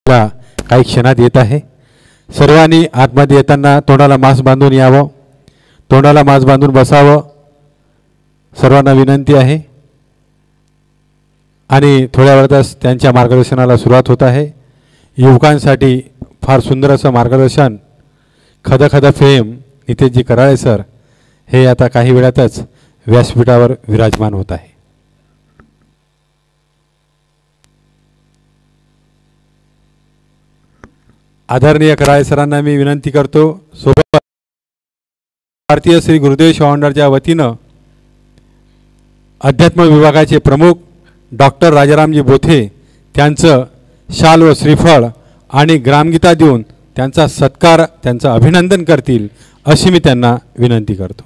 काही क्षणात येत आहे। सर्वांनी आतमध्ये येताना तोंडाला मास्क बांधून यावं, तोंडाला मास्क बांधून बसावं, सर्वांना विनंती आहे। आणि थोड्या वेळातच त्यांच्या मार्गदर्शनाला सुरुवात होत आहे। युवकांसाठी फार सुंदर असं मार्गदर्शन खदखद फेम नितेशजी कराळे सर हे आता काही वेळातच व्यासपीठावर विराजमान होत आहे। आदरणीय कराळे सरांना मी विनंती करतो, सोबत भारतीय श्री गुरुदेव शावंडरच्या वतीनं अध्यात्म विभागाचे प्रमुख डॉक्टर राजारामजी बोथे त्यांचं शाल व श्रीफळ आणि ग्रामगीता देऊन त्यांचा सत्कार, त्यांचं अभिनंदन करतील अशी मी त्यांना विनंती करतो।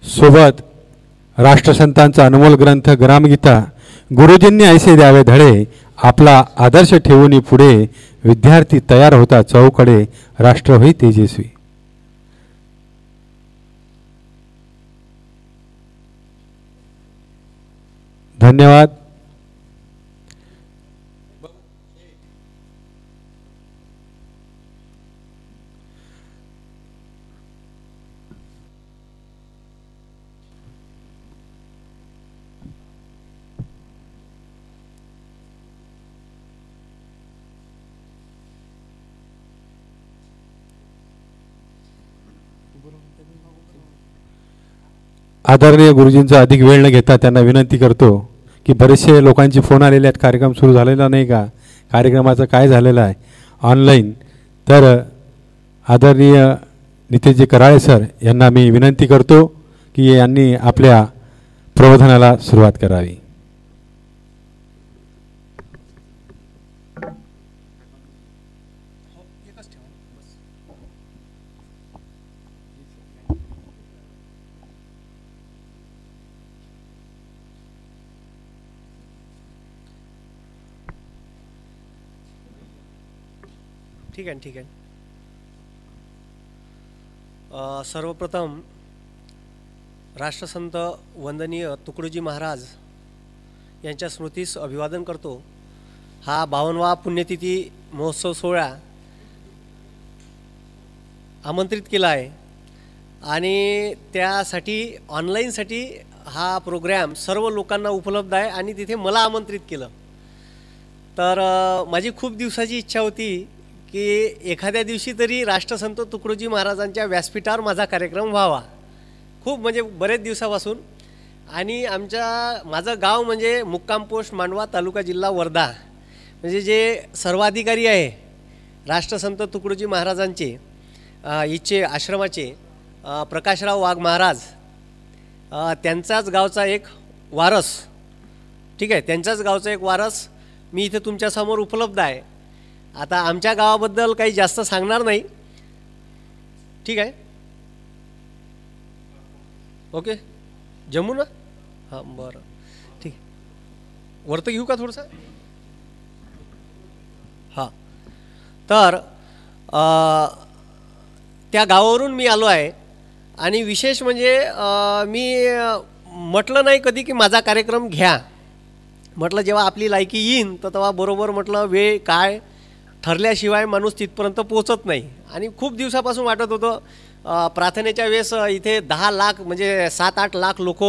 सोबत राष्ट्रसंतांचा अनमोल ग्रंथ ग्रामगीता गुरुजींनी ऐसे द्यावे धडे, आपला आदर्श ठेवून पुढे विद्यार्थी तयार होता चौकडे, राष्ट्र होई तेजस्वी। धन्यवाद। आदरणीय गुरुजींचा अधिक वेळ न घेता त्यांना विनंती करतो की बरेचसे लोकांची फोन आलेले आहेत, कार्यक्रम सुरू झालेला नाही का, कार्यक्रमाचं काय झालेलं आहे ऑनलाईन। तर आदरणीय नितेशजी कराळे सर यांना मी विनंती करतो की यांनी आपल्या प्रबोधनाला सुरुवात करावी। ठीक आहे, ठीक आहे। सर्वप्रथम राष्ट्रसंत वंदनीय तुकडोजी महाराज यांच्या स्मृतीस अभिवादन करतो। हा 52वा पुण्यतिथी महोत्सव सोहळा आमंत्रित केला आहे आणि त्यासाठी ऑनलाईनसाठी हा प्रोग्राम सर्व लोकांना उपलब्ध आहे आणि तिथे मला आमंत्रित केलं। तर माझी खूप दिवसाची इच्छा होती की एखाद्या दिवशी तरी राष्ट्रसंत तुकडोजी महाराजांच्या व्यासपीठावर माझा कार्यक्रम व्हावा, खूप म्हणजे बरेच दिवसापासून। आणि माझं गाव म्हणजे मुक्काम पोस्ट मांडवा, तालुका जिल्हा वर्धा, म्हणजे जे सर्वाधिकारी आहे राष्ट्रसंत तुकडोजी महाराजांचे इच्छे आश्रमाचे प्रकाशराव वाघ महाराज, त्यांचाच गावचा एक वारस, ठीक आहे, त्यांच्याच गावचा एक वारस मी इथे तुमच्यासमोर उपलब्ध आहे। आता आमच्या गावाबद्दल काही जास्त सांगणार नाही, ठीक आहे, ओके, जमू ना? हां बरं, ठीक, वरतं घेऊ का थोडंसं? हां, तर त्या गावावरून मी आलो आहे आणि विशेष म्हणजे मी म्हटलं नाही कधी की माझा कार्यक्रम घ्या, म्हटलं जेव्हा आपली लायकी येईन तर तेव्हा बरोबर म्हटलं वेळ काय ठरल्याशिवाय माणूस तिथपर्यंत पोहोचत नाही। आणि खूप दिवसापासून वाटत होतं प्रार्थनेच्या वेळेस इथे 10 लाख म्हणजे 7-8 लाख लोक,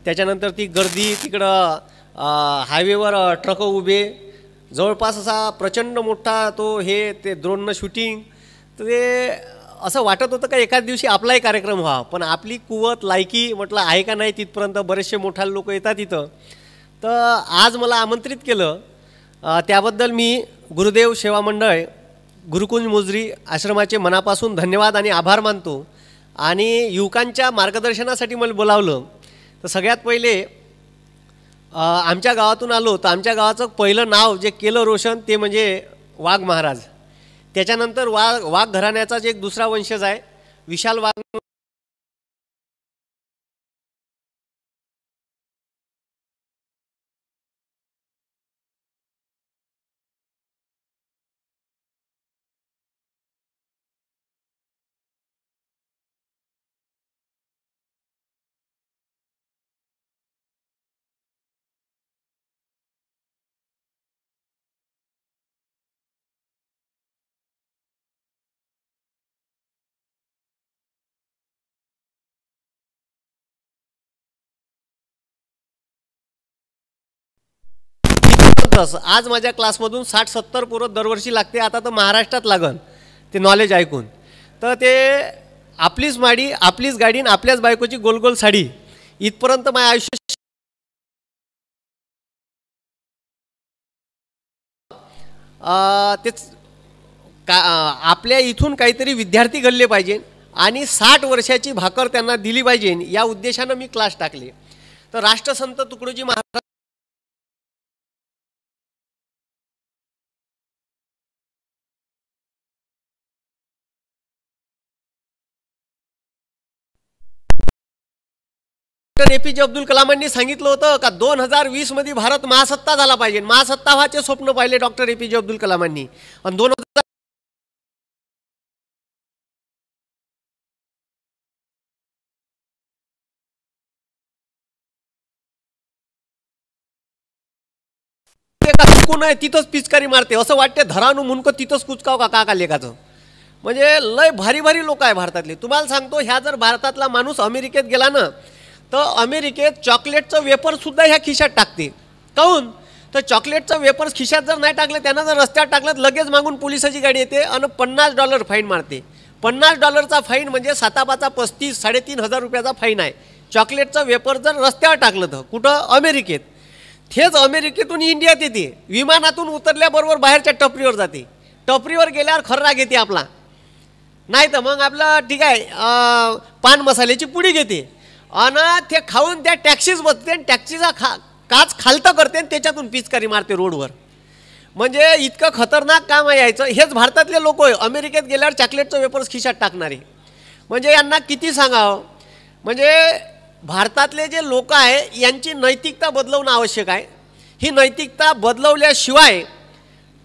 त्याच्यानंतर ती गर्दी, तिकडं हायवेवर ट्रक उभे, जवळपास असा प्रचंड मोठा ते ड्रोननं शूटिंग, तर ते असं वाटत होतं का एखाद दिवशी आपलाही कार्यक्रम व्हावा, पण आपली कुवत लायकी म्हटलं आहे का नाही तिथपर्यंत बरेचसे मोठ्या लोक येतात तिथं। तर आज मला आमंत्रित केलं, त्याबद्दल मी गुरुदेव सेवा मंडळ गुरुकुंज मुजरी आश्रमाचे मनापासून धन्यवाद आणि आभार मानतो। आणि युवकांच्या मार्गदर्शनासाठी मला बोलावलं. तर सगळ्यात पहिले आमच्या गावातून आलो तर आमच्या गावाचं पहिलं नाव जे केलं रोशन ते म्हणजे वाघ महाराज. त्याच्यानंतर वाघ घराण्याचा जे एक दुसरा वंशज आहे विशाल वाघ, आज माझ्या क्लासमधून 60-70 पोरं दरवर्षी लागते. आता तर महाराष्ट्रात लागन ते नॉलेज ऐकून. तर ते आपलीच माडी, आपलीच गाडी, आपल्याच बायकोची गोल गोल साडी, इथपर्यंत माझं आयुष्य. तेच आपल्या इथून काहीतरी विद्यार्थी घडले पाहिजे आणि 60 वर्षाची भाकर त्यांना दिली पाहिजे या उद्देशानं मी क्लास टाकले. तर राष्ट्रसंत तुकडोजी महाराज APJ अब्दुल कलामांनी सांगितलं होतं का 2020 मध्ये भारत महासत्ता झाला पाहिजे. महासत्ता व्हायचे स्वप्न पाहिले डॉक्टर APJ अब्दुल कलामांनी. आणि 2000 तिथंच पिचकारी मारते असं वाटते. धरानू मुनक तिथंच कुचकाव का का लेखाचं. म्हणजे लय भारी भारी लोक आहे भारतातले. तुम्हाला सांगतो ह्या जर भारतातला माणूस अमेरिकेत गेला ना तर अमेरिकेत चॉकलेटचं वेफरसुद्धा ह्या खिशात टाकते. काहून तर चॉकलेटचं वेफर्स खिशात जर नाही टाकले त्यांना जर रस्त्यावर टाकलं लगेच मागून पोलिसाची गाडी येते आणि $50 फाईन मारते. $50चा फाईन म्हणजे 7-5 35 3,500 रुपयाचा फाईन आहे. चॉकलेटचं वेफर जर रस्त्यावर टाकलं तर कुठं अमेरिकेत. तेच अमेरिकेतून इंडियात येते. विमानातून उतरल्याबरोबर बाहेरच्या टपरीवर जाते. टपरीवर गेल्यावर खर्राग येते आपला. नाही तर मग आपलं ठीक आहे पान मसाल्याची पुडी घेते आणि ते खाऊन त्या टॅक्सीच बसते आणि टॅक्सीचा काच खालतं करते आणि त्याच्यातून पिचकारी मारते रोडवर. म्हणजे इतकं खतरनाक काम आहे यायचं. हेच भारतातले लोक आहे अमेरिकेत गेल्यावर चॉकलेटचं वेफर्स खिशात टाकणारे. म्हणजे यांना किती सांगावं. म्हणजे भारतातले जे लोक आहे यांची नैतिकता बदलवणं आवश्यक आहे. ही नैतिकता बदलवल्याशिवाय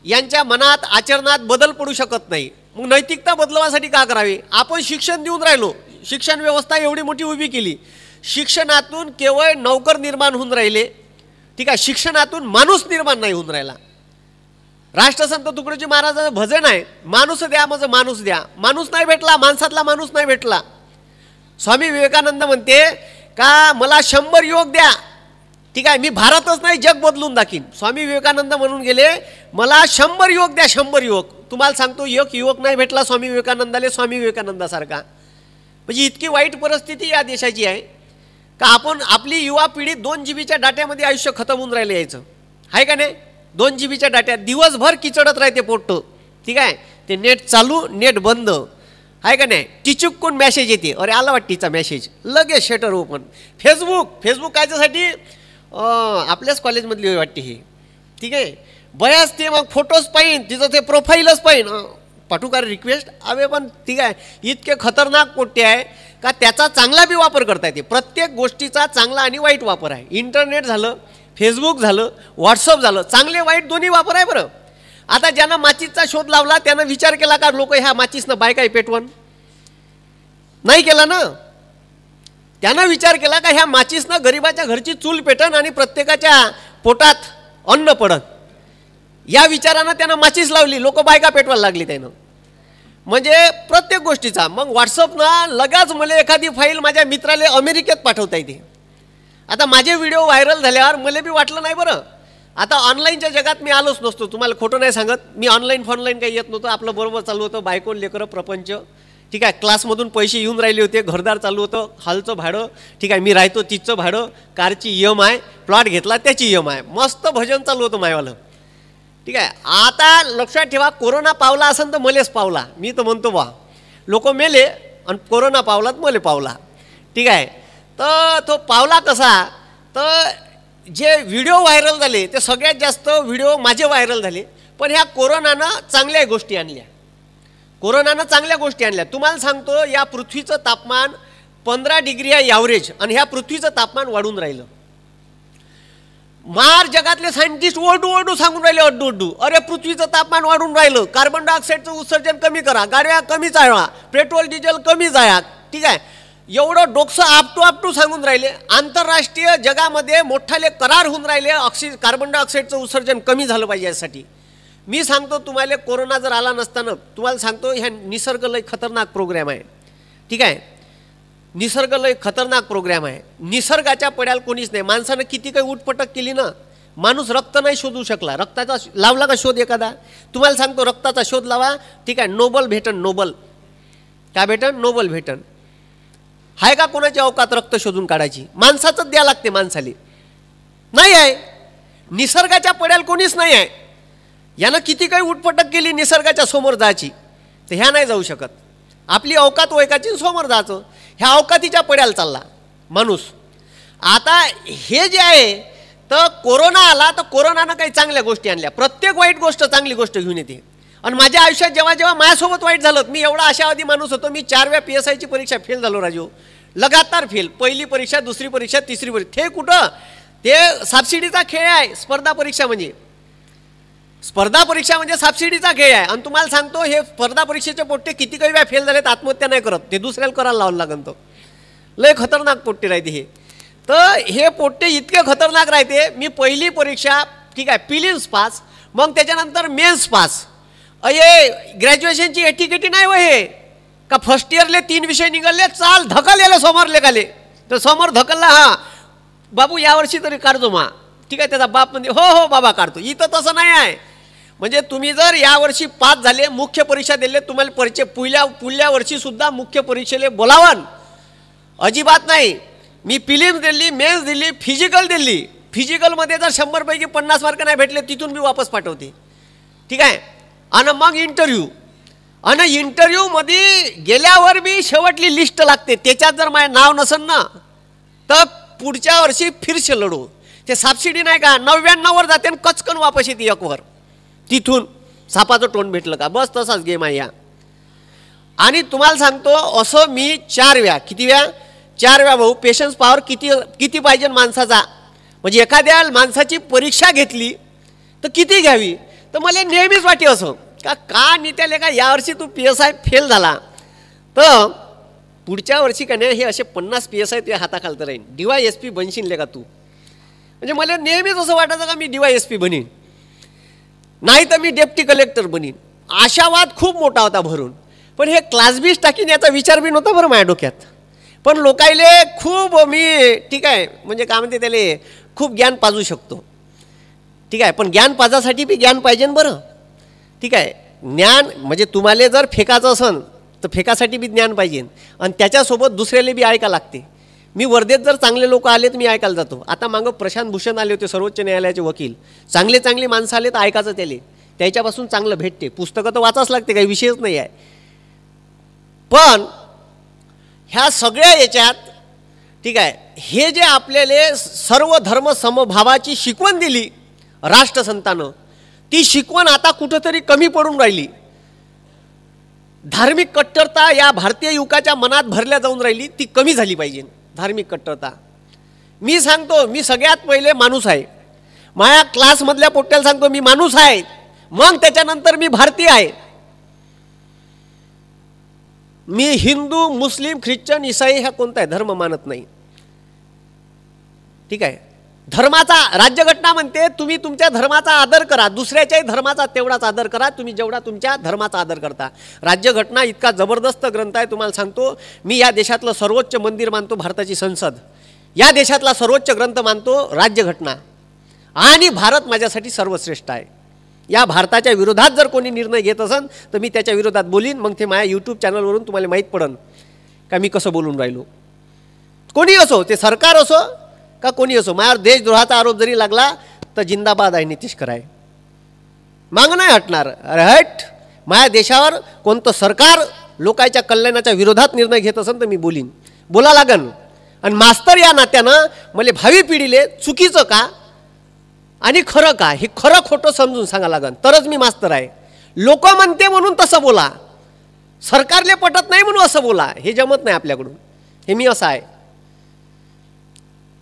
यांच्या मनात आचरणात बदल पडू शकत नाही. मग नैतिकता बदलवासाठी का करावी. आपण शिक्षण देऊन राहिलो. शिक्षण व्यवस्था एवढी मोठी उभी केली. शिक्षणातून केवळ नौकर निर्माण होऊन राहिले. ठीक आहे. शिक्षणातून माणूस निर्माण नाही होऊन राहिला. राष्ट्रसंत तुकडोजी महाराजांचं भजन आहे माणूस द्या माझं माणूस द्या. माणूस नाही भेटला. माणसातला माणूस नाही भेटला. स्वामी विवेकानंद म्हणते का मला 100 युवक द्या. ठीक आहे. मी भारतच नाही जग बदलून दाखीन. स्वामी विवेकानंद म्हणून गेले मला 100 युवक द्या. 100 युवक. तुम्हाला सांगतो एक युवक नाही भेटला स्वामी विवेकानंदाले स्वामी विवेकानंदासारखा. म्हणजे इतकी वाईट परिस्थिती या देशाची आहे का आपण आपली युवा पिढी 2 GB डाट्यामध्ये आयुष्य खतम होऊन राहिले यायचं आहे का नाही. 2 GB डाट्यात दिवसभर किचडत राहते पोट्ट. ठीक आहे. ते नेट चालू नेट बंद आहे का नाही. टिचुकून मॅसेज येते. अरे आला वाटतीचा मॅसेज लगेच शटर ओपन. फेसबुक कायच्यासाठी आपल्याच कॉलेजमधली वाटते ही. ठीक आहे. बयाच ते मग फोटोज पाहिन तिचं ते प्रोफाईलच पाहिन पाठवकार रिक्वेस्ट अवे. पण ठीक आहे इतके खतरनाक पोट्टे आहे का त्याचा चांगला बी वापर करता येते. प्रत्येक गोष्टीचा चांगला आणि वाईट वापर आहे. इंटरनेट झालं फेसबुक झालं व्हॉट्सअप झालं चांगले वाईट दोन्ही वापर आहे. बरं आता ज्यांना माचीसचा शोध लावला त्यानं विचार केला का लोक ह्या माचीसनं बायकाय पेटवण नाही केला ना. त्यानं विचार केला का ह्या माचीसनं गरिबाच्या घरची चूल पेटन आणि प्रत्येकाच्या पोटात अन्न पडत. या विचारानं त्यानं माचीस लावली. लोक बायका पेटवायला लागली त्यानं. म्हणजे प्रत्येक गोष्टीचा. मग व्हॉट्सअपनं लगाच मला एखादी फाईल माझ्या मित्राला अमेरिकेत पाठवता येते. आता माझे व्हिडिओ व्हायरल झाल्यावर मला बी वाटलं नाही बरं आता ऑनलाईनच्या जगात मी आलोच नसतो. तुम्हाला खोटं नाही सांगत. मी ऑनलाईन काही येत नव्हतं. आपलं बरोबर चालू होतं. बायकोन लेकरं प्रपंच. ठीक आहे. क्लासमधून पैसे येऊन राहिले होते. घरदार चालू होतं. हॉलचं भाडं. ठीक आहे. मी राहतो तिचं भाडं. कारची EMI. प्लॉट घेतला त्याची EMI. मस्त भजन चालू होतं मायवालं. ठीक आहे. आता लक्षात ठेवा कोरोना पावला असेल तर मलेच पावला. मी तर म्हणतो बा लोक मेले आणि कोरोना पावलात मले पावला. ठीक आहे. तर तो पावला कसा, तर जे व्हिडिओ व्हायरल झाले ते सगळ्यात जास्त व्हिडिओ माझे व्हायरल झाले. पण ह्या कोरोनानं चांगल्या गोष्टी आणल्या, कोरोनानं चांगल्या गोष्टी आणल्या. तुम्हाला सांगतो, या पृथ्वीचं तापमान 15 डिग्री आहे ॲव्हरेज, आणि ह्या पृथ्वीचं तापमान वाढून राहिलं. मार जगातले सायंटिस्ट ओरडू सांगून राहिले, अड्डू, अरे पृथ्वीचं तापमान वाढून राहिलं, कार्बन डायऑक्साईडचं उत्सर्जन कमी करा, गाड्या कमी चालवा, पेट्रोल डिझेल कमी जाया. ठीक आहे. एवढं डोकसं आपटू सांगून राहिले. आंतरराष्ट्रीय जगामध्ये मोठाले करार होऊन राहिले कार्बन डायऑक्साईडचं उत्सर्जन कमी झालं पाहिजे यासाठी. मी सांगतो तुम्हाला, कोरोना जर आला नसताना, तुम्हाला सांगतो ह्या निसर्ग लय खतरनाक प्रोग्राम आहे. ठीक आहे. निसर्ग लय खतरनाक प्रोग्राम आहे. निसर्गाच्या पड्याला कोणीच नाही. माणसानं किती काही उठपटक केली ना, माणूस रक्त नाही शोधू शकला. रक्ताचा लावला का शोध एखादा, तुम्हाला सांगतो रक्ताचा शोध लावा. ठीक आहे. नोबल भेटन, नोबल काय भेटन, नोबल भेटन. आहे का कोणाची अवकात रक्त शोधून काढायची? माणसाचंच द्या लागते, माणसाले नाही आहे. निसर्गाच्या पड्याला कोणीच नाही आहे. यानं किती काही उठपटक केली निसर्गाच्या समोर जायची, तर ह्या नाही जाऊ शकत. आपली अवकात ओळखायची, समोर जायचं. ह्या अवकातीच्या पड्याला चालला माणूस. आता हे जे आहे, तर कोरोना आला, तर कोरोनानं काही चांगल्या गोष्टी आणल्या. प्रत्येक वाईट गोष्ट चांगली गोष्ट घेऊन येते. आणि माझ्या आयुष्यात जेव्हा जेव्हा माझ्यासोबत वाईट झालं, मी एवढा आशावादी माणूस होतो. मी 4 वेळा PSIची परीक्षा फेल झालो राजू, लगातार फेल. पहिली परीक्षा, दुसरी परीक्षा, तिसरी परीक्षा. ते कुठं, ते सबसिडीचा खेळ आहे. स्पर्धा परीक्षा म्हणजे सबसिडीचा खेळ आहे. आणि तुम्हाला सांगतो, हे स्पर्धा परीक्षेचे पोट्टे किती काही वेळा फेल झालेत, आत्महत्या नाही करत, ते दुसऱ्याला करायला लावायला लागन. तो लय खतरनाक पोट्टे राहते हे. तर हे पोट्टे इतके खतरनाक राहते. मी पहिली परीक्षा, ठीक आहे, प्रिलिम्स पास, मग त्याच्यानंतर मेन्स पास. अये ग्रॅज्युएशनची एटीकेटी नाही वय हे का, फर्स्ट इयरले 3 विषय निघाले, चाल धकल याला समोर लेखाले. तर समोर धकलला, हा बाबू यावर्षी तरी काढतो मा. ठीक आहे. त्याचा बाप म्हणजे हो बाबा काढतो. इथं तसं नाही आहे. म्हणजे तुम्ही जर यावर्षी पास झाले, मुख्य परीक्षा दिले, तुम्हाला पुढल्या वर्षी सुद्धा मुख्य परीक्षेला बोलावन, अजिबात नाही. मी प्रिलिम्स दिली, मेन्स दिली, फिजिकल दिली. फिजिकलमध्ये जर 100 पैकी 50 मार्क नाही भेटले, तिथून मी वापस पाठवते. ठीक आहे. आणि मग इंटरव्ह्यू, आणि इंटरव्ह्यूमध्ये गेल्यावर बी शेवटली लिस्ट लागते. त्याच्यात जर माझं नाव नसेल ना, तर पुढच्या वर्षी फिरशे लढू. ते सबसिडी नाही का, 99वर जाते आणि कचकन वापस येते 1वर. तिथून सापाचं तोंड भेटलं का, बस तसाच गेम आहे या. आणि तुम्हाला सांगतो, असं मी 4 वेळा, किती वेळा, 4 वेळा भाऊ. पेशन्स पॉवर किती पाहिजे माणसाचा. म्हणजे एखाद्या माणसाची परीक्षा घेतली तर किती घ्यावी. तर मला नेहमीच वाटे असं का नित्याले का यावर्षी तू PSI फेल झाला, तर पुढच्या वर्षी का नाही हे असे 50 PSI तुझ्या हाताखालतं राहीन, DYSP बनशील का तू. म्हणजे मला नेहमीच असं वाटायचं का मी DYSP बनीन, नाही तर मी डेप्टी कलेक्टर बनीन. आशावाद खूप मोठा होता भरून. पण हे क्लास बीस टाकीन याचा विचार बी नव्हता बरं माझ्या डोक्यात. पण लोकायले खूप मी, ठीक आहे, म्हणजे काय म्हणते त्याले, खूप ज्ञान पाजू शकतो. ठीक आहे. पण ज्ञान पाजासाठी बी ज्ञान पाहिजे बरं. ठीक आहे. ज्ञान म्हणजे तुम्हाला जर फेकायचं असेल तर फेकासाठी बी ज्ञान पाहिजे, आणि त्याच्यासोबत दुसऱ्याला बी ऐका लागते. मी वर्धेत जर चांगले लोक आले तर मी ऐकायला जातो. आता मागं प्रशांत भूषण आले होते, सर्वोच्च न्यायालयाचे वकील. चांगले माणसं आले तर ऐकायचं त्याले, त्याच्यापासून चांगलं भेटते. पुस्तकं तर वाचाच लागते, काही विषयच नाही आहे. पण ह्या सगळ्या याच्यात, ठीक आहे, हे जे आपल्याला सर्व धर्म समभावाची शिकवण दिली राष्ट्रसंतानं, ती शिकवण आता कुठंतरी कमी पडून राहिली. धार्मिक कट्टरता या भारतीय युवकाच्या मनात भरल्या जाऊन राहिली, ती कमी झाली पाहिजे. धार्मिक कट्टरता, मी सांगतो, मी सगळ्यात पहिले माणूस आहे. माझ्या क्लासमधल्या पोट्याला सांगतो मी माणूस आहे, मग त्याच्यानंतर मी भारतीय आहे. मी हिंदू, मुस्लिम, ख्रिश्चन, ईसाई ह्या कोणताही धर्म मानत नाही. ठीक आहे. धर्माचा, राज्यघटना म्हणते तुम्ही तुमच्या धर्माचा आदर करा, दुसऱ्याच्याही धर्माचा तेवढाच आदर करा तुम्ही जेवढा तुमच्या धर्माचा आदर करता. राज्यघटना इतका जबरदस्त ग्रंथ आहे. तुम्हाला सांगतो, मी या देशातलं सर्वोच्च मंदिर मानतो भारताची संसद, या देशातला सर्वोच्च ग्रंथ मानतो राज्यघटना, आणि भारत माझ्यासाठी सर्वश्रेष्ठ आहे. या भारताच्या विरोधात जर कोणी निर्णय घेत असेल तर मी त्याच्या विरोधात बोलीन. मग ते माझ्या यूट्यूब चॅनलवरून तुम्हाला माहीत पडन का मी कसं बोलून राहिलो. कोणी असो, ते सरकार असो का कोणी असो, माझ्यावर देशद्रोहाचा आरोप जरी लागला तर जिंदाबाद आहे नितीश कराय, मागं नाही हटणार. अरे हट, माझ्या देशावर कोणतं सरकार लोकांच्या कल्याणाच्या विरोधात निर्णय घेत असेल तर मी बोला लागन. आणि मास्तर या नात्यानं मला भावी पिढीले चुकीचं का आणि खरं का हे खरं खोटं समजून सांगा लागन, तरच मी मास्तर आहे. लोक म्हणते म्हणून तसं बोला, सरकारले पटत नाही म्हणून असं बोला, हे जमत नाही आपल्याकडून. हे मी असं आहे.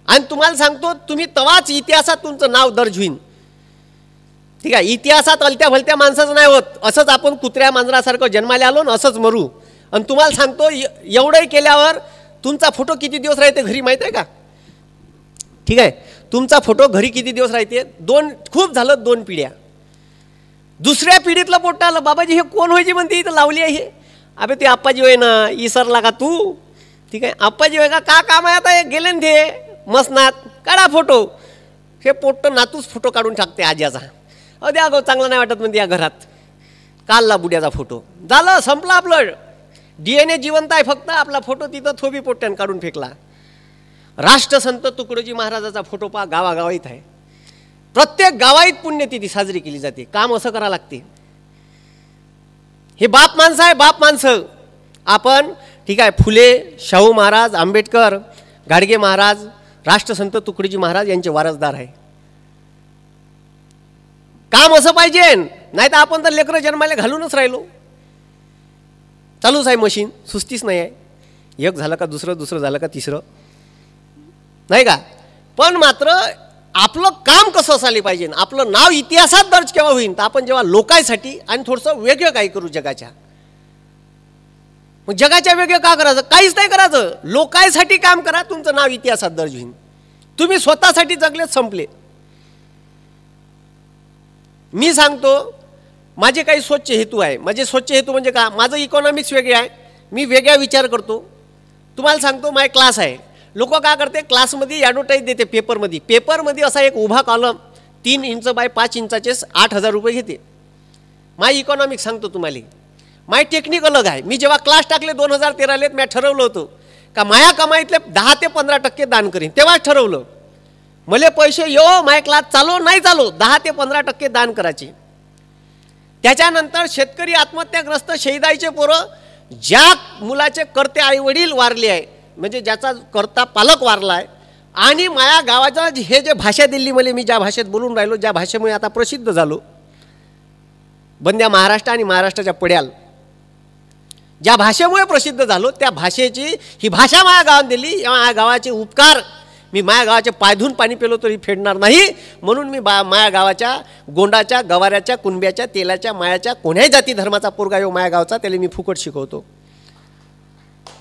आणि तुम्हाला सांगतो, तुम्ही तवाच इतिहासात तुमचं नाव दर्ज होईन. ठीक आहे, इतिहासात अलत्या भलत्या माणसाचं नाही होत. असंच आपण कुत्र्या मांजरासारखं जन्माला आलो ना असंच मरू. आणि तुम्हाला सांगतो, एवढंही केल्यावर तुमचा फोटो किती दिवस राहते घरी माहीत आहे का? ठीक आहे, तुमचा फोटो घरी किती दिवस राहते? खूप झालं 2 पिढ्या. दुसऱ्या पिढीतलं पोट्ट आलं, बाबाजी हे कोण व्हायची म्हणते इथं लावली आहे. अबे ते आप्पाजी होय ना, इसरला का तू? ठीक आहे, आप्पाजी होय का काम आहे आता? गेले ना ते मसनात, काढा फोटो. हे पोट्ट नातूच फोटो काढून टाकते आज्याचा. द्या गो, चांगला नाही वाटत म्हणते या घरात, काढला बुड्याचा फोटो, झालं संपलं आपलं. DNA जिवंत आहे, फक्त आपला फोटो तिथं थोबी पोट्ट्यानं काढून फेकला. राष्ट्रसंत तुकडोजी महाराजाचा फोटो पहा, गावागावाईत आहे. प्रत्येक गावाईत पुण्यतिथी साजरी केली जाते. काम असं करा लागते. हे बाप माणसं आहे, बाप माणसं आपण. ठीक आहे, फुले, शाहू महाराज, आंबेडकर, गाडगे महाराज, राष्ट्रसंत तुकडोजी महाराज यांचे वारसदार आहे. काम असं पाहिजे, नाही तर आपण तर लेकरं जन्माला घालूनच राहिलो. चालूच आहे मशीन, सुस्तीच नाही आहे. एक झालं का दुसरं झालं का तिसरं, नाही का? पण मात्र आपलं काम कसं असायला पाहिजे, आपलं नाव इतिहासात दर्ज केव्हा होईल तर आपण जेव्हा लोकांसाठी आणि थोडंसं वेगळं काही करू जगाच्या. मग जगाच्या वेगळं का करायचं? काहीच नाही करायचं, लोकांसाठी काम करा, तुमचं नाव इतिहासात दर्ज होईल. तुम्ही स्वतःसाठी जगलेच संपले. मी सांगतो, माझे काही स्वच्छ हेतू आहे. माझे स्वच्छ हेतू म्हणजे का, माझं इकॉनॉमिक्स वेगळे आहे, मी वेगळा विचार करतो. तुम्हाला सांगतो, माझे क्लास आहे. लोक काय करते, क्लासमध्ये ॲडव्हर्टाईज देते पेपरमध्ये असा एक उभा कॉलम 3 इंच बाय 5 इंचाचे 8,000 रुपये घेते. माय इकॉनॉमिक्स सांगतो तुम्हाला. माय टेक्निक अलग आहे. मी जेव्हा क्लास टाकले 2013 मी ठरवलं होतं का माया कमाईतले 10 ते 15% दान करीन. तेव्हाच ठरवलं, मला पैसे माय क्लास चालो नाही चालो 10 ते 15% दान करायचे. त्याच्यानंतर शेतकरी आत्महत्याग्रस्त शहीदाईचे पोरं, ज्या मुलाचे करते आईवडील वारले आहे, म्हणजे ज्याचा करता पालक वारला आहे, आणि माया गावाचा हे जे भाषा दिली मला, मी ज्या भाषेत बोलून राहिलो, ज्या भाषेमुळे आता प्रसिद्ध झालो, बंद्या महाराष्ट्र आणि महाराष्ट्राच्या पड्याल, ज्या भाषेमुळे प्रसिद्ध झालो, त्या भाषेची ही भाषा माया गावात दिली. या गावाचे उपकार मी माया गावाचे पायधून पाणी पेलो तरी फेडणार नाही. म्हणून मी माया गावाच्या गोंडाच्या, गवाऱ्याच्या, कुणब्याच्या, तेलाच्या, मायाच्या कोण्याही जाती धर्माचा पोरगा येऊ माया गावचा, त्याला मी फुकट शिकवतो.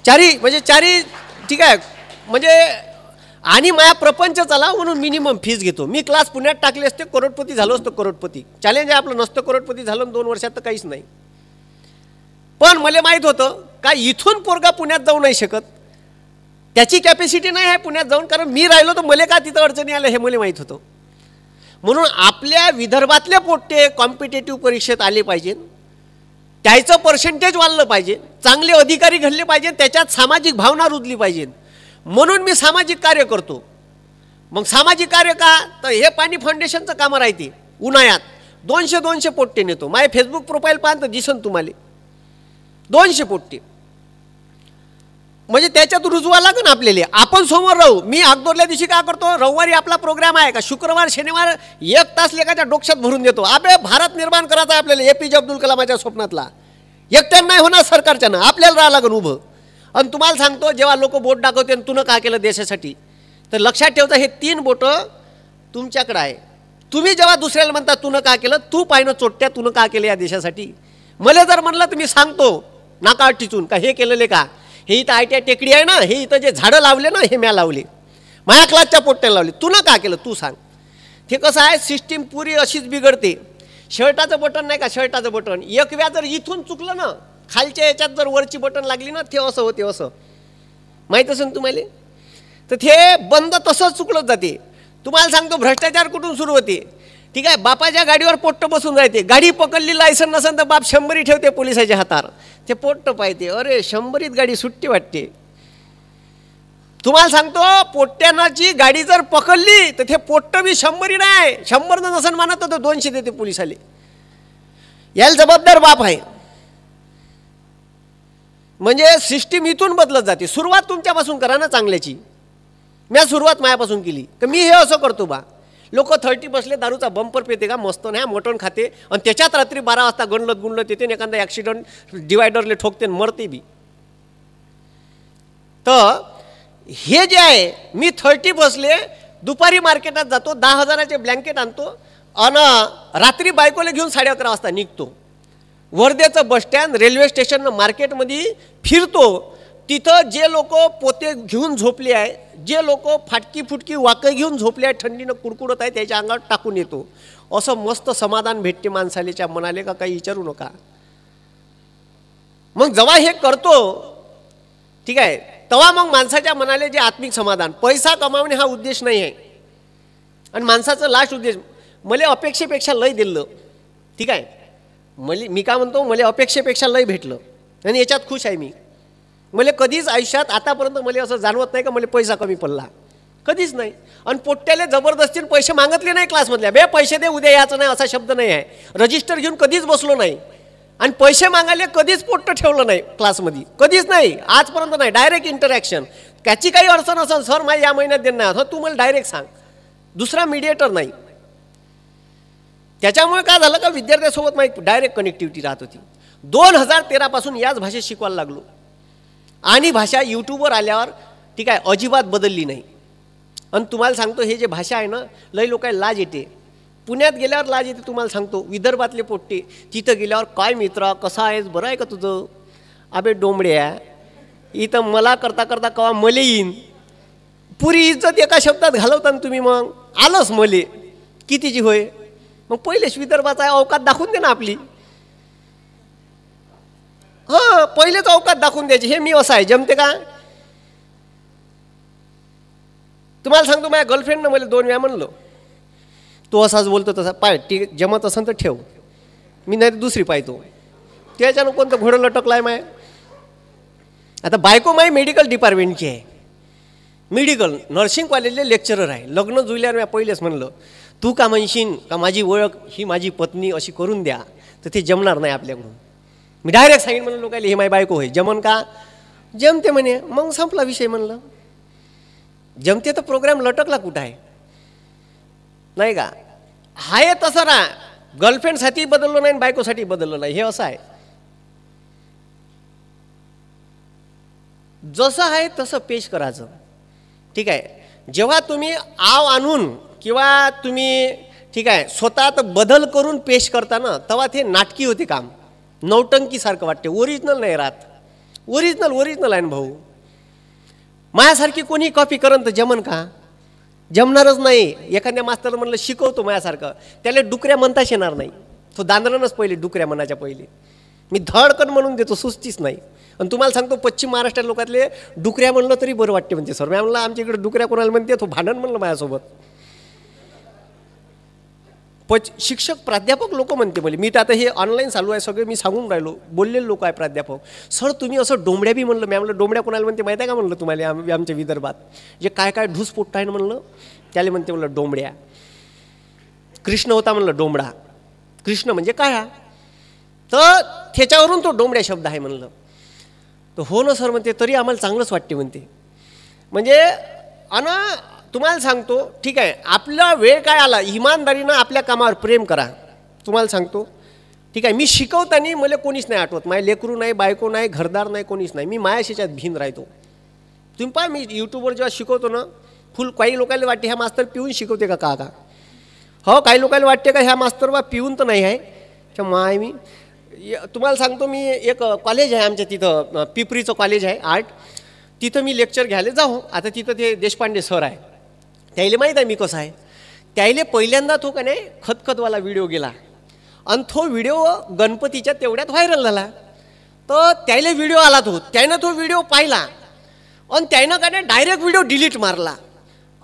चारी ठीक आहे, म्हणजे आणि माया प्रपंच चला म्हणून मिनिमम फीस घेतो. मी क्लास पुण्यात टाकले असते, करोडपती झालो असतो. करोडपती चॅलेंज आहे आपलं, नसतं करोडपती झालं 2 वर्षात तर काहीच नाही. पण मला माहीत होतं का इथून पोरगा पुण्यात जाऊ नाही शकत, त्याची कॅपॅसिटी नाही आहे पुण्यात जाऊन, कारण मी राहिलो तर मला का तिथं अडचणी आल्या हे मला माहीत होतं. म्हणून आपल्या विदर्भातले पोट्टे कॉम्पिटेटिव्ह परीक्षेत आले पाहिजे, त्याचं पर्सेंटेज वाढलं पाहिजे, चांगले अधिकारी घडले पाहिजे, त्याच्यात सामाजिक भावना रुजली पाहिजे. म्हणून मी सामाजिक कार्य करतो. मग सामाजिक कार्य का, तर हे पाणी फाउंडेशनचं कामं राहते. उन्हाळ्यात 200 पोट्टे नेतो. माझे फेसबुक प्रोफाईल पाहा तर दिसन तुम्हाला, 200 पोट्टे. म्हणजे त्याच्यात रुजवा लागेल आपल्याला. आपण समोर राहू. मी अगोदरल्या दिवशी काय करतो, रविवारी आपला प्रोग्राम आहे का, शुक्रवार शनिवार 1 तास लेखाच्या डोक्यात भरून देतो. अबे भारत निर्माण करायचा आहे आपल्याला, APJ अब्दुल कलामाच्या स्वप्नातला. एकट्यानं नाही होणार, सरकारच्यानं आपल्याला राहावं लागेल उभं. आणि तुम्हाला सांगतो, जेव्हा लोक बोट दाखवते तुनं का केलं देशासाठी, तर लक्षात ठेवता हे 3 बोटं तुमच्याकडे आहे. तुम्ही जेव्हा दुसऱ्याला म्हणता तुनं का केलं, तू पाहिनं चोट्या तुनं का केलं या देशासाठी. मला जर म्हणलं तर मी सांगतो नाका टिचून का हे केलेले का, हे इथं ITI टेकडी आहे ना, हे इथं जे झाडं लावले ना हे म्या लावले, माझ्या क्लासच्या पोट्ट्या लावले, तुनं का केलं तू सांग. ते कसं आहे, सिस्टीम पुरी अशीच बिघडते. शर्टाचं बटन नाही का, शर्टाचं बटन एक वेळा जर इथून चुकलं ना, खालच्या याच्यात जर वरची बटन लागली ना, ते असं होते, असं माहीत असेल तुम्हाला. तर ते बंद तसंच चुकलं जाते. तुम्हाला सांगतो भ्रष्टाचार कुठून सुरू होते. ठीक आहे, बापाच्या गाडीवर पोट्ट बसून राहते, गाडी पकडली लायसन नसेल तर बाप 100 ठेवते पोलिसाच्या हातावर, ते पोट्ट पाहते, अरे 100 गाडी सुट्टी वाटते. तुम्हाला सांगतो पोट्ट्यानाची गाडी जर पकडली तर ते पोट्ट बी 100 नाही, 100 नसेल मानत तर 200 देते पोलिसाले. याला जबाबदार बाप आहे. म्हणजे सिस्टीम इथून बदलत जाते. सुरुवात तुमच्यापासून करा ना चांगल्याची. मी सुरुवात मायापासून केली तर मी हे असं करतो बा. लोक 30 बसले, दारूचा बंपर पेते का मस्त नाही, मटण खाते आणि त्याच्यात रात्री 12 वाजता गुंडलत येते आणि एखादा ॲक्सिडेंट डिवायडरले ठोकते आणि मरते बी. तर हे जे आहे, मी 30 बसले, दुपारी मार्केटात जातो, 10,000चे ब्लँकेट आणतो आणि रात्री बायकोला घेऊन 11:30 वाजता निघतो. वर्धेचं बसस्टँड, रेल्वे स्टेशन, मार्केटमध्ये फिरतो. तिथं जे लोक पोते घेऊन झोपले आहे, जे लोक फाटकी फुटकी वाकं घेऊन झोपले आहे, थंडीनं कुडकुडत आहे, त्याच्या अंगावर टाकून येतो. असं मस्त समाधान भेटते माणसालेच्या मनाले का काही विचारू नका. मग जेव्हा हे करतो, ठीक आहे, तेव्हा मग माणसाच्या मनाले जे आत्मिक समाधान. पैसा कमावणे हा उद्देश नाही आहे. आणि माणसाचं लास्ट उद्देश, मला अपेक्षेपेक्षा लय दिलं, ठीक आहे, मी काय म्हणतो, मला अपेक्षेपेक्षा लय भेटलं आणि याच्यात खुश आहे मी. मला कधीच आयुष्यात आतापर्यंत मला असं जाणवत नाही का मला पैसा कमी पडला, कधीच नाही. आणि पोट्ट्याले जबरदस्तीने पैसे मागितले नाही क्लासमधल्या. बे पैसे दे, उद्या याचं नाही असा शब्द नाही आहे. रजिस्टर घेऊन कधीच बसलो नाही आणि पैसे मागायला कधीच पोट्ट ठेवलं नाही क्लासमध्ये, कधीच नाही, आजपर्यंत नाही. Direct interaction. त्याची काही अडचण असेल, सर मला या महिन्यात देणार, हो तू मला डायरेक्ट सांग, दुसरा मीडिएटर नाही. त्याच्यामुळे काय झालं का विद्यार्थ्यांसोबत माझी डायरेक्ट कनेक्टिव्हिटी राहत होती. 2013 पासून याच भाषेत शिकवायला लागलो. आणि भाषा यूट्यूबवर आल्यावर, ठीक आहे, अजिबात बदलली नाही. आणि तुम्हाला सांगतो, हे जे भाषा आहे ना, लई लोकांना लाज येते. पुण्यात गेल्यावर लाज येते, तुम्हाला सांगतो. विदर्भातले पोट्टे तिथं गेल्यावर, काय मित्रा कसा आहेस, बरं आहे का तुझं, अबे डोंबड्या, इथं मला करता करता कवा मले येईन. पुरी इज्जत एका शब्दात घालवता तुम्ही. मग आलंच मले कितीची होय, मग पहिलेच विदर्भाचा अवकात दाखवून दे ना आपली. हां, पहिलेच अवकात दाखवून द्यायची. हे मी असं आहे, जमते का? तुम्हाला सांगतो, माझ्या गर्लफ्रेंडनं मला 2 वेळा म्हणलं, तो असाच बोलतो तसा, पाय ठीक जमत असेल तर ठेव, मी नाही दुसरी पाहतो. त्याच्यानं कोणतं घोडं लटकलाय माय. आता बायको माय मेडिकल डिपार्टमेंटची आहे, मेडिकल नर्सिंग कॉलेजले लेक्चरर आहे. लग्न जुळल्यावर मी पहिलेच म्हणलं, तू का म्हणशील का माझी ओळख ही माझी पत्नी अशी करून द्या, तर ते जमणार नाही आपल्याकडून. मी डायरेक्ट सांगेन म्हणलं लोकांना, हे माझी बायको होय, जमन का? जमते म्हणे. मग संपला विषय. म्हणलं जमते तर प्रोग्राम लटकला कुठं आहे, नाही का? हाय तसं ना, गर्लफ्रेंडसाठी बदललो नाही, बायकोसाठी बदललो नाही, हे असं आहे. जसं आहे तसं पेश करायचं, ठीक आहे. जेव्हा तुम्ही आव आणून किंवा तुम्ही, ठीक आहे, स्वतःत बदल करून पेश करता ना, तेव्हा ते नाटकी होते काम, नौटंकीसारखं वाटते, ओरिजिनल नाही राहत. ओरिजिनल आहे ना भाऊ. माझ्यासारखी कोणी कॉपी करन तर जमन का? जमणारच नाही. एखाद्या मास्तर म्हणलं शिकवतो माझ्यासारखं, त्याला डुकऱ्या म्हणताच येणार नाही. तो दांदरानच पहिले डुकऱ्या म्हणायच्या पहिले. मी धडकन म्हणून देतो, सुस्तीच नाही. आणि तुम्हाला सांगतो, पश्चिम महाराष्ट्र लोकातले डुकऱ्या म्हणलं तरी बरं वाटते म्हणते. सर मी म्हणलं आमच्या इकडे डुकऱ्या कोणाला म्हणते, तो भांडण म्हणलं माझ्यासोबत. शिक्षक प्राध्यापक लोक म्हणते मला, मी तर आता हे ऑनलाईन चालू आहे सगळे, मी सांगून राहिलो, बोललेले लोक आहे प्राध्यापक, सर तुम्ही असं डोंबड्या बी म्हणलं. मी म्हणलं डोंबड्या कोणाला म्हणते माहिती आहे का म्हणलं तुम्हाला, आमच्या विदर्भात जे काय काय ढूस पोट्ट आहे म्हणलं त्याला म्हणते म्हणलं डोंबड्या. कृष्ण होता म्हणलं डोंबडा, कृष्ण म्हणजे काय, तर त्याच्यावरून तो डोंबड्या शब्द आहे म्हणलं. तर हो ना सर म्हणते, तरी आम्हाला चांगलंच वाटते म्हणते. म्हणजे तुम्हाला सांगतो, ठीक आहे, आपला वेळ काय आला, इमानदारीनं आपल्या कामावर प्रेम करा. तुम्हाला सांगतो, ठीक आहे, मी शिकवताना मला कोणीच नाही आठवत, माझे लेकरू नाही, बायको नाही, घरदार नाही, कोणीच नाही. मी मायाशीच्यात भिन राहतो. तुम्ही पहा, मी यूट्यूबवर जेव्हा शिकवतो ना, फुल काही लोकांना वाटते ह्या मास्तर पिऊन शिकवते का का? हो, काही लोकांना वाटते का ह्या मास्तर बा पिऊन तर नाही आहे. तर माय मी तुम्हाला सांगतो, मी एक कॉलेज आहे आमच्या तिथं, पिपरीचं कॉलेज आहे आर्ट, तिथं मी लेक्चर घ्यायला जाऊ. आता तिथं ते देशपांडे सर आहे, त्याला माहीत आहे मी कसं आहे. त्याला पहिल्यांदा तो का नाही खतखतवाला व्हिडिओ गेला आणि तो व्हिडिओ गणपतीच्या तेवढ्यात व्हायरल झाला. तर त्याला व्हिडिओ आला, त्यानं तो व्हिडिओ पाहिला आणि त्यानं का नाही डायरेक्ट व्हिडिओ डिलीट मारला.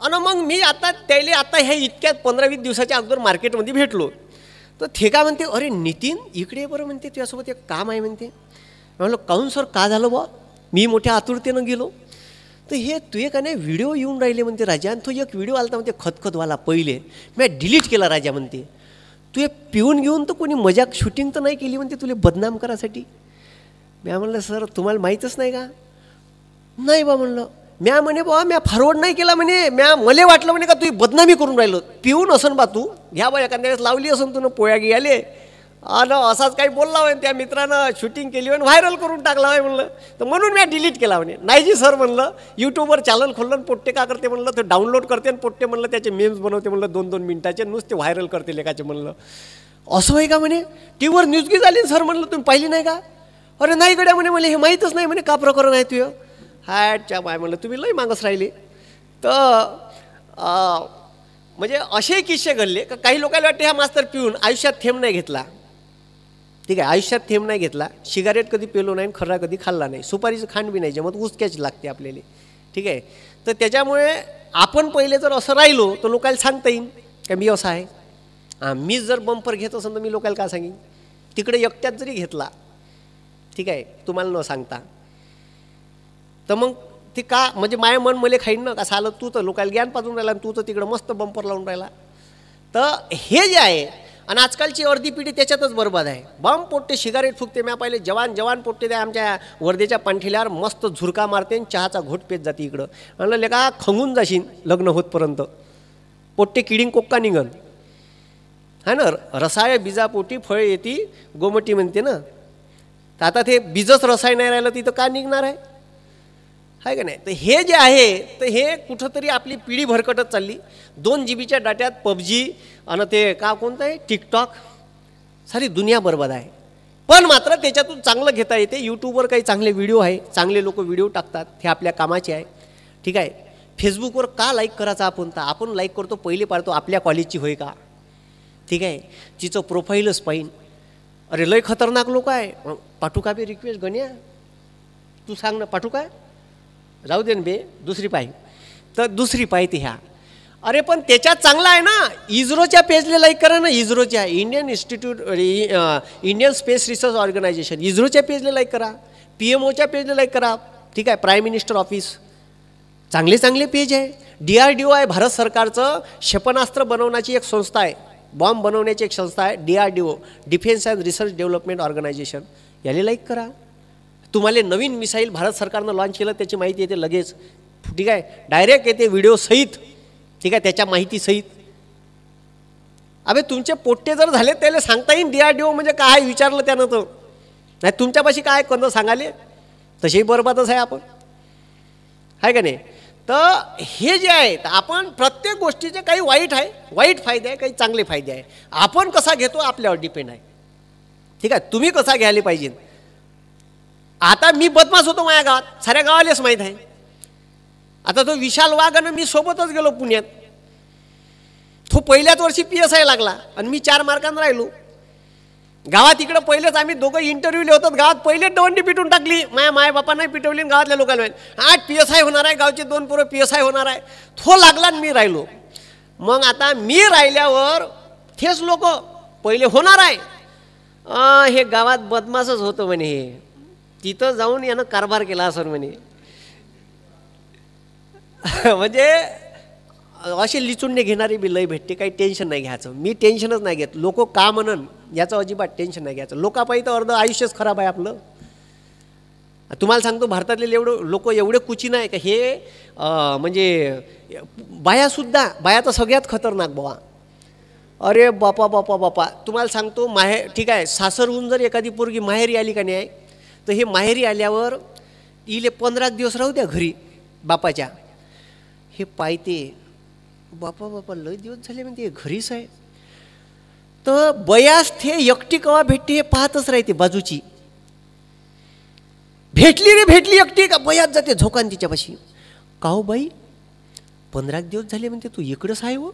आणि मग मी आता त्याला आता ह्या इतक्यात 15-20 दिवसाच्या अगोदर मार्केटमध्ये भेटलो. तर ते काय म्हणते, अरे नितीन इकडे बरं म्हणते, तुझ्यासोबत एक काम आहे म्हणते. म्हणलं काहून सर, का झालं बा? मी मोठ्या आतुरतेनं गेलो. तर हे तू का नाही व्हिडिओ येऊन राहिले म्हणते राजा, आणि तो एक व्हिडिओ आला म्हणते खतखतवाला, पहिले मी डिलीट केला राजा म्हणते. तू हे पिऊन घेऊन तर कोणी मजाक शूटिंग तर नाही केली म्हणते तुला बदनाम करायसाठी. म्या म्हणलं सर तुम्हाला माहीतच नाही का? नाही बा म्हणलं. म्या म्हणे बा म्या फॉरवर्ड नाही केला म्हणे, मले वाटलं म्हणे का तू बदनामी करून राहिलो, पिऊन असन बा तू, घ्या बा एखाद्या वेळेस लावली असन तू पोया गियाले आणि असाच काही बोलला म्हणे, त्या मित्रानं शूटिंग केली म्हणे, व्हायरल करून टाकला आहे म्हणलं. तर म्हणून मी डिलीट केला म्हणे. नाही जी सर म्हणलं, यूट्यूबवर चॅनल खोललं पोट्टे का करते म्हणलं, ते डाउनलोड करते आणि पोट्टे म्हणलं त्याचे मेम्स बनवते म्हणलं 2-2 मिनिटाचे, नुसते व्हायरल करते लेखाचे म्हणलं. असं आहे का म्हणे, टी व्हीवर न्यूज की झाली सर म्हणलं, तुम्ही पाहिली नाही का? अरे नाही गड्या म्हणे, मला हे माहीतच नाही म्हणे का प्रकरण आहे तुझं. हॅटच्या बाय म्हणलं तुम्ही लई मागच राहिले. तर म्हणजे असे किस्से घडले का काही लोकांना वाटते ह्या मास्तर पिऊन आयुष्यात थेंब नाही घेतला. ठीक आहे, आयुष्यात थेंब नाही घेतला, सिगारेट कधी पेलो नाही, खर्रा कधी खाल्ला नाही, सुपारीचं खांड बी नाही जमत, उचक्याची लागते आपल्याला. ठीक आहे, तर त्याच्यामुळे आपण पहिले जर असं राहिलो तर लोकांना सांगता येईल का मी असं आहे. मीच जर बंपर घेत असेल तर मी लोकांना काय सांगेन, तिकडे एकट्यात जरी घेतला, ठीक आहे, तुम्हाला न सांगता, तर मग ते का म्हणजे माय मन मले खाईन ना का सालं, तू तर लोकांना ज्ञान पाजून राहिला आणि तू तर तिकडं मस्त बंपर लावून राहिला. तर हे जे आहे, आणि आजकालची अर्धी पिढी त्याच्यातच बरबाद आहे. बम पोट्टे सिगारेट फुकते. म्या पाहिले जवान पोट्टे त्या आमच्या वर्धेच्या पांठिल्यावर मस्त झुरका मारते आणि चहाचा घोट पेत जाते इकडं. म्हणलं लेका खंगून जाशील लग्न होतपर्यंत, पोट्टे किडिंग कोक्का निघन है ना. रसाय बीजापोटी फळ येती गोमटी म्हणते ना. तर आता ते बीजच रसाय नाही राहिलं तिथं का निघणार आहे का नाही. तर हे जे आहे तर हे कुठंतरी आपली पिढी भरकटत चालली. 2 GB डाट्यात पबजी आणि ते का कोणतं आहे टिकटॉक, सारी दुनिया बरबाद आहे. पण मात्र त्याच्यातून चांगलं घेता येते. यूट्यूबवर काही चांगले व्हिडिओ आहे, चांगले लोक व्हिडिओ टाकतात, हे आपल्या कामाचे आहे. ठीक आहे, फेसबुकवर का लाईक करायचा आपण, तर आपण लाईक करतो पहिले पाहतो आपल्या कॉलेजची होय का. ठीक आहे, तिचं प्रोफाईलच पाहिन. अरे लय खतरनाक लोक आहे, पाठू का बे रिक्वेस्ट गण्या, तू सांग ना पाठू काय, राहू दे ना बे दुसरी पाहिजे. तर दुसरी पाहिजे ह्या. अरे पण त्याच्यात चांगला आहे ना, इस्रोच्या पेजला लाईक करा ना, इस्रोच्या इंडियन स्पेस रिसर्च ऑर्गनायझेशन, इस्रोच्या पेजला लाईक करा, PMOच्या पेजला लाईक करा. ठीक आहे, प्राईम मिनिस्टर ऑफिस, चांगले पेज आहे. DRDO आहे, भारत सरकारचं क्षेपणास्त्र बनवण्याची एक संस्था आहे, बॉम्ब बनवण्याची एक संस्था आहे DRDO, defence and research development organisation, याला लाईक करा. तुम्हाला नवीन मिसाईल भारत सरकारनं लॉन्च केलं त्याची माहिती येते लगेच. ठीक आहे, डायरेक्ट येते व्हिडिओ सहित. ठीक आहे, त्याच्या माहिती सहित. अबे तुमचे पोट्टे जर झाले त्याला सांगता येईल DRDO म्हणजे काय विचारलं त्यानं, तर नाही तुमच्यापाशी काय कोणतं सांगाले, तसेही बरबादच आहे आपण, आहे का नाही. तर हे जे आहे, आपण प्रत्येक गोष्टीचे काही वाईट आहे, वाईट फायदे आहे, काही चांगले फायदे आहे. आपण कसा घेतो आपल्यावर डिपेंड आहे. ठीक आहे, तुम्ही कसा घ्यायला पाहिजे. आता मी बदमाश होतो माझ्या गावात, साऱ्या गावालाच माहीत आहे. आता तो विशाल वाघ आणि मी सोबतच गेलो पुण्यात. तो पहिल्याच वर्षी PSI लागला आणि मी 4 मार्कांनी राहिलो. गावात इकडं पहिलेच आम्ही दोघं इंटरव्ह्यूले होतो, गावात पहिलेच दवंडी पिटून टाकली. माय बापा नाही पिटवली, गावातल्या लोकांना आज PSI होणार आहे, गावचे 2 पोरं PSI होणार आहे. तो लागला आणि मी राहिलो. मग आता मी राहिल्यावर तेच लोक पहिले होणार आहे, हे गावात बदमाशच होतं म्हणे, हे तिथं जाऊन यानं कारभार केला असं म्हणे. म्हणजे असे लिचुंडे घेणारी बी लय भेटते, काही टेन्शन नाही घ्यायचं. मी टेन्शनच नाही घेत, लोक का म्हणन याचं अजिबात टेन्शन नाही घ्यायचं. लोकांपायी तर अर्ध आयुष्यच खराब आहे आपलं. तुम्हाला सांगतो भारतातले लोक एवढे कुची नाही का हे, म्हणजे बायासुद्धा, बाया तर सगळ्यात खतरनाक बाबा. अरे बापा तुम्हाला सांगतो ठीक आहे, सासरहून जर एखादी पोरगी माहेरी आली का नाही, तर हे माहेरी आल्यावर इले 15 दिवस राहू द्या घरी बापाच्या, हे पायते बापा लय दिवस झाले म्हणते घरीच आहे. तर बयास ते एकटी कवा भेटते हे पाहतच राहते बाजूची. भेटली एकटी का बयाच जाते झोकान तिच्यापाशी. का हो बाई 15 दिवस झाले म्हणते तू इकडंच आहे हो.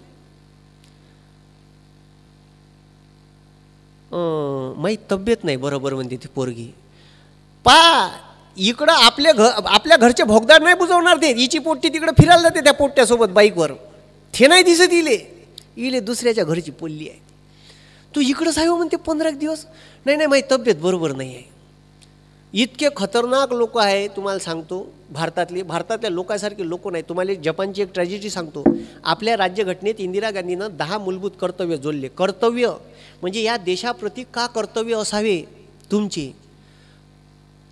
माही तब्येत नाही बरोबर म्हणते ती पोरगी. इकडं आपल्या घरचे भोगदार नाही बुजवणार ते, हिची पोट्टी तिकडे फिरायला जाते त्या पोट्ट्यासोबत बाईकवर, ते नाही दिसत इले दुसऱ्याच्या घरची पोल्ली आहे. तू इकडंच आहे म्हणते 15 दिवस. नाही माझी तब्येत बरोबर नाही आहे. इतके खतरनाक लोक आहे तुम्हाला सांगतो. भारतातल्या लोकांसारखे लोक नाही. तुम्हाला जपानची एक ट्रॅजेडी सांगतो. आपल्या राज्यघटनेत इंदिरा गांधीनं 10 मूलभूत कर्तव्य जोडले. कर्तव्य म्हणजे या देशाप्रती का कर्तव्य असावे तुमचे,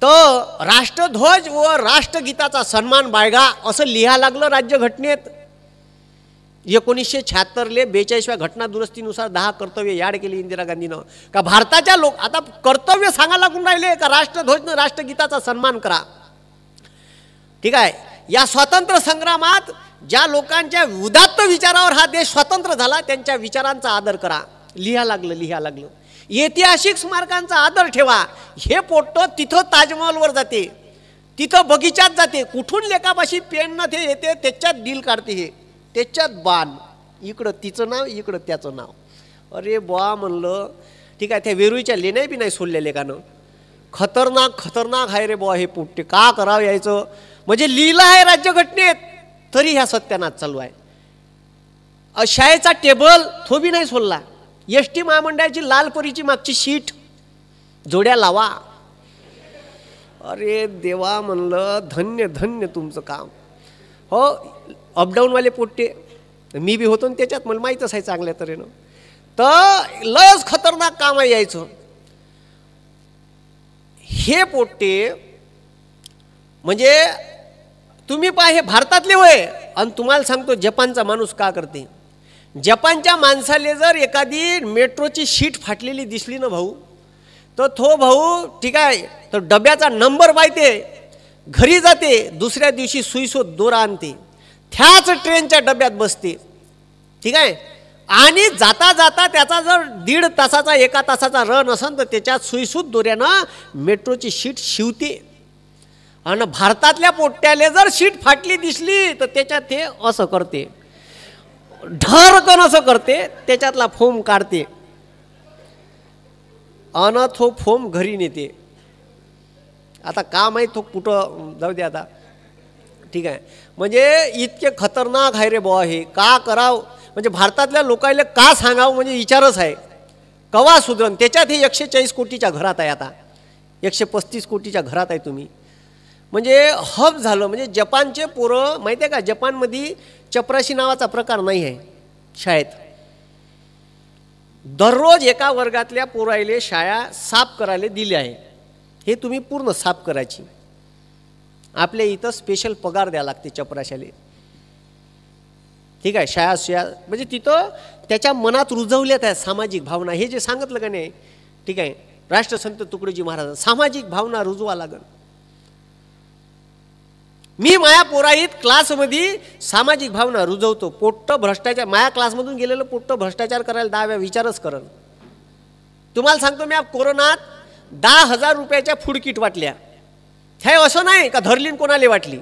तर राष्ट्रध्वज व राष्ट्रगीताचा सन्मान बाळगा असं लिहा लागलं राज्यघटनेत. 1976ले 42व्या घटना दुरुस्तीनुसार 10 कर्तव्य याड केली इंदिरा गांधीनं. का भारताच्या लोक आता कर्तव्य सांगायला लागून राहिले का राष्ट्रध्वजनं राष्ट्रगीताचा सन्मान करा. ठीक आहे. या स्वातंत्र्य संग्रामात ज्या लोकांच्या उदात्त विचारावर हा देश स्वतंत्र झाला त्यांच्या विचारांचा आदर करा. लिहा लागलं. ऐतिहासिक स्मारकांचा आदर ठेवा. हे पोट्ट तिथं ताजमहलवर जाते, तिथं बगीचात जाते, कुठून लेखापाशी पेन न ते येते, त्याच्यात डील काढते, हे त्याच्यात बाण, इकडं तिचं नाव इकडं त्याचं नाव. अरे बुवा म्हणलं ठीक आहे. त्या वेरूळच्या लेण्या बी नाही सोडल्या लेखानं. खतरनाक आहे रे बुवा हे पोट्टे. का करावं यायचं म्हणजे लिहिलं आहे राज्यघटनेत, तरी ह्या सत्यानाश चालू आहे. शाळेचा टेबल तो बी नाही सोडला. एसटी महामंडळाची लालपरीची मागची शीट जोड्या लावा. अरे देवा म्हणलं धन्य तुमचं काम. हो अपडाऊनवाले पोट्टे मी बी होतो त्याच्यात, मला माहीतच आहे चांगल्या तऱ्हेनं. तर लयच खतरनाक काम आहे यायचं. हे पोट्टे म्हणजे तुम्ही पहा हे भारतातले होय. आणि तुम्हाला सांगतो जपानचा माणूस का करते. जपानच्या माणसाले जर एखादी मेट्रोची शीट फाटलेली दिसली ना भाऊ, तर तो भाऊ ठीक आहे तर डब्याचा नंबर पाहते, घरी जाते, दुसऱ्या दिवशी सुईसोत दोरा आणते, त्याच ट्रेनच्या डब्यात बसते. ठीक आहे. आणि जाता जाता त्याचा जर 1.5 तासाचा 1 तासाचा रन असेल तर त्याच्यात सुईसूत दोऱ्यानं मेट्रोची शीट शिवते. आणि भारतातल्या पोट्ट्याले जर शीट फाटली दिसली तर त्याच्यात ते असं करते, ढरकन असं करते, त्याच्यातला फोम काढते आणि तो फोम घरी नेते. आता का माहीत तो कुठं जाऊ दे आता. ठीक आहे. म्हणजे इतके खतरनाक आहे रे बुवा हे. का करावं म्हणजे भारतातल्या लोकांना का सांगावं म्हणजे विचारच आहे. कवा सुधरण. त्याच्यात हे 140 कोटीच्या घरात आहे. आता 135 कोटीच्या घरात आहे तुम्ही. म्हणजे हब झालं. म्हणजे जपानचे पोरं माहिती आहे का, जपानमध्ये चपराशी नावाचा प्रकार नाही आहे शाळेत. दररोज एका वर्गातल्या पोरायले शाळा साफ करायला दिली आहे. हे तुम्ही पूर्ण साफ करायची. आपल्या इथं स्पेशल पगार द्यावा लागते चपराशाले. ठीक आहे. शाळा म्हणजे तिथं त्याच्या मनात रुजवल्यात आहेत सामाजिक भावना. हे जे सांगितलं का नाही ठीक आहे राष्ट्रसंत तुकडोजी महाराज, सामाजिक भावना रुजवा लागल. मी माया पोराईत क्लासमध्ये सामाजिक भावना रुजवतो. पोट्ट भ्रष्टाचार माया क्लासमधून गेलेलं पोट्ट भ्रष्टाचार करायला 10 वेळा विचारच करल. तुम्हाला सांगतो मी कोरोनात 10,000 रुपयाच्या फूड किट वाटल्या. हे असं नाही का धरलीन कोणाला वाटली.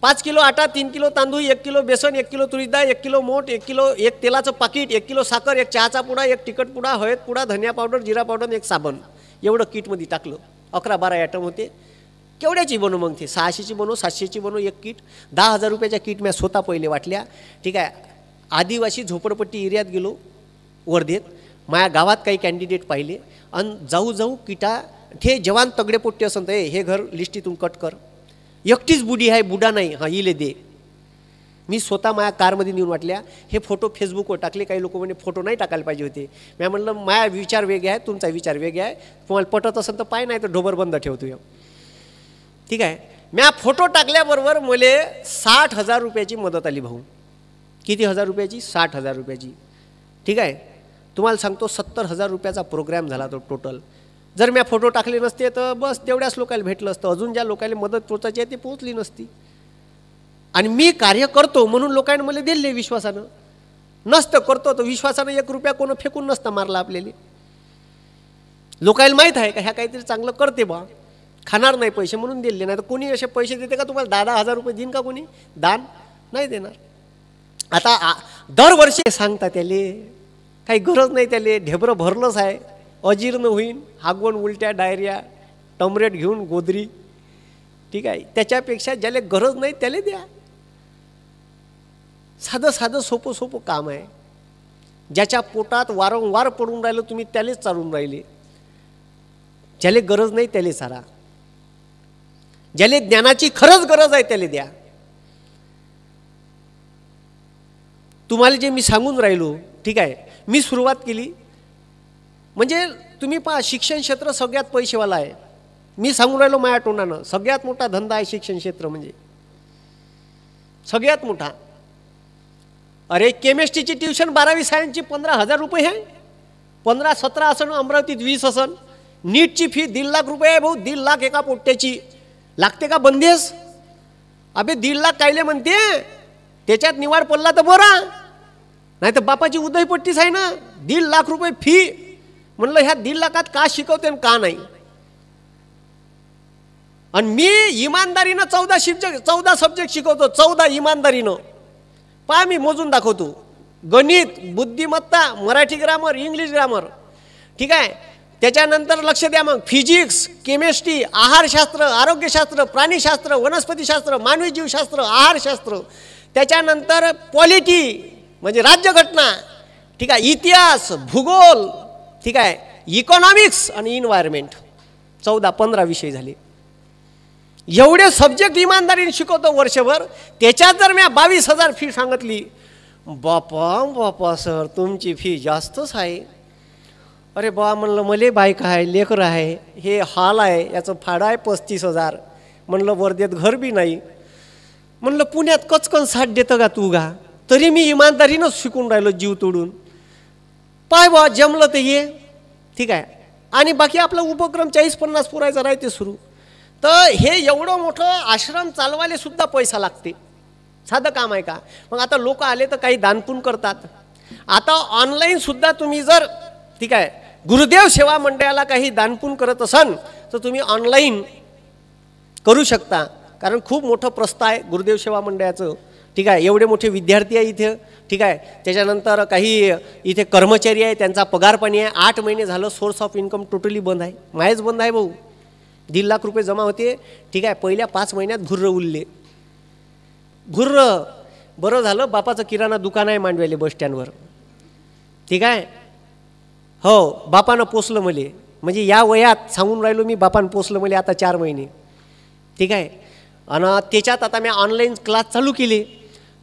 5 किलो आटा, 3 किलो तांदूळ, 1 किलो बेसन, 1 किलो तुरीची डाळ, 1 किलो मोठ, 1 किलो एक तेलाचं पाकिट, 1 किलो साखर, 1 चहाचा पुडा, 1 तिखट पुडा, हळद पुडा, धनिया पावडर, जिरा पावडर, 1 साबण. एवढं किटमध्ये टाकलं. 11-12 आयटम होते. केवढ्याची बनव मग ते 600ची बनव, 700ची बनव एक किट. 10,000 रुपयाच्या किट मी स्वतः पहिले वाटल्या. ठीक आहे. आदिवासी झोपडपट्टी एरियात गेलो वर्धेत. माझ्या गावात काही कॅन्डिडेट पाहिले आणि जाऊ किटा हे जवान तगडे पोट्टे असं तर हे घर लिस्टीतून कट कर. एकटीच बुडी आहे, बुडा नाही, हां इले दे. मी स्वतः माझ्या कारमध्ये नेऊन वाटल्या. हे फोटो फेसबुकवर टाकले. काही लोक म्हणे फोटो नाही टाकायला पाहिजे होते. मी म्हणलं माझा विचार वेगळे आहे, तुमचा विचार वेगळा आहे. तुम्हाला पटत असेल तर पाय, नाही तर ढोबर बंद ठेवतो. ठीक आहे. मी फोटो टाकल्याबरोबर मला 60,000 रुपयाची मदत आली भाऊ. किती हजार रुपयाची? 60,000 रुपयाची. ठीक आहे. तुम्हाला सांगतो 70,000 रुपयाचा प्रोग्राम झाला तो टोटल. जर मी फोटो टाकले नसते तर बस तेवढ्याच लोकांना भेटलं असतं. अजून ज्या लोकांना मदत पोचायची आहे ती पोचली नसती. आणि मी कार्य करतो म्हणून लोकांनी मला दिले विश्वासानं. नसतं करतो तर विश्वासानं 1 रुपया कोण फेकून नसता मारला आपल्याला. लोकांना माहीत आहे का ह्या काहीतरी चांगलं करते बा, खाणार नाही पैसे म्हणून दिले. नाही तर कोणी असे पैसे देते का तुम्हाला? 10,000 रुपये देईन का कोणी? दान नाही देणार. आता दरवर्षी सांगता त्याले काही गरज नाही. त्याले ढेबरं भरलंच आहे, अजीर्ण होईन, हागवण, उलट्या, डायरिया, टमरेट घेऊन गोदरी. ठीक आहे. त्याच्यापेक्षा ज्याला गरज नाही त्याला द्या. साधं सोपं काम आहे. ज्याच्या पोटात वारंवार पडून राहिलं तुम्ही त्यालाच चालून राहिले. ज्याला गरज नाही त्याला सारा. ज्याला ज्ञानाची खरंच गरज आहे त्याला द्या. तुम्हाला जे मी सांगून राहिलो ठीक आहे. मी सुरुवात केली म्हणजे तुम्ही पहा शिक्षण क्षेत्र सगळ्यात पैसेवाला आहे. मी सांगून राहिलो माझ्या तोंडानं, सगळ्यात मोठा धंदा आहे शिक्षण क्षेत्र म्हणजे, सगळ्यात मोठा. अरे केमिस्ट्रीची ट्युशन 12वी सायन्सची 15,000 रुपये आहे, 15-17 असन, अमरावतीत 20 असन. नीटची फी 1.5 लाख रुपये आहे भाऊ, 1.5 लाख एका पोट्ट्याची. लागते का बंदेस? अबे 1.5 लाख कायले म्हणते, त्याच्यात निवाड पडला तर बरा, नाही तर बापाची उदयपट्टीच आहे ना. 1.5 लाख रुपये फी. म्हणलं ह्या 1.5 लाखात का शिकवते आणि का नाही. आणि मी इमानदारीनं 14 सब्जेक्ट शिकवतो, 14 इमानदारीनं. पहा मी मोजून दाखवतो. गणित, बुद्धिमत्ता, मराठी ग्रामर, इंग्लिश ग्रामर, ठीक आहे. त्याच्यानंतर लक्ष द्या मग, फिजिक्स, केमिस्ट्री, आहारशास्त्र, आरोग्यशास्त्र, प्राणीशास्त्र, वनस्पतीशास्त्र, मानवी जीवशास्त्र, आहारशास्त्र. त्याच्यानंतर पॉलिटी म्हणजे राज्यघटना, ठीक आहे, इतिहास, भूगोल, ठीक आहे, इकॉनॉमिक्स आणि इन्व्हायरमेंट. 14-15 विषय झाले. एवढे सब्जेक्ट इमानदारीने शिकवतो वर्षभर. त्याच्यात जर मी 22,000 फी सांगितली, बापा सर तुमची फी जास्तच आहे. अरे बा म्हणलं, मले बायक आहे, लेकर आहे, हे हॉल आहे, याचं भाडं आहे 35,000. म्हणलं वर्धेत घर बी नाही. म्हणलं पुण्यात कचकन 60 देतं का तू गा, तरी मी इमानदारीनंच शिकून राहिलो जीव तोडून. पाय बा जमलं तर ये, ठीक आहे. आणि बाकी आपला उपक्रम 40-50 पुरायचा राहते सुरू. तर हे एवढं मोठं आश्रम चालवायला सुद्धा पैसा लागते, साधं काम आहे का. मग आता लोक आले तर काही दानपुण्य करतात. आता ऑनलाईन सुद्धा तुम्ही जर, ठीक आहे, गुरुदेव सेवा मंडळाला काही दानपुण्य करत असाल तर तुम्ही ऑनलाईन करू शकता. कारण खूप मोठं प्रस्थ आहे गुरुदेव सेवा मंडळाचं, ठीक आहे. एवढे मोठे विद्यार्थी आहे इथे, ठीक आहे. त्याच्यानंतर काही इथे कर्मचारी आहे, त्यांचा पगार पाणी आहे. 8 महिने झालं सोर्स ऑफ इन्कम टोटली बंद आहे, माहीच बंद आहे भाऊ. 1.5 लाख रुपये जमा होते, ठीक आहे. पहिल्या 5 महिन्यात घुर्र उरले, घुर्र. बरं झालं बापाचं किराणा दुकान आहे मांडवेले बस स्टँडवर, ठीक आहे. हो बापानं पोसलं मले, म्हणजे या वयात सांगून राहिलो मी, बापानं पोसलं मले आता 4 महिने, ठीक आहे. आणि त्याच्यात आता मी ऑनलाईन क्लास चालू केले.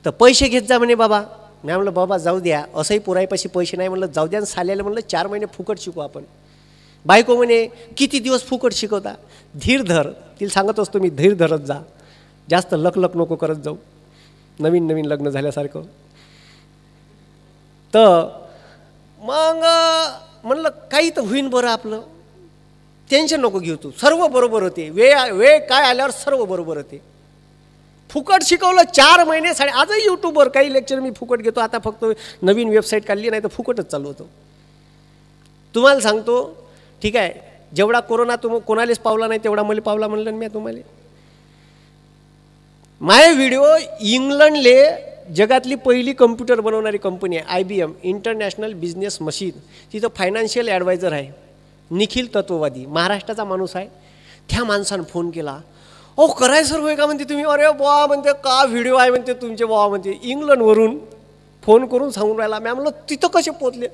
तर पैसे घेत जा म्हणे बाबा. मी म्हणलं बाबा जाऊ द्या, असंही पुरायपाशी पैसे नाही. म्हणलं जाऊ द्या, साल्याला म्हणलं 4 महिने फुकट शिकू आपण. बायको म्हणे किती दिवस फुकट शिकवता, धीर धर. तिला सांगत असतो मी, धीर धरत जा, जास्त लक नको करत जाऊ, नवीन लग्न झाल्यासारखं. तर मग म्हणलं काही तर होईन बरं, आपलं टेन्शन नको घेऊ तू, सर्व बरोबर होते. वेळ काय आल्यावर सर्व बरोबर होते. फुकट शिकवलं 4 महिने. आजही यूट्यूबवर काही लेक्चर मी फुकट घेतो. आता फक्त नवीन वेबसाईट काढली, नाही तर फुकटच चालू होतो. तुम्हाला सांगतो, ठीक आहे. जेवढा कोरोना कोणालाच पावला नाही तेवढा मला पावला म्हणलं मी तुम्हाला. माय व्हिडिओ इंग्लंडले जगातली पहिली कम्प्युटर बनवणारी कंपनी आहे IBM, इंटरनॅशनल बिझनेस मशीन. तिथं फायनान्शियल ॲडवायझर आहे निखिल तत्ववादी, महाराष्ट्राचा माणूस आहे. त्या माणसानं फोन केला, अहो कराय सर होय का म्हणते तुम्ही. अरे बुवा म्हणते का व्हिडिओ आहे म्हणते तुमचे बुवा म्हणते, इंग्लंडवरून फोन करून सांगून राहिला. मी म्हणलं तिथं कसे पोचले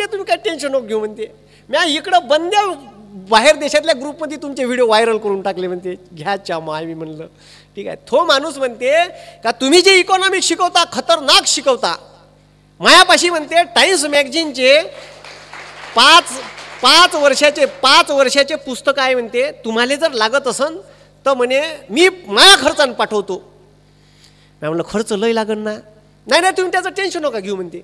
तुम्ही काय टेन्शन नको घेऊ म्हणते. मी इकडं बंद्या बाहेर देशातल्या ग्रुपमध्ये तुमचे व्हिडिओ व्हायरल करून टाकले म्हणते. घ्याच्या माय. मी म्हणलं ठीक आहे. तो माणूस म्हणते का तुम्ही जे इकॉनॉमिक्स शिकवता खतरनाक शिकवता. मायापाशी म्हणते टाइम्स मॅगझिनचे 5 वर्षाचे पुस्तक आहे म्हणते. तुम्हाला जर लागत असन तर म्हणे मी माया खर्चानं पाठवतो. मी म्हणलं खर्च लय लागन ना. नाही तुम्ही त्याचं टेन्शन नका घेऊ म्हणते.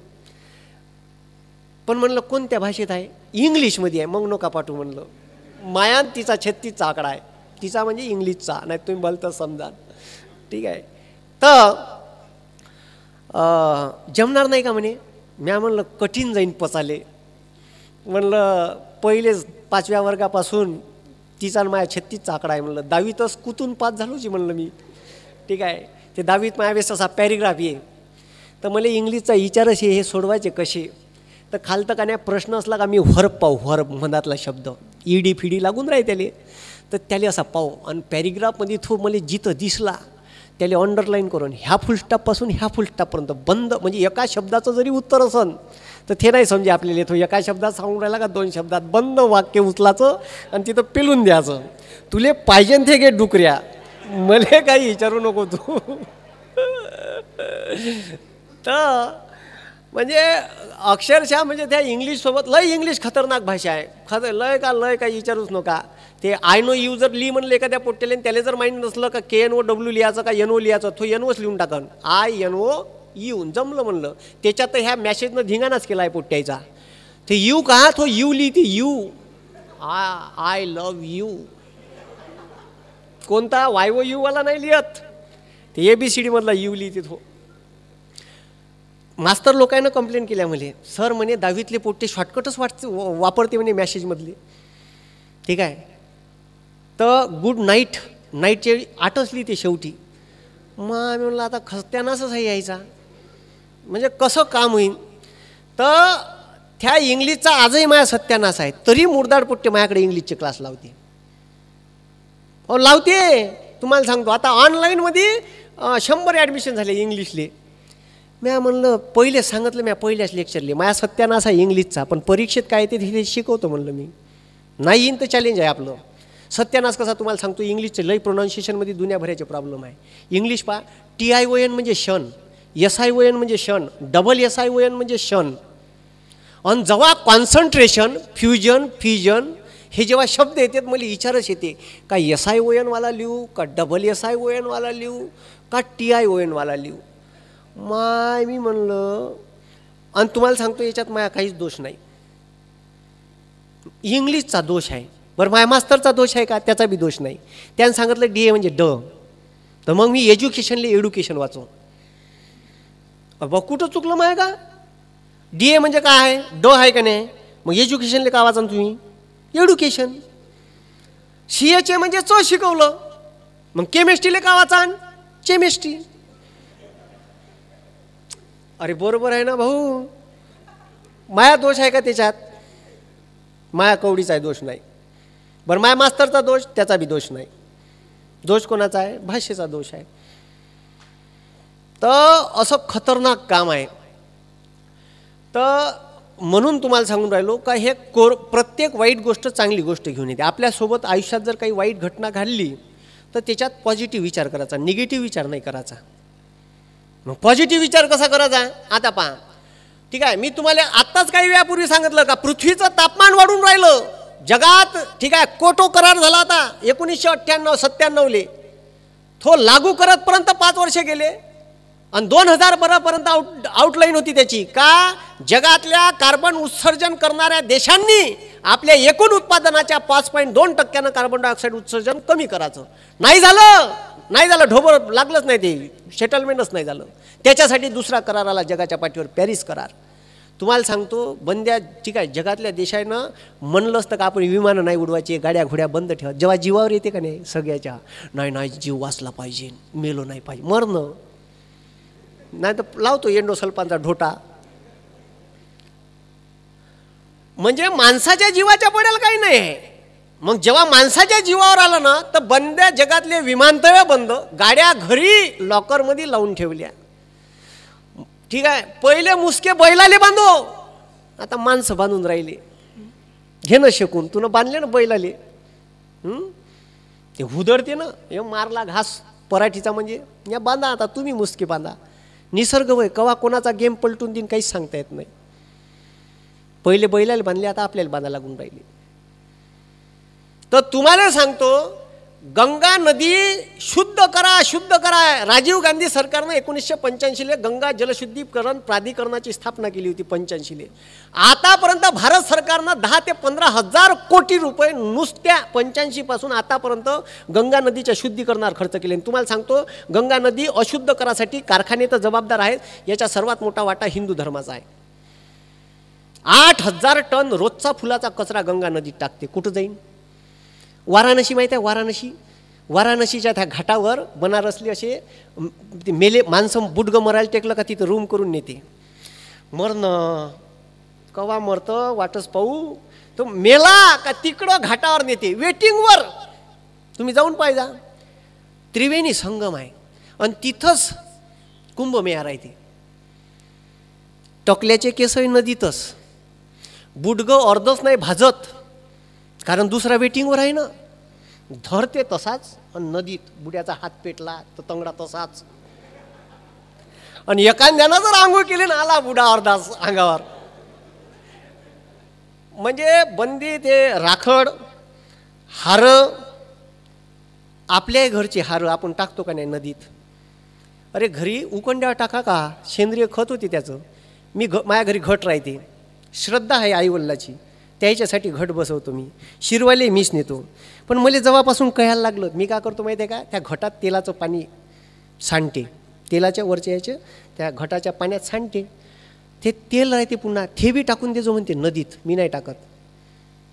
पण म्हणलं कोणत्या भाषेत आहे. इंग्लिशमध्ये आहे. मग नका पाठवू म्हणलं. माया तिचा 36चा आकडा आहे. तिचा म्हणजे इंग्लिशचा, नाही तुम्ही बोलता समजा. ठीक आहे. तर जमणार नाही का म्हणे. म्या म्हणलं कठीण जाईन पचाले. म्हणलं पहिलेच 5व्या वर्गापासून तिचा माया 36चा आकडा आहे. म्हणलं 10वीतच कुतून पास झालोची म्हणलं मी. ठीक आहे. ते 10वीत मायावेळेस असा पॅरेग्राफ आहे. तर मला इंग्लिशचा विचारच हे सोडवायचे कसे. तर खालतं का नाही प्रश्न असला का मी व्हर्ब पाहू. व्हर्ब मधातला शब्द ईडी फिडी लागून राही त्याले. तर त्याला असा पाहू आणि पॅरेग्राफमध्ये तो मला जिथं दिसला त्याला अंडरलाईन करून ह्या फुलस्टॉपपासून ह्या फुलस्टॉपपर्यंत बंद. म्हणजे एका शब्दाचं जरी उत्तर असन तर ते नाही समजे आपल्याला. तो एका शब्दात सांगून राहिला का 2 शब्दात बंद वाक्य उचलाचं आणि तिथं पेलून द्यायचं. तुले पाहिजे ते घे डुकऱ्या, मला काही विचारू नको तू. तर म्हणजे अक्षरशः म्हणजे त्या इंग्लिशसोबत लय इंग्लिश खतरनाक भाषा आहे. लय का विचारूच नका. ते आय नो यू जर ली म्हणलं एखाद्या पोट्टेले त्याला जर माहीत नसलं का KNOW लिहायचं का NO लिहायचं, तो NOच लिहून टाकन. INO यू जमलं म्हणलं. त्याच्यात ह्या मॅसेजनं धिंगाणाच केला आहे पोट्ट्याचा. ते यू का तो यू लिहिते यू, आय लव्ह यू. कोणता YOU वाला नाही लिहत, ते ABCD मधला यू लिहिते तो. मास्तर लोकांना कंप्लेंट केल्या म्हणे, सर म्हणे 10वीतले पोट्टे शॉर्टकटच वापरते म्हणे मॅसेजमधले. ठीक आहे, तर गुड नाईट, नाईटचे 8च लिहिते शेवटी. मग आम्ही म्हणलं आता खस्त्यानाच यायचा, म्हणजे कसं काम होईल. तर त्या इंग्लिशचा आजही माझ्या सत्यानाश आहे, तरी मुर्दाड पोट्टे माझ्याकडे इंग्लिशचे क्लास लावते. हो लावते, तुम्हाला सांगतो. आता ऑनलाईनमध्ये 100 ॲडमिशन झाले इंग्लिशले. म्या म्हणलं पहिले सांगितलं, म्या पहिल्याच लेक्चरले माझ्या सत्यानाश आहे इंग्लिशचा, पण परीक्षेत काय ते तिथे शिकवतो म्हणलं मी. नाही येईन तर चॅलेंज आहे आपलं. सत्यानाश कसा तुम्हाला सांगतो, इंग्लिशचे लई प्रोनाऊन्सिएशनमध्ये दुनियाभराचे प्रॉब्लेम आहे. इंग्लिश पहा, TION म्हणजे शन, SION म्हणजे शन, SSION म्हणजे शन. आणि जेव्हा कॉन्सन्ट्रेशन, फ्युजन, फिजन हे जेव्हा शब्द येतात मला विचारच येते का SION वाला लिहू का SSION वाला लिहू का TION वाला लिहू. माय मी म्हणलं, आणि तुम्हाला सांगतो याच्यात माझा काहीच दोष नाही, इंग्लिशचा दोष आहे. बरं माझ्या मास्तरचा दोष आहे का, त्याचा बी दोष नाही. त्यानं सांगितलं DA म्हणजे ड, तर मग मी एज्युकेशनले एड्युकेशन वाचू. बघ कुठं चुकलं माय का, DA म्हणजे काय आहे, ड आहे का नाही, मग एज्युकेशनले का वाचा तुम्ही एड्युकेशन. CHA म्हणजे च शिकवलं, मग केमिस्ट्रीले का वाचा केमिस्ट्री. अरे बरोबर आहे ना भाऊ, माया दोष आहे का त्याच्यात, माया कवडीचा आहे दोष नाही. बरं माया मास्तरचा दोष, त्याचा बी दोष नाही. दोष कोणाचा आहे, भाषेचा दोष आहे. तर असं खतरनाक काम आहे. तर म्हणून तुम्हाला सांगून राहिलो का हे प्रत्येक वाईट गोष्ट चांगली गोष्ट घेऊन येते. आपल्यासोबत आयुष्यात जर काही वाईट घटना घडली तर त्याच्यात पॉझिटिव्ह विचार करायचा, निगेटिव्ह विचार नाही करायचा. मग पॉझिटिव्ह विचार कसा करायचा, आता पहा. ठीक आहे, मी तुम्हाला आत्ताच काही वेळापूर्वी सांगितलं का पृथ्वीचं तापमान वाढून राहिलं जगात. ठीक आहे, कोटो करार झाला आता 1998-97ले, तो लागू करतपर्यंत 5 वर्ष गेले. आणि 2012 पर्यंत आउटलाईन होती त्याची का जगातल्या कार्बन उत्सर्जन करणाऱ्या देशांनी आपल्या एकूण उत्पादनाच्या 5.2% कार्बन डायऑक्साईड उत्सर्जन कमी करायचं. नाही झालं, ढोबळ लागलंच नाही, ते सेटलमेंटच नाही झालं. त्याच्यासाठी दुसरा करार आला जगाच्या पाठीवर, पॅरिस करार. तुम्हाला सांगतो बंद्या, ठीक आहे, जगातल्या देशानं म्हणलं असतं का आपण विमानं नाही उडवायचे, गाड्या घोड्या बंद ठेवा. जेव्हा जीवावर येते का नाही सगळ्याच्या, नाही जीव वाचला पाहिजे, मेलो नाही पाहिजे, मरणं नाही तर लावतो एंडोसल्फानचा ढोटा. म्हणजे माणसाच्या जीवाच्या पडेल काही नाही. मग जेव्हा माणसाच्या जीवावर आलं ना तर बंद्या जगातले विमानतळ बंद, गाड्या घरी लॉकरमध्ये लावून ठेवल्या. ठीक आहे, पहिले मुसके बैलाले बांधो, आता माणसं बांधून राहिले. घेणं शिकून तुला बांधले ना बैलाले, ते हुदडते ना, हे मारला घास पराठीचा म्हणजे या बांधा, आता तुम्ही मुसके बांधा. निसर्ग वय कवा कोणाचा गेम पलटून देईन काहीच सांगता येत नाही. पहिले बैलाला बांधले, आता आपल्याला बांधायला लागून राहिले. तर तुम्हाला सांगतो गंगा नदी शुद्ध करा. राजीव गांधी सरकारनं 1985ले गंगा जलशुद्धीकरण प्राधिकरणाची स्थापना केली होती 85ले. आतापर्यंत भारत सरकारनं 10 ते 15 हजार कोटी रुपये नुसत्या 85 पासून आतापर्यंत गंगा नदीच्या शुद्धीकरणावर खर्च केले. तुम्हाला सांगतो गंगा नदी अशुद्ध करासाठी कारखाने तर जबाबदार आहेत, याचा सर्वात मोठा वाटा हिंदू धर्माचा आहे. 8000 टन रोजचा फुलाचा कचरा गंगा नदीत टाकते. कुठं जाईन? वाराणसी माहीत आहे, वाराणसीच्या त्या घाटावर बनारसली असे मेले माणसं बुडगं मरायला टेकलं का तिथं रूम करून नेते. मरणं कवा मरतं वाटच पाहू. तो मेला का तिकडं घाटावर नेते वेटिंगवर. तुम्ही जाऊन पाहिजा, त्रिवेणी संगम आहे आणि तिथंच कुंभमेळा राहते. टकल्याचे केसही नदीतच, बुडगं अर्धच नाही भाजत, कारण दुसरा वेटिंगवर आहे ना. धरते तसाच आणि नदीत बुड्याचा हात पेटला तर तंगडा तसाच. आणि एखाद्यानं जर आंघोळ केली ना आला बुडा अर्धाच अंगावर. म्हणजे बंदी ते राखड हारं, आपल्याही घरचे हारं आपण टाकतो का नाही नदीत? अरे घरी उकंड्यावर टाका का, सेंद्रिय खत होते त्याचं. माझ्या घरी घट राहते, श्रद्धा आहे आईवडिलाची, त्याच्यासाठी घट बसवतो मी, शिरवाले मीच नेतो. पण मला जेव्हापासून कळायला लागलं, मी काय करतो माहिती आहे का, त्या घटात तेलाचं पाणी सांडते, तेलाच्या वरच्या याच्या त्या घटाच्या पाण्यात सांडते, ते तेल राहते पुन्हा ते बी टाकून देजो म्हणते नदीत. मी नाही टाकत,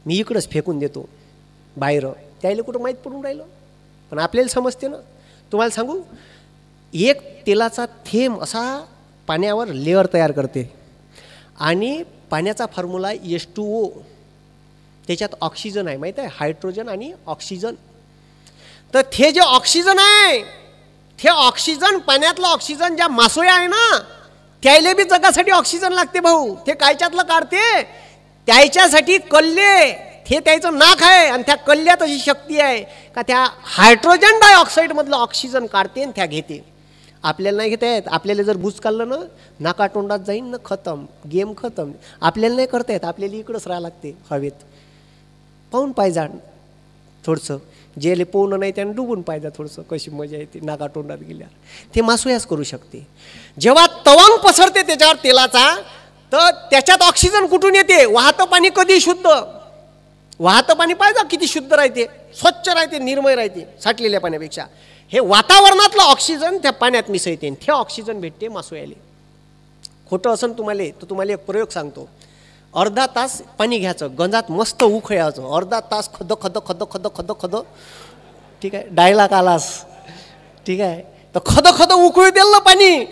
मी इकडंच फेकून देतो बाहेर. त्याला कुठं माहीत पडून राहिलं, पण आपल्याला समजते ना. तुम्हाला सांगू, एक तेलाचा थेंब असा पाण्यावर लेअर तयार करते आणि पाण्याचा फॉर्म्युला H2O. त्याच्यात ऑक्सिजन आहे माहीत आहे, हायड्रोजन आणि ऑक्सिजन. तर ते जे ऑक्सिजन आहे, ते ऑक्सिजन, पाण्यातलं ऑक्सिजन, ज्या मासोळ्या आहे ना त्याला बी जगासाठी ऑक्सिजन लागते भाऊ. ते कायच्यातलं काढते, त्याच्यासाठी कल्ले, हे त्याचं नाक आहे आणि त्या कल्ल्यात अशी शक्ती आहे का त्या हायड्रोजन डायऑक्साईडमधलं ऑक्सिजन काढते आणि त्या घेते. आपल्याला नाही घेता येत. आपल्याला जर बुच काढलं ना, नाकातोंडात जाईन ना, खतम, गेम खतम. आपल्याला नाही करता येत, आपल्याला इकडंच राहावं लागते हवेत. पाहून पाहिजा थोडंसं, जेले पोहणं नाही त्यानं डुबून पाहिजे थोडंसं, कशी मजा येते नाकातोंडात गेल्यावर. ते मासोयाच करू शकते. जेव्हा तवंग पसरते त्याच्यावर तेलाचा, तर त्याच्यात ऑक्सिजन कुठून येते? वाहतं पाणी कधी शुद्ध, वाहतं पाणी पाहिजे किती शुद्ध राहते, स्वच्छ राहते, निर्मळ राहते साठलेल्या पाण्यापेक्षा. हे वातावरणातलं ऑक्सिजन त्या पाण्यात मिसळते, ते ऑक्सिजन भेटते मासोळ्याले. खोटं असं तुम्हाला तर तुम्हाला एक प्रयोग सांगतो. अर्धा तास पाणी घ्यायचं, गंजात मस्त उखळायचं, अर्धा तास खद खद खद खद खद खद, ठीक आहे, डायलॉग आलास, ठीक आहे. तर खद खद उकळू द्यायला पाणी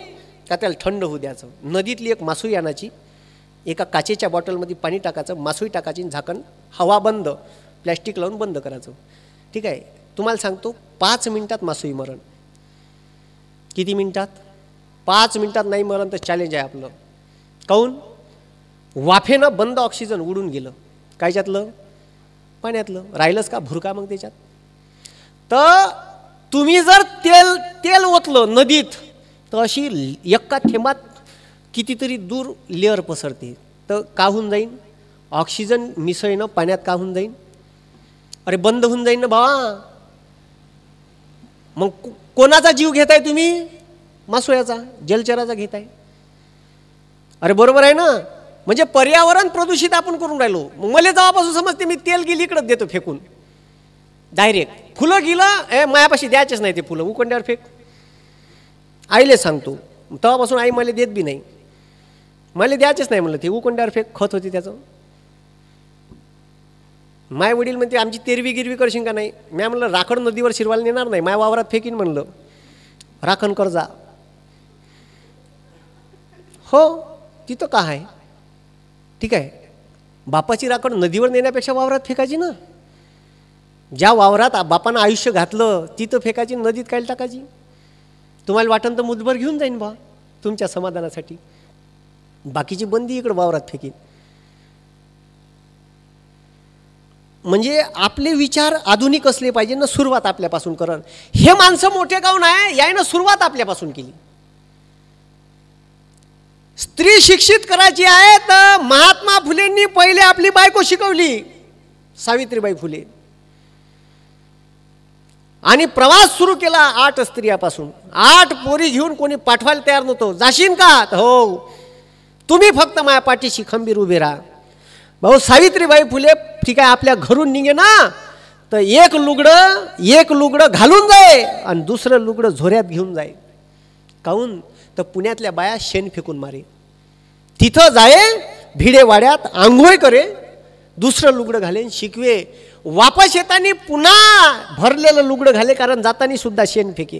का त्याला थंड होऊ द्यायचं. नदीतली एक मासोळी आणायची, एका काचेच्या बॉटलमध्ये पाणी टाकायचं, मासोळी टाकायची, झाकण हवा बंद, प्लॅस्टिक लावून बंद करायचं, ठीक आहे. तुम्हाला सांगतो 5 मिनिटात मासोळी मरण. किती मिनिटात? 5 मिनिटात नाही मरण तर चॅलेंज आहे आपलं. काऊन? वाफेनं बंद ऑक्सिजन उडून गेलं, कायच्यातलं? पाण्यातलं. राहिलंच का भुरका मग त्याच्यात? तर तुम्ही जर तेल ओतलं नदीत, तर अशी एका थेंबात कितीतरी दूर लेअर पसरते. तर का होऊन जाईन? ऑक्सिजन मिसळणं पाण्यात का होऊन जाईन? अरे बंद होऊन जाईन ना भावा. मग कोणाचा जीव घेताय तुम्ही? मासोळ्याचा, जलचराचा घेताय. अरे बरोबर आहे ना. म्हणजे पर्यावरण प्रदूषित आपण करून राहिलो. मग मला जेव्हापासून समजते, मी तेल गेली इकडंच देतो फेकून डायरेक्ट. फुलं गेलं मायापाशी द्यायचेच नाही, ते फुलं उकंड्यावर फेक. आईले सांगतो, तेव्हापासून आई मला देत बी नाही, मला द्यायचेच नाही म्हणलं, ते उकंड्यावर फेक, खत होते त्याचं. माय वडील म्हणते आमची तेरवी गिरवी करशील का नाही? मी म्हणलं राखण नदीवर शिरवायला नेणार नाही, माय वावरात फेकीन म्हणलं, राखण कर जा. हो तिथं का आहे, ठीक आहे. बापाची राखण नदीवर नेण्यापेक्षा वावरात फेकायची ना. ज्या वावरात बापानं आयुष्य घातलं तिथं फेकायची, नदीत काय टाकायची? तुम्हाला वाटन तर मुदभर घेऊन जाईन बा तुमच्या समाधानासाठी, बाकीची बंदी इकडं वावरात फेकीन. म्हणजे आपले विचार आधुनिक असले पाहिजे ना. सुरुवात आपल्यापासून करण. हे माणसं मोठे काऊन आहे? यायनं सुरुवात आपल्यापासून केली. स्त्री शिक्षित करायची आहे तर महात्मा फुलेंनी पहिले आपली बायको शिकवली, सावित्रीबाई फुले. आणि प्रवास सुरू केला 8 स्त्रियापासून. 8 पोरी घेऊन कोणी पाठवायला तयार नव्हतं. जाशीन का? हो, तुम्ही फक्त माझ्या पाठीशी खंबीर उभे राहा. भाऊ सावित्रीबाई फुले ठीक आहे, आपल्या घरून निघे ना, तर एक लुगडं घालून जाय आणि दुसरं लुगडं झोऱ्यात घेऊन जाय. काऊन? तर पुण्यातल्या बाया शेण फेकून मारे. तिथं जाय भिडेवाड्यात आंघोळ करे, दुसरं लुगडं घालेन, शिकवे. वापस येताना पुन्हा भरलेलं लुगडं घाले, कारण जाताना सुद्धा शेण फेके.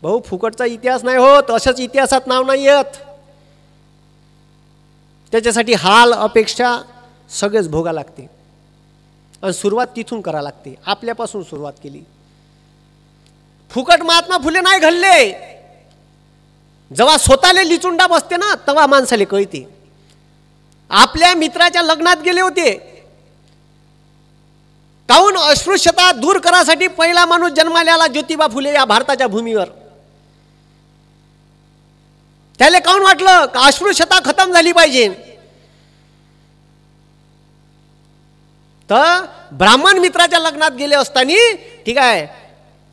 भाऊ फुकटचा इतिहास नाही होत, असंच इतिहासात नाव नाही येत. त्याच्यासाठी हाल अपेक्षा सगळेच भोगा लागते आणि सुरुवात तिथून करा लागते. आपल्यापासून सुरुवात केली. फुकट महात्मा फुले नाही घडले. जेव्हा स्वतःला लिचुंडा बसते ना, तेव्हा माणसाले कळते. आपल्या मित्राच्या लग्नात गेले होते, काऊन? अस्पृश्यता दूर करासाठी पहिला माणूस जन्माला आला ज्योतिबा फुले या भारताच्या भूमीवर. त्याला काऊन वाटलं का अस्पृश्यता खतम झाली पाहिजे. तर ब्राह्मण मित्राच्या लग्नात गेले असताना ठीक आहे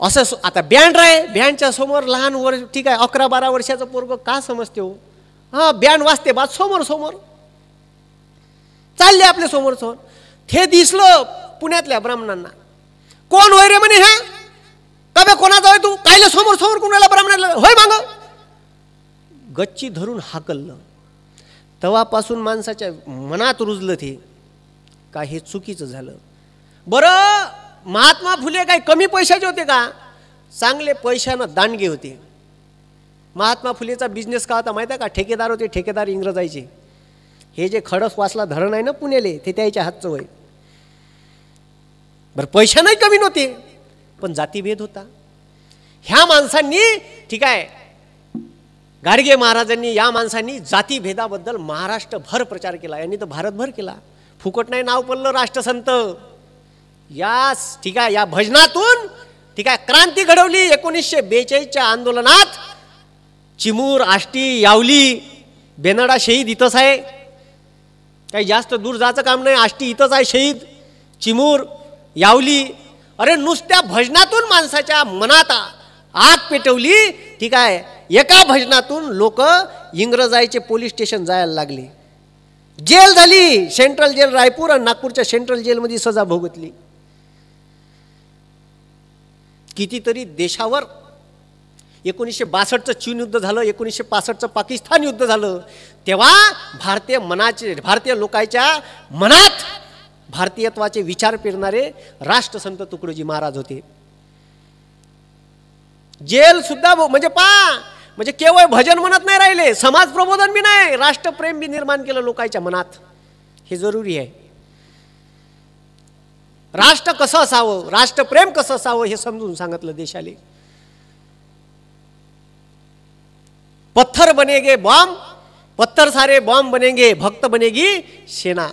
असं आता बँड आहे, बँडच्या समोर लहान वर्ष ठीक आहे 11-12 वर्षाचं पोरग का समजते हो, हां बँड वाजते बा समोर समोर चालले आपल्या समोर समोर. ते दिसलं पुण्यातल्या ब्राह्मणांना. कोण होय रे म्हणे, ह्या का बे कोणाचा होय तू, कायले समोर समोर कुणाला ब्राह्मणाला होय माग, गच्ची धरून हाकललं. तेव्हापासून माणसाच्या मनात रुजलं ते का हे चुकीचं झालं. बरं महात्मा फुले काही कमी पैशाचे होते का, चांगले पैशानं दांडगे होते. महात्मा फुलेचा बिझनेस का होता माहिती आहे का, ठेकेदार होते, ठेकेदार इंग्रजायचे. हे जे खडसवासला धरण आहे ना पुण्याले ते त्याच्या हातचं होय. बरं पैसा नाही कमी नव्हते पण जातीभेद होता. ह्या माणसांनी ठीक आहे गाडगे महाराजांनी या माणसांनी जातीभेदाबद्दल महाराष्ट्रभर प्रचार केला, यांनी तर भारतभर केला. फुकट नाही नाव पडलं राष्ट्रसंत. या ठीक आहे या भजनातून ठीक आहे क्रांती घडवली. 1942च्या आंदोलनात चिमूर, आष्टी, यावली, बेनडा शहीद इथंच आहे, काही जास्त दूर जायचं काम नाही. आष्टी इथंच आहे शहीद, चिमूर, यावली. अरे नुसत्या भजनातून माणसाच्या मनात आग पेटवली. ठीक आहे एका भजनातून लोक इंग्रजायचे पोलीस स्टेशन जायला लागले. जेल झाली, सेंट्रल जेल रायपूर आणि नागपूरच्या सेंट्रल जेलमध्ये सजा भोगतली. कितीतरी देशावर 1962चं चीन युद्ध झालं, 1965चं पाकिस्तान युद्ध झालं. तेव्हा भारतीय लोकांच्या मनात भारतीयत्वाचे विचार पेरणारे राष्ट्रसंत तुकडोजी महाराज होते. जेल सुद्धा म्हणजे म्हणजे केवळ भजन म्हणत नाही राहिले, समाज प्रबोधन बी नाही, राष्ट्रप्रेम बी निर्माण केलं लोकांच्या मनात. हे जरुरी आहे. राष्ट्र कसं असावं, राष्ट्रप्रेम कसं असावं हे समजून सांगितलं देशाले. पत्थर बनेगे बॉम्ब, पत्थर सारे बॉम्ब बनेंगे, भक्त बनेगी सेना.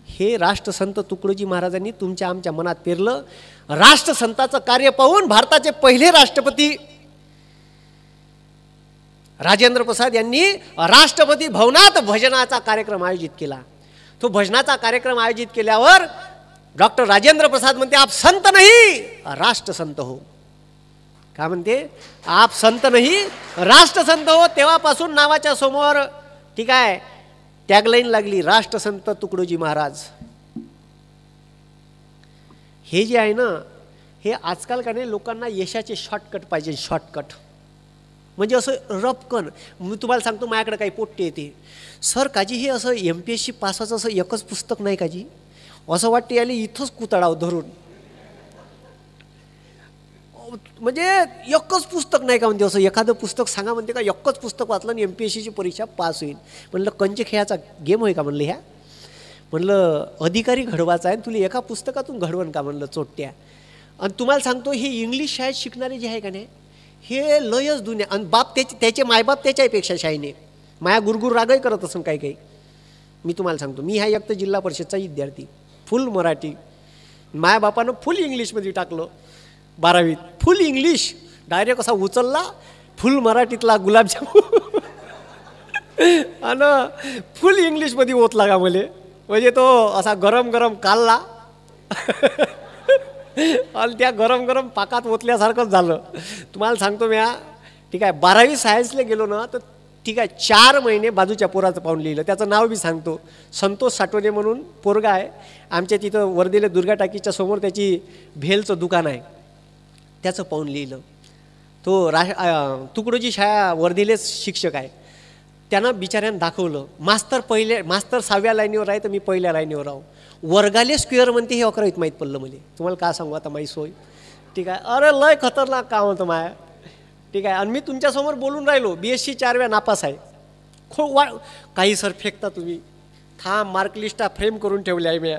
हे राष्ट्रसंत तुकडोजी महाराजांनी तुमच्या आमच्या मनात पेरलं. राष्ट्रसंताचं कार्य पाहून भारताचे पहिले राष्ट्रपती राजेंद्र प्रसाद यांनी राष्ट्रपती भवनात भजनाचा कार्यक्रम आयोजित केला. तो भजनाचा कार्यक्रम आयोजित केल्यावर डॉक्टर राजेंद्र प्रसाद म्हणते आप संत नाही राष्ट्रसंत हो. काय म्हणते, आप संत नाही राष्ट्रसंत हो. तेव्हापासून नावाच्या समोर ठीक आहे टॅगलाईन लागली राष्ट्रसंत तुकडोजी महाराज. हे जे आहे ना हे आजकाल का नाही लोकांना यशाचे शॉर्टकट पाहिजे, शॉर्टकट म्हणजे असं रपकन. मी तुम्हाला सांगतो माझ्याकडे काही पोट्टे येते, सर काजी हे असं MPSC पासाचं असं एकच पुस्तक नाही काजी, असं वाटते याले इथंच कुतडाव धरून, म्हणजे एकच पुस्तक नाही का म्हणते, असं एखादं पुस्तक सांगा म्हणते का एकच पुस्तक वाचलं आणि MPSCची परीक्षा पास होईल. म्हणलं कंचे खेळाचा गेम होय का म्हणलं ह्या, म्हणलं अधिकारी घडवायचा आहे तुला एका पुस्तकातून घडवण का म्हणलं चोट्ट्या. आणि तुम्हाला सांगतो हे इंग्लिश शाळेत शिकणारे जे आहे का नाही हे लयच दुनिया. आणि बाप त्याचे मायबाप त्याच्यापेक्षा शाळेने माया गुरगुर रागही करत असं काही काही. मी तुम्हाला सांगतो मी ह्या एक तर जिल्हा परिषदचा विद्यार्थी, फुल मराठी, माया बापानं फुल इंग्लिशमध्ये टाकलं 12वीत, फुल इंग्लिश डायरेक्ट असा उचलला, फुल मराठीतला गुलाबजामून आणि फुल इंग्लिशमध्ये ओतला का मले, म्हणजे तो असा गरम गरम काढला आणि त्या गरम गरम पाकात ओतल्यासारखंच झालं. तुम्हाला सांगतो मी ठीक आहे 12वी सायन्सला गेलो ना तर ठीक आहे 4 महिने बाजूच्या पोराचं पाहून लिहिलं. त्याचं नाव बी सांगतो, संतोष साठवणे म्हणून पोरगा आहे आमच्या तिथं वर्धेला दुर्गा टाकीच्या समोर त्याची भेलचं दुकान आहे, त्याचं पाहून लिहिलं. तो तुकडोजी शाळा वर्धेलेच शिक्षक आहे, त्यानं बिचाऱ्यानं दाखवलं. मास्तर 6व्या लाईनीवर आहे तर मी पहिल्या लाईनीवर आहो. वर्गाले स्क्वेअर म्हणते हे 11वीत माहीत पडलं मला. तुम्हाला काय सांगू आता माझी सोय ठीक आहे. अरे लय खतरनाक काम होतं माया ठीक आहे. आणि मी तुमच्यासमोर बोलून राहिलो, BSc 4व्या नापास आहे. काही सर फेकता तुम्ही, थांब मार्कलिस्टा फ्रेम करून ठेवल्या आहे मी,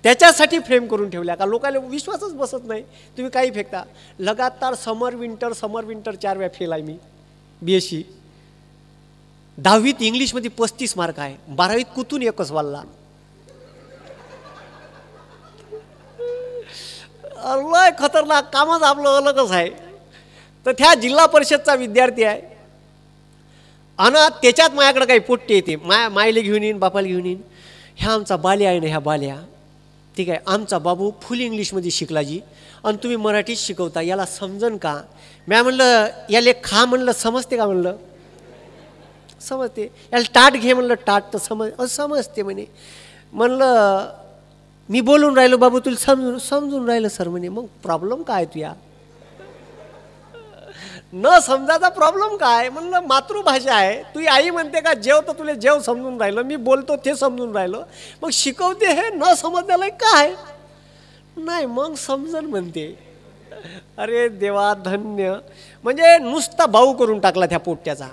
त्याच्यासाठी फ्रेम करून ठेवल्या का लोकांना विश्वासच बसत नाही. तुम्ही काही फेकता. लगातार समर विंटर 4व्या फेल आहे मी BSc. 10वीत इंग्लिशमध्ये 35 मार्क आहे, 12वीत कुतून एकच वाढला. लय खतरनाक कामच आपलं अलगच आहे. तर त्या जिल्हा परिषदचा विद्यार्थी आहे आणि त्याच्यात माझ्याकडे काही पोट्टे येते, मायले घेऊन येईन बापाला घेऊन येईन. ह्या आमचा बाल्या आहे ना, ह्या बाल्या, ठीक आहे, आमचा बाबू फुल इंग्लिशमध्ये शिकला जी, आणि तुम्ही मराठीत शिकवता, याला समजन का? मी म्हणलं याले खा म्हणलं, समजते का म्हणलं? समजते. याला टाट घे म्हणलं, टाट तर समजते म्हणे. म्हणलं मी बोलून राहिलो बाबू, तुला समजून राहिलं सर म्हणे. मग प्रॉब्लेम काय तुया? न समजायचा प्रॉब्लेम काय? म्हणलं मातृभाषा आहे, तुझी आई म्हणते का जेव, तर तुला जेव समजून राहिलं, मी बोलतो ते समजून राहिलो, मग शिकवते हे न समजण्याला काय? नाही मग समजन म्हणते. अरे देवा धन्य, म्हणजे नुसता भाऊ करून टाकला त्या पोट्ट्याचा.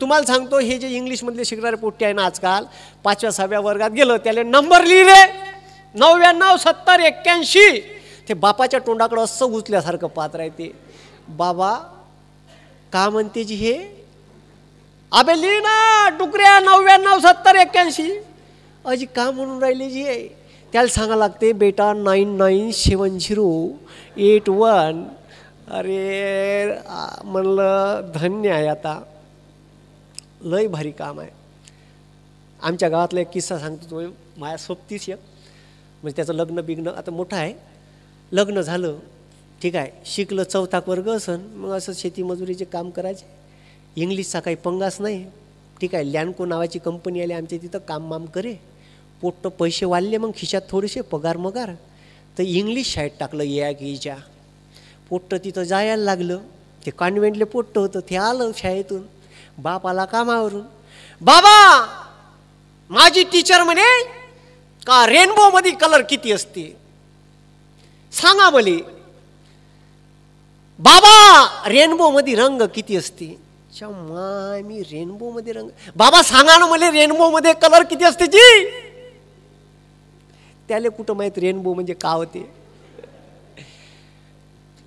तुम्हाला सांगतो, हे जे इंग्लिशमधले शिकणारे पोट्टे आहे ना, आजकाल 5व्या 6व्या वर्गात गेलं, त्याला नंबर लिहिले 99 70 81. ते बापाच्या तोंडाकडं असं उचल्यासारखं पात्र आहे ते. बाबा का म्हणते जी हे? अबे लिही ना डुकऱ्या 99 70 81. अजी का म्हणून राहिले जी? त्याला सांगा लागते बेटा 997081. अरे म्हणलं धन्य आहे, आता लय भारी काम आहे. आमच्या गावातला एक किस्सा सांगतो तुम्ही. माझ्या सोबतीच एक, म्हणजे त्याचं लग्न बिग्न आता मोठं आहे, लग्न झालं, ठीक आहे, शिकलं 4था वर्ग असन, मग असं शेतीमजुरीचे काम करायचे, इंग्लिशचा काही पंगास नाही, ठीक आहे. लॅन्को नावाची कंपनी आली आमच्या तिथं, काम माम करे, पोट्ट पैसे वाढले, मग खिशात थोडेसे पगार मगार, तर इंग्लिश शाळेत टाकलं EIKच्या. पोट्ट तिथं जायला लागलं, ते कॉन्व्हेंटले पोट्ट होतं, ते आलं शाळेतून, बाप आला कामावरून. बाबा माझी टीचर म्हणे का रेनबो मध्ये कलर किती असते सांगा मले. बाबा रेनबो मध्ये रंग किती असते? माय मी रेनबो मध्ये रंग, बाबा सांगा ना मला रेनबो मध्ये कलर किती असते जी? त्याले कुठं माहित रेनबो म्हणजे का होते?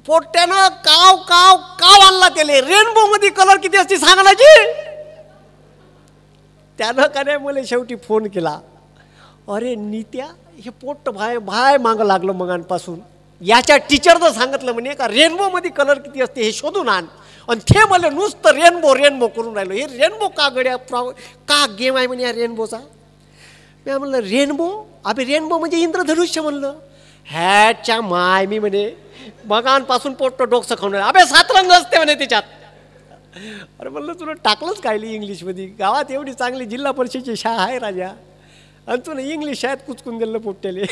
पोट्ट्यानं काव काव काव आणला त्याले, रेनबो मध्ये कलर किती असते सांगा ना जी? त्यानं का नाही मला शेवटी फोन केला, अरे नित्या हे पोट्ट भाय मागं लागलं मगांपासून, याच्या टीचरनं सांगितलं म्हणे का रेनबो मध्ये कलर किती असते हे शोधून आण, आणि ते मला नुसतं रेनबो रेनबो करून राहिलो. हे रेनबो का गड्या, का गेम आहे म्हणे या रेनबोचा? मी म्हणलं रेनबो? अबे रेनबो म्हणजे इंद्रधनुष्य म्हणलं. ह्याच्या माय मी म्हणे मगांपासून पोट्ट डोकसं खाऊन, अबे 7 रंग असते म्हणे त्याच्यात. अरे म्हणलं तुला टाकलंच कायली इंग्लिशमध्ये, गावात एवढी चांगली जिल्हा परिषदेची शाळा आहे राजा, आणि तुला इंग्लिश शाळेत कुचकून गेलं पोट्ट्याले.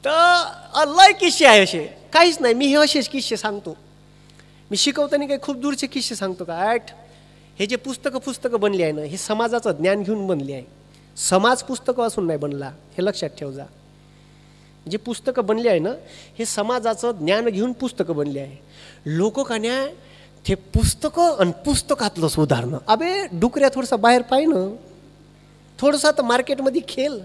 तर लय किस्से आहे असे, काहीच नाही, मी हे असेच किस्से सांगतो. मी शिकवताना काही खूप दूरचे किस्से सांगतो का? हे जे पुस्तकं बनली आहे ना, हे समाजाचं ज्ञान घेऊन बनली आहे, समाज पुस्तकं असून नाही बनला, हे लक्षात ठेव जा. जे पुस्तकं बनली आहे ना, हे समाजाचं ज्ञान घेऊन पुस्तकं बनली आहे. लोक का नाही ते पुस्तकं आणि पुस्तकातलं सुधारणं. अबे डुकऱ्या थोडंसं बाहेर पाहिजे ना, थोडंसं तर मार्केटमध्ये खेळ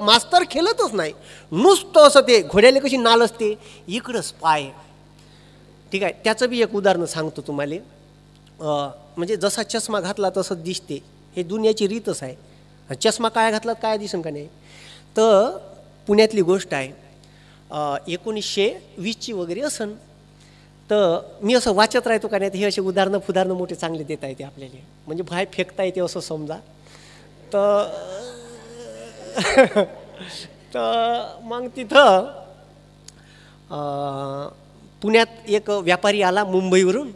मास्तर खेळतच नाही, नुसतं असं ते घोड्याला कशी नाल असते इकडंच पाय, ठीक आहे. त्याचं बी एक उदाहरण सांगतो तुम्हाला. म्हणजे जसा चष्मा घातला तसं दिसते, हे दुनियाची रीतच आहे. चष्मा काय घातला काय दिसन का नाही? तर पुण्यातली गोष्ट आहे, 1920ची वगैरे असन. तर मी असं वाचत राहतो का नाही, हे असे उदाहरणं मोठे चांगले देता येते आपल्याला, म्हणजे बाहेर फेकता येते असं समजा. तर मग तिथं पुण्यात एक व्यापारी आला मुंबईवरून,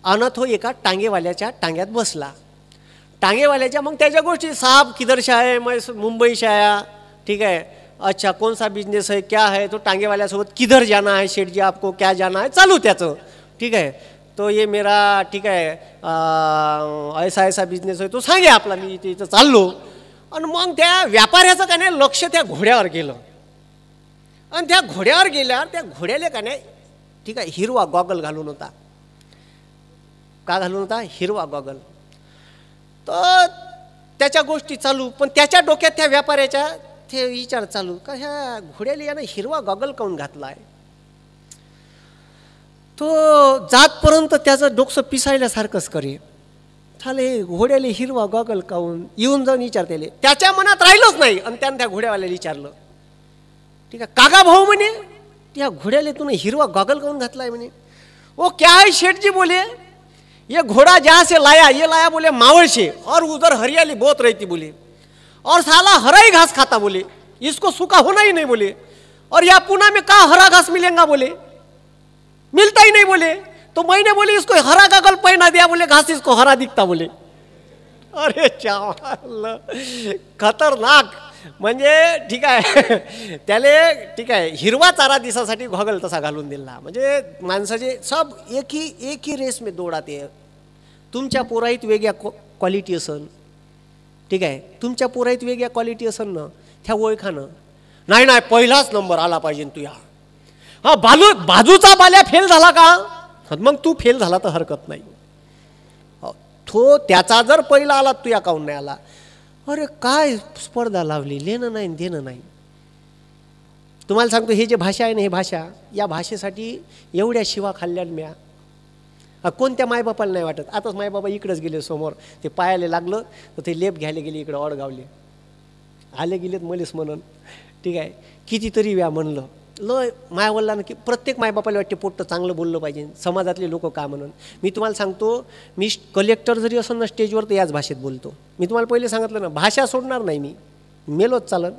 आणि तो एका टांगेवाल्याच्या टांग्यात बसला. टांगेवाल्याच्या मग त्याच्या गोष्टी, साहब किधर से आए? मैं मुंबई से आया. ठीक है, अच्छा कौन सा बिजनेस है, क्या है? तो टांगेवाल्यासोबत किधर जाना है शेठ जी, आपको क्या जाना है, चालू त्याचं. ठीक है, तो ये मेरा ठीक है ऐसा बिजनेस है, तो सांगे आपला, मी इथं चाललो. आणि मग त्या व्यापाऱ्याचं का नाही लक्ष त्या घोड्यावर गेलं, आणि त्या घोड्यावर गेल्यावर त्या घोड्याला का नाही ठीक आहे हिरवा गॉगल घालून होता. का घालून होता? हिरवा गॉगल. तर त्याच्या गोष्टी चालू, पण त्याच्या डोक्यात त्या व्यापाऱ्याच्या ते विचार चालू का ह्या घोड्याला यानं हिरवा गॉगल काऊन घातला आहे. तो जातपर्यंत त्याचं डोकं पिसायल्यासारखंच करे, थाले घोड्याला हिरवा गॉगल काऊन, येऊन जाऊन विचारतेले. त्याच्या मनात राहिलंच नाही, आणि त्यानं त्या घोड्यावाल्याला विचारलं, ठीक आहे काका भाऊ म्हणे त्या घोड्याला तूने हिरवा गॉगल काऊन घातला है म्हणे. वो क्या है शेठ जी बोले, ये घोड़ा जहाँ से लाया ये लाया बोले मावल से, और उधर हरियाली बहुत रहती बोले, और साला हरा ही घास खाता बोले, इसको सूखा होना ही नहीं बोले। और या पुणे में कहाँ हरा घास मिलेगा बोले, मिलता ही नहीं बोले। तो मैंने बोले इसको हरा गगल पहना दिया बोले, घास इसको हरा दिखता बोले। अरे चावल खतरनाक, म्हणजे ठीक आहे त्याले ठीक आहे हिरवा चारा दिसासाठी घोगल तसा घालून दिला। म्हणजे माणसाचे सब एक ही रेस में दौड़ाते हैं। तुमच्या पोराईत वेगळ्या क्वालिटी असन, ठीक आहे, तुमच्या पोराईत वेगळ्या क्वालिटी असन ना, त्या ओळखानं नाही नाही पहिलाच नंबर आला पाहिजे तुया। हा बाजूचा बाल्या फेल झाला का, मग तू फेल झाला तर हरकत नाही। तो त्याचा जर पहिला आला तुया काऊन नाही आला, अरे काय स्पर्धा लावली, लेणं नाही देणं नाही। तुम्हाला सांगतो हे जे भाषा आहे ना, हे भाषा, या भाषेसाठी एवढ्या शिवा खाल्ल्या म्या, कोणत्या मायबापाला नाही वाटत। आताच मायबाबा इकडेच गेले समोर, ते पायाला लागलं तर ते लेप घ्यायला गेले इकडे ओडगावले, आले गेलेत मलेच म्हणून, ठीक आहे, कितीतरी वेळा म्हणलं लय मायवल्ला की प्रत्येक मायबापाला वाटते पोट्ट चांगलं बोललं पाहिजे, समाजातले लोक का म्हणून। मी तुम्हाला सांगतो, मी कलेक्टर जरी असेल ना स्टेजवर तर याच भाषेत बोलतो। मी तुम्हाला पहिले सांगितलं ना, भाषा सोडणार नाही मी, मेलोच चालन,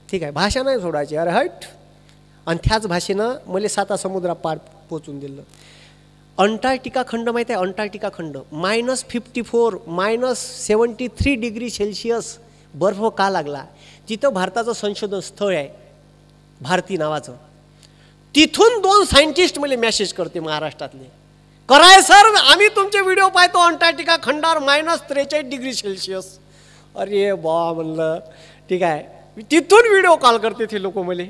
ठीक आहे, भाषा नाही सोडायची, अरे हट। आणि त्याच भाषेनं मला 7 समुद्रा पार पोचून दिलं। अंटार्क्टिका खंड माहीत आहे, अंटार्क्टिका खंड -54 -73 डिग्री सेल्सिअस बर्फ का लागला, तिथं भारताचं संशोधन स्थळ आहे भारती नावाचं। तिथून 2 सायंटिस्ट मला मेसेज करते महाराष्ट्रातले, कराय सर आम्ही तुमचे व्हिडिओ पाहतो अंटार्क्टिका खंडावर -43 डिग्री सेल्सिअस। अरे बा म्हणलं ठीक आहे, तिथून व्हिडिओ कॉल करते ते लोक मला,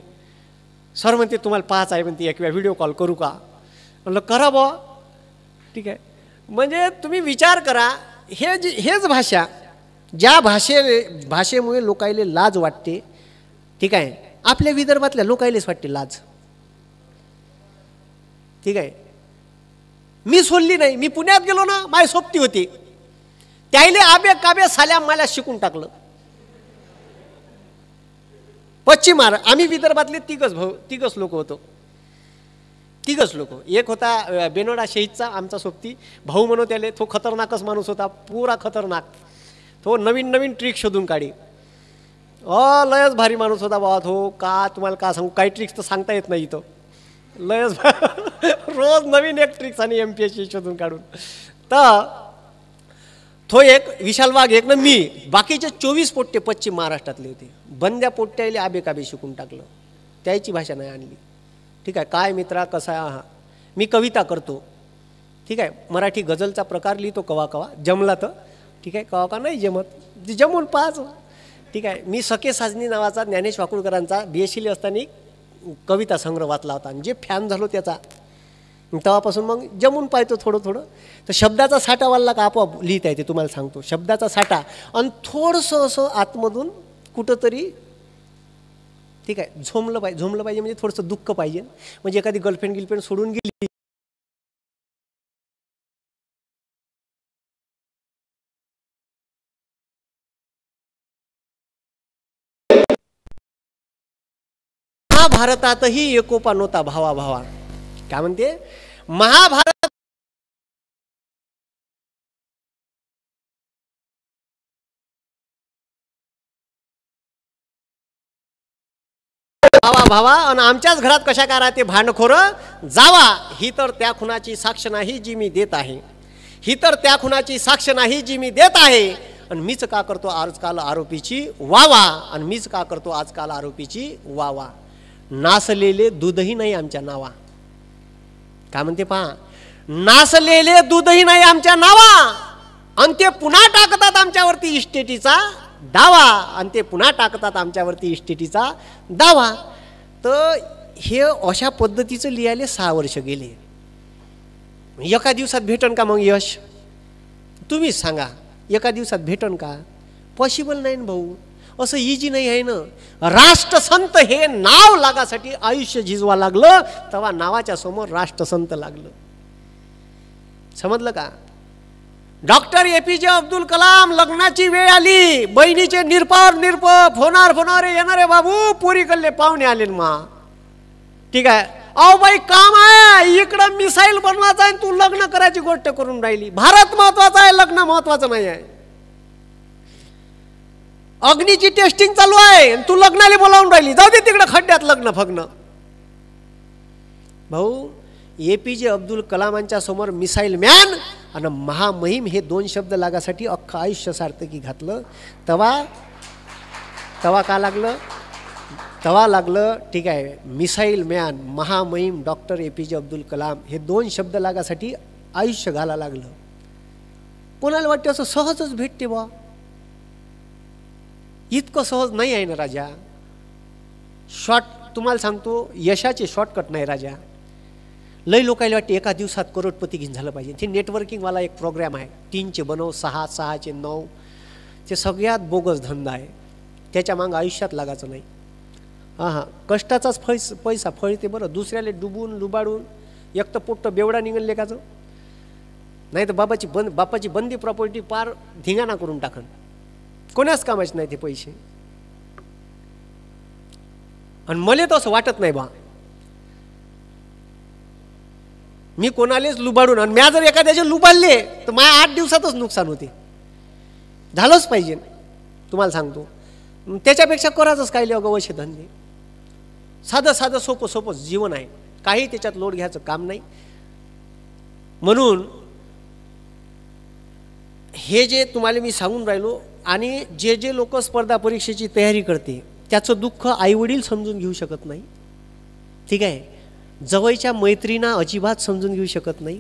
सर म्हणते तुम्हाला पाहायचं आहे म्हणते, एक वेळा व्हिडिओ कॉल करू का, म्हणलं करा बा, ठीक आहे। म्हणजे तुम्ही विचार करा, हेच भाषा, ज्या भाषेमुळे लोकायले लाज वाटते, ठीक आहे, आपल्या विदर्भातल्या लोकायलेच वाटते लाज, ठीक आहे। मी सोडली नाही, मी पुण्यात गेलो ना, माझी सोबती होती, त्याईले आबे काबे साल्या मला शिकून टाकलं। पश्चिम महाराष्ट्र, आम्ही विदर्भातले तिघच लोक होतो, तिघच लोक। एक होता बेनोडा शहीदचा आमचा सोबती भाऊ म्हणून त्याले, तो खतरनाकच माणूस होता, पुरा खतरनाक, तो नवीन ट्रिक शोधून काढी, लयच भारी माणूस होता बाबा तो, का तुम्हाला का सांगू, काही ट्रिक्स तर सांगता येत नाही इथं, लयच रोज नवीन एक ट्रिक्स आणि MPSC शोधून काढून। तर तो एक विशाल वाघ एक ना मी, बाकीचे 24 पोट्टे पश्चिम महाराष्ट्रातले होते, बंद्या पोट्ट्याले आबे काबे शिकून टाकलं, त्याची भाषा नाही आणली, ठीक आहे। काय मित्रा कसा आहे, हा मी कविता करतो, ठीक आहे, मराठी गझलचा प्रकार लिहितो कवा कवा, जमला तर ठीक आहे, कवा का नाही जमत जमून पाच, ठीक आहे। मी सखे साजनी नावाचा ज्ञानेश वाकुळकरांचा BSc असताना कविता संग्रह वाचला होता, आणि जे फॅन झालो त्याचा, तेव्हापासून मग जमून पाहतो थोडं। तर शब्दाचा साठा वाढला का आपोआप लिहिता येते, तुम्हाला सांगतो, शब्दाचा साठा आणि थोडंसं असं आतमधून कुठंतरी, ठीक आहे, झोमलं पाहिजे म्हणजे थोडंसं दुःख पाहिजे, म्हणजे एखादी गर्लफ्रेंड सोडून गेली, महाभारतातही एकोपा नव्हता भावा, काय म्हणते महाभारत, भावा आणि आमच्याच घरात कशा करा ते भांडखोर जावा, ही तर त्या खुनाची साक्ष नाही जी मी देत आहे, ही तर त्या खुनाची साक्ष नाही जी मी देत आहे, आणि मीच का करतो आजकाल आरोपीची वावा, आणि मीच का करतो आजकाल आरोपीची वावा, नासलेले दूधही नाही आमच्या नावा, काय म्हणते पहा, नासलेले दूधही नाही आमच्या नावा, आणि ते पुन्हा टाकतात आमच्यावरती इस्टेटीचा दावा, आणि ते पुन्हा टाकतात आमच्यावरती इस्टेटीचा दावा। तर हे अशा पद्धतीचं लिहायला 6 वर्ष गेले, एका दिवसात भेटन का मग यश, तुम्हीच सांगा, एका दिवसात भेटन का, पॉसिबल नाही ना भाऊ, असं इजी नाही आहे ना। राष्ट्रसंत हे नाव लागासाठी आयुष्य झिजवा लागलं, तेव्हा नावाच्या समोर राष्ट्रसंत लागलं, समजलं का। डॉक्टर APJ अब्दुल कलाम लग्नाची वेळ आली, बहिणीचे निरप फोनार येणारे बाबू पुरी कल्ले पाहुणे आले मा, ठीक आहे, अहो बाई काम आहे इकडं मिसाईल बनवायचा आहे, तू लग्न करायची गोष्ट करून राहिली, भारत महत्वाचा आहे लग्न महत्वाचं नाही आहे, अग्नीची टेस्टिंग चालू आहे आणि तू लग्नाला बोलावून राहिली, जाऊ दे तिकडे खड्ड्यात लग्न फग्न. भाऊ, APJ अब्दुल कलामांच्या समोर मिसाईल मॅन आणि महामहिम हे 2 शब्द लागासाठी अख्खं आयुष्य सार्थकी घातलं. तवा का लागलं? तवा लागलं, ठीक आहे, मिसाईल मॅन, महामहिम डॉक्टर APJ अब्दुल कलाम हे 2 शब्द लागासाठी आयुष्य घाला लागलं. कोणाला वाटतं असं सहजच भेटते बा? इतकं सहज नाही आहे ना राजा. तुम्हाला सांगतो, यशाचे शॉर्टकट नाही राजा. लय लोकांना वाटते एका दिवसात करोडपती घेऊन झालं पाहिजे. ते नेटवर्किंगवाला एक प्रोग्राम आहे, 3चे बनव 6, 6चे 9. ते सगळ्यात बोगस धंदा आहे. त्याच्या मागं आयुष्यात लागायचं नाही. कष्टाचाच पैसा फळते बरं. दुसऱ्याला डुबून लुबाडून एक तर पोट्ट बेवडा निघून लेखाचं, नाही तर बापाची बंदी प्रॉपर्टी पार धिंगाणा करून टाकन. कोणाच कामाचे नाही ते पैसे. आणि मला तर असं वाटत नाही बा मी कोणालाच लुबाडून, आणि म्या जर एखाद्याचे लुबाडले तर माझ्या 8 दिवसातच नुकसान होते. झालंच पाहिजे तुम्हाला सांगतो. त्याच्यापेक्षा करायचंच काय अगवश्य धंदे. साधं सोपं जीवन आहे, काही त्याच्यात लोड घ्यायचं काम नाही. म्हणून हे जे तुम्हाला मी सांगून राहिलो, आणि जे लोक स्पर्धा परीक्षेची तयारी करते त्याचं दुःख आईवडील समजून घेऊ शकत नाही. ठीक आहे, जवळच्या मैत्रिणा अजिबात समजून घेऊ शकत नाही.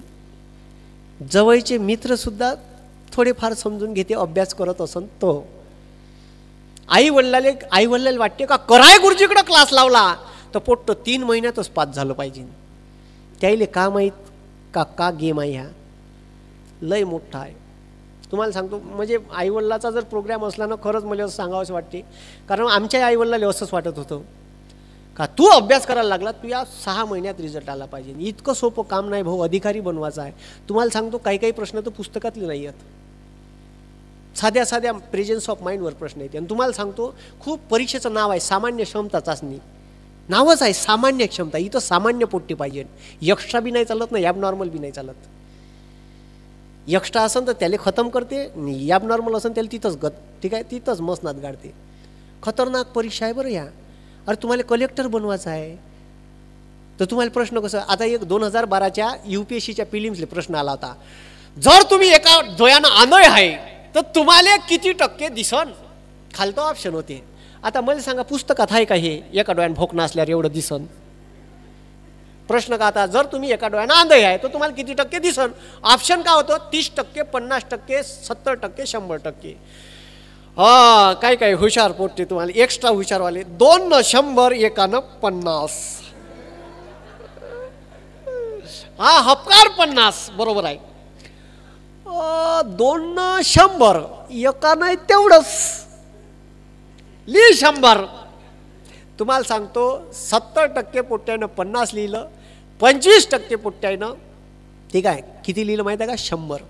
जवळचे मित्रसुद्धा थोडेफार समजून घेते अभ्यास करत असन तो. आई वडिलाला वाटते का कराय गुरुजीकडे क्लास लावला तर पोट्ट 3 महिन्यातच पास झालं पाहिजे. त्याईले का माहीत का गेम आहे ह्या लय मोठा आहे. तुम्हाला सांगतो, म्हणजे आईवडिलाचा जर प्रोग्राम असला ना, खरंच मला असं सांगावं असं वाटते. कारण आमच्या आईवडिलाला असंच वाटत होतं का तू अभ्यास करायला लागला, तू या 6 महिन्यात रिझल्ट आला पाहिजे. इतकं सोपं काम नाही भाऊ, अधिकारी बनवायचा आहे. तुम्हाला सांगतो, काही प्रश्न तर पुस्तकातले नाही आहेत. साध्या प्रेझेन्स ऑफ माइंडवर प्रश्न येते. आणि तुम्हाला सांगतो, खूप परीक्षेचं नाव आहे सामान्य क्षमता चाचणी. नावच आहे सामान्य क्षमता. इथं सामान्य पोट्टी पाहिजे. एक्स्ट्रा बी नाही चालत, नाही ॲबनॉर्मल बी नाही चालत. एक्स्ट्रा असेल तर त्याला खतम करते, ॲबनॉर्मल असेल त्याला तिथंच ठीक आहे, तिथंच मसनात गाडते. खतरनाक परीक्षा आहे बरं या. अरे तुम्हाला कलेक्टर बनवायचं आहे तर तुम्हाला प्रश्न कसं, आता एक 2012च्या UPSCच्या प्रिलिम्सले प्रश्न आला होता, जर तुम्ही एका डोळ्यानं आंधळे आहे तर तुम्हाला किती टक्के दिसन? खालतं ऑप्शन होते. आता मला सांगा, पुस्तकात आहे का हे एका डोळ्यानं भोक नसल्यावर एवढं दिसन? प्रश्न का, आता जर तुम्ही एका डोळ्यानं आंधळे आहे तर तुम्हाला किती टक्के दिसन? ऑप्शन का होतं? 30%, 50%, 70%, 100%. काय हुशार पोट्टे तुम्हाला, एक्स्ट्रा हुशारवाले. 2 न 100, 1 न 50. हपकार 50 बरोबर आहे. 2 न 100, 1 नाही तेवढंच लिहि 100. तुम्हाला सांगतो, 70% पोट्ट्यानं 50 लिहिलं, 25% पोट्ट्यानं, ठीक आहे, किती लिहिलं माहिती आहे का? 100.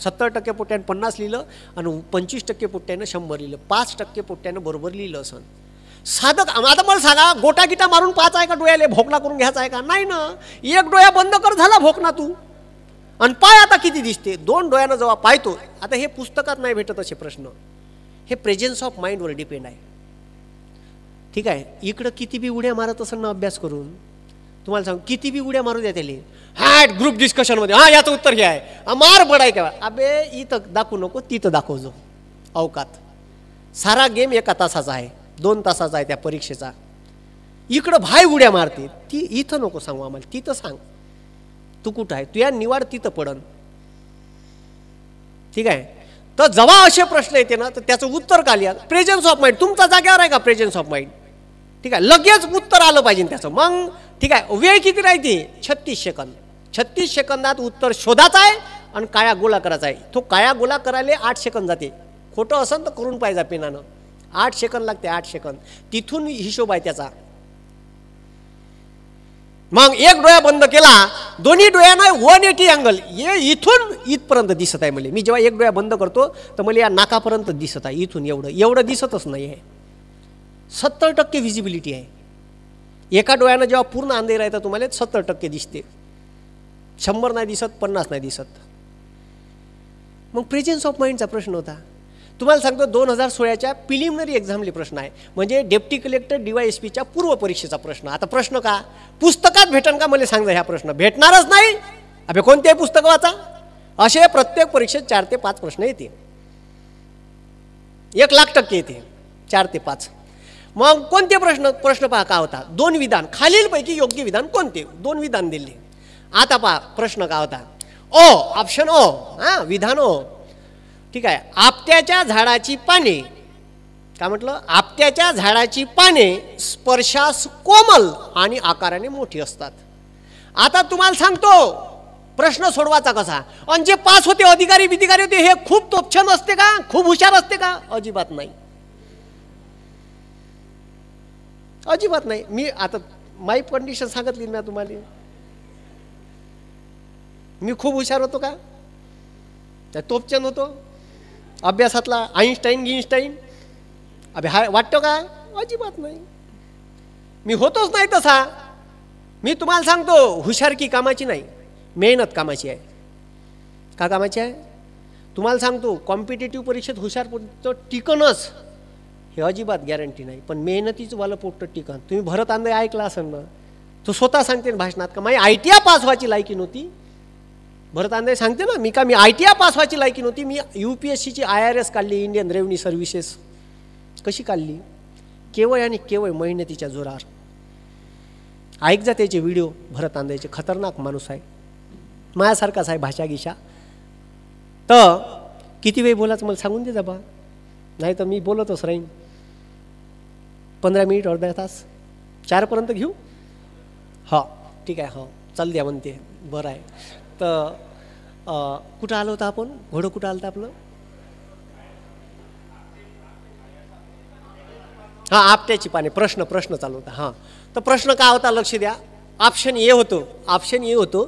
70% पोट्ट्यानं 50 लिहिलं आणि 25% पोट्ट्यानं 100 लिहिलं. 5% पोट्ट्यानं बरोबर लिहिलं असं. साधं. आता मला सांगा, गोटा गिटा मारून पाहायचा आहे का डोळ्याले? भोकणा करून घ्यायचा आहे का? नाही ना. एक डोळा बंद कर, झाला भोकणा तू. आणि पाय आता किती दिसते? 2 डोळ्यानं जेव्हा पाहतो. आता हे पुस्तकात नाही भेटत असे प्रश्न. हे प्रेझेन्स ऑफ माइंडवर डिपेंड आहे. ठीक आहे, इकडं किती बी उड्या मारत असेल ना अभ्यास करून, तुम्हाला सांग, किती बी उड्या मारू द्या त्याला. ग्रुप डिस्कशनमध्ये याचं उत्तर हे आहे, मार बडाय का? अबे इथं दाखवू नको, तिथं दाखवजो अवकात. सारा गेम 1 तासाचा आहे, 2 तासाचा आहे त्या परीक्षेचा. इकडं भाई उड्या मारते ती, इथं नको सांगू आम्हाला, तिथं सांग तू कुठं आहे, तू या निवाड तिथं पडन. ठीक आहे, तर जेव्हा असे प्रश्न येते ना तर त्याचं उत्तर का लिहा? Presence of mind. तुमचा जागेवर आहे का प्रेझेन्स ऑफ माइंड? ठीक आहे, लगेच उत्तर आलं पाहिजे त्याचं. मग ठीक आहे, वेळ किती राहते? 36 सेकंद. 36 सेकंदात उत्तर शोधायचं आहे आणि काळ्या गोला करायचा आहे. तो काळ्या गोला करायला 8 सेकंद जाते. खोटं असेल तर करून पाहिजे पेनानं. 8 सेकंद लागते, 8 सेकंद. तिथून हिशोब आहे त्याचा. मग एक डोळा बंद केला, दोन्ही डोळ्यानं 180 अँगल, हे इथून इथपर्यंत दिसत आहे मला. मी जेव्हा एक डोळा बंद करतो तर मला या नाकापर्यंत दिसत आहे. इथून एवढं दिसतच नाही आहे. 70% व्हिजिबिलिटी आहे. एका डोळ्यानं जेव्हा पूर्ण अंधेर आहे तर तुम्हाला 70% दिसते. 100 नाही दिसत, 50 नाही दिसत. मग प्रेझेन्स ऑफ माइंडचा प्रश्न होता. तुम्हाला सांगतो 2016च्या प्रिलिमिनरी एक्झामले प्रश्न आहे, म्हणजे डेप्टी कलेक्टर DYSPच्या पूर्व परीक्षेचा प्रश्न. आता प्रश्न का पुस्तकात भेटन का मला सांगा, ह्या प्रश्न भेटणारच नाही. अबे कोणत्याही पुस्तक वाचा, असे प्रत्येक परीक्षेत 4 ते 5 प्रश्न येते. 1,00,000% येते 4 ते 5. मग कोणते प्रश्न पहा का होता, 2 विधान, खालीलपैकी योग्य विधान कोणते, 2 विधान दिले. आता पहा प्रश्न का होता, ओ ऑप्शन ओ, हां विधान ओ, ठीक आहे. आपट्याच्या झाडाची पाने, काय म्हटलं, आपट्याच्या झाडाची पाने स्पर्शास कोमल आणि आकाराने मोठी असतात. आता तुम्हाला सांगतो प्रश्न सोडवायचा कसा, आणि जे पास होते अधिकारी विधिकारी होते हे खूप तोपछन असते का, खूप हुशार असते का, अजिबात नाही, अजिबात नाही. मी आता माई कंडिशन सांगितली ना तुम्हाला, मी खूप हुशार होतो का, त्या तोपचंद होतो अभ्यासातला, आईन्स्टाईन अभे हा वाटतो का, अजिबात नाही. मी होतोच नाही तसा. मी तुम्हाला सांगतो हुशारकी कामाची नाही, मेहनत कामाची आहे. का कामाची आहे तुम्हाला सांगतो, कॉम्पिटेटिव्ह परीक्षेत हुशार पोट टिकणच हे अजिबात गॅरंटी नाही, पण मेहनतीचं वाला पोट टिकन. तुम्ही भरत आंदे ऐकला असेल ना, तो स्वतः सांगते भाषणात का माझी ITI पास व्हायची लायकी नव्हती. भरत आंदे सांगते ना, मी ITI पास व्हायची लायकी नव्हती, मी UPSCची IRS काढली, इंडियन रेव्हन्यू सर्व्हिसेस. कशी काढली, केवळ आणि केवळ मेहनतीच्या जोरावर. ऐक जा त्याचे व्हिडिओ, भरत आंदेचे, खतरनाक माणूस आहे, माझ्यासारखाच आहे भाषा गिशा. तर किती वेळ बोलायचं मला सांगून दे जा बा, नाही तर मी बोलतच राहीन. 15 मिनिट, अर्धा तास, 4पर्यंत घेऊ. हा ठीक आहे, हो चाल द्या म्हणते, बरं आहे. तर कुठं आलो होतं आपण, घोडं कुठं आलं होतं आपलं, हां आपट्याची पाने, प्रश्न चालू होता. हां तर प्रश्न काय होता लक्ष द्या, ऑप्शन ए होतो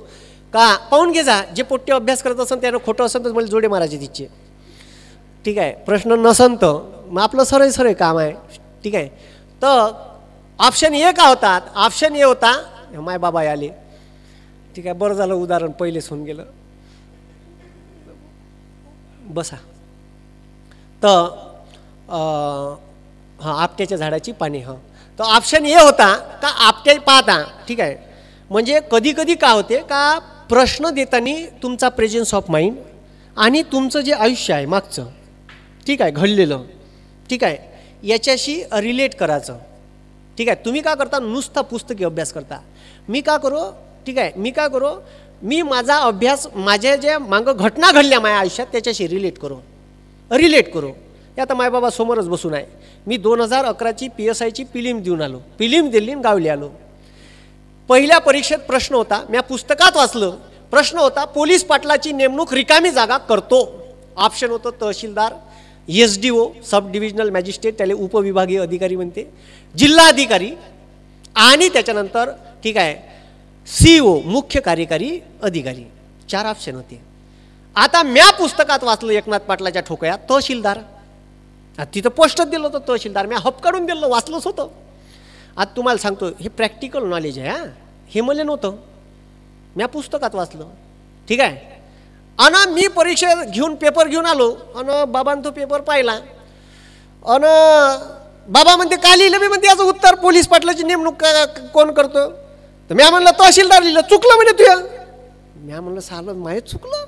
का, पाहून घे जा, जे पोट्टे अभ्यास करत असेल त्यानं खोटं असेल तर मला जोडे मारायचे तिचे, ठीक आहे. प्रश्न नसन तर मग आपलं सरळ काम आहे, ठीक आहे. तर ऑप्शन ए का होतात, ऑप्शन ए होता, माय बाबा आले, ठीक आहे, बरं झालं उदाहरण पहिलेच होऊन गेलं, बसा. तर हां आपट्याच्या झाडाची पाने, हां तर ऑप्शन ए होता का आपट्या पाहता, ठीक आहे. म्हणजे कधी कधी काय होते का, प्रश्न देताना तुमचा प्रेझेन्स ऑफ माइंड आणि तुमचं जे आयुष्य आहे मागचं, ठीक आहे, घडलेलं, ठीक आहे, याच्याशी रिलेट करायचं, ठीक आहे. तुम्ही काय करता, नुसता पुस्तकी अभ्यास करता. मी काय करू, ठीक आहे, मी माझा अभ्यास माझ्या ज्या मागं घटना घडल्या माझ्या आयुष्यात त्याच्याशी रिलेट करू. आता माय बाबा समोरच बसून आहे. मी 2011ची PSIची प्रिलिम देऊन आलो, प्रिलिम दिल्ली गावली आलो. पहिल्या परीक्षेत प्रश्न होता, मी पुस्तकात वाचलं, प्रश्न होता पोलीस पाटलाची नेमणूक रिकामी जागा करतो. ऑप्शन होतं तहसीलदार, SDO सब डिव्हिजनल मॅजिस्ट्रेट, त्याला उपविभागीय अधिकारी म्हणते, जिल्हाधिकारी, आणि त्याच्यानंतर ठीक आहे CO मुख्य कार्यकारी अधिकारी. 4 ऑप्शन होते. आता म्या पुस्तकात वाचलं एकनाथ पाटलाच्या ठोकया तहसीलदार, तिथं पोस्टच दिलं होतं तहसीलदार, मी हप काढून दिलं, वाचलंच होतं. आता तुम्हाला सांगतो हे प्रॅक्टिकल नॉलेज आहे, हां हे मला नव्हतं, मी पुस्तकात वाचलं, ठीक आहे. आणि मी परीक्षा घेऊन पेपर घेऊन आलो, आणि बाबांनी तो पेपर पाहिला, आणि बाबा म्हणते काय लिहिलं, मी म्हणते याचं उत्तर पोलीस पाटलाची नेमणूक कोण करतो, तर मी म्हणलं तहसीलदार लिहिलं. चुकलं म्हणे तुया, मी म्हणलं सालं माहीत चुकलं,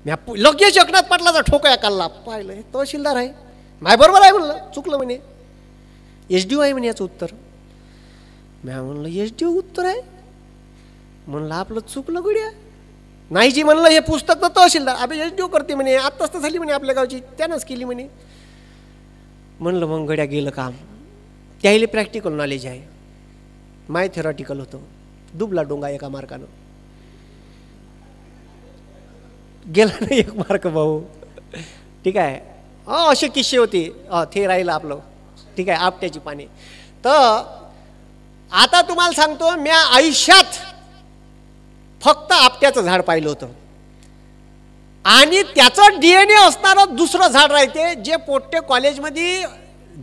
मी लगेच एकनाथ पाटलाचा ठोकया काढला, पाहिलं हे तहसीलदार आहे, माय बरोबर आहे म्हणलं, चुकलं म्हणे, SDO आहे म्हणे याचं उत्तर. मी म्हणलं SDO उत्तर आहे, म्हणलं आपलं चुकलं गुड्या, नाही जी म्हणलं हे पुस्तक तर तहसीलदार, अबे SDO करते म्हणे, आत्ताच तर झाली म्हणे आपल्या गावची, त्यानंच केली म्हणे. म्हणलं मग गड्या गेलं काम. त्याहिले प्रॅक्टिकल नॉलेज आहे, माय थेरॉटिकल होतं, दुबला डोंगा एका मार्कानं गेला नाही, 1 मार्क भाऊ, ठीक आहे. असे किस्से होते, ते राहिलं आपलं, ठीक आहे, आपट्याची पाने. तर आता तुम्हाला सांगतो, मी आयुष्यात फक्त आपट्याचं झाड पाहिलं होतं, आणि त्याचं DNA असणारं दुसरं झाड राहते, जे पोट्टे कॉलेजमध्ये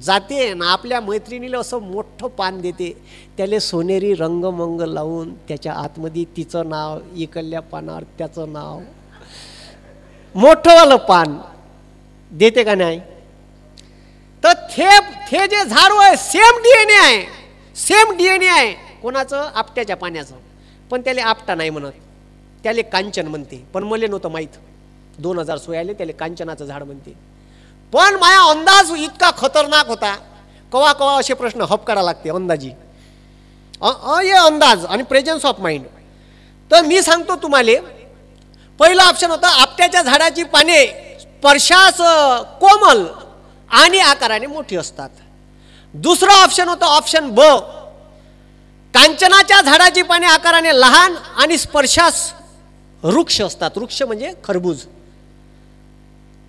जाते ना आपल्या मैत्रिणीला असं मोठं पान देते, त्याला सोनेरी रंगमंग लावून त्याच्या आतमध्ये तिचं नाव, इकडल्या पानावर त्याचं नाव, मोठंवालं पान देते का नाही, ते जे झाड आहे सेम DNA आहे, सेम DNA आहे कोणाचं, आपट्याच्या पाण्याचं, पण त्याला आपटा नाही म्हणत, त्याला कांचन म्हणते. पण मला नव्हतं माहीत, 2016 त्याला कांचनाचं झाड म्हणते. पण माझा अंदाज इतका खतरनाक होता, कवा कवा असे प्रश्न हप काढा लागते अंदाजी, ये अंदाज आणि प्रेझन्स ऑफ माइंड. तर मी सांगतो तुम्हाला, पहिला ऑप्शन होता आपट्याच्या झाडाची पाने स्पर्शास कोमल आणि आकाराने मोठी असतात. दुसरा ऑप्शन होता ऑप्शन ब, कांचनाच्या झाडाची पाने आकाराने लहान आणि स्पर्शास वृक्ष असतात. वृक्ष म्हणजे खरबूज.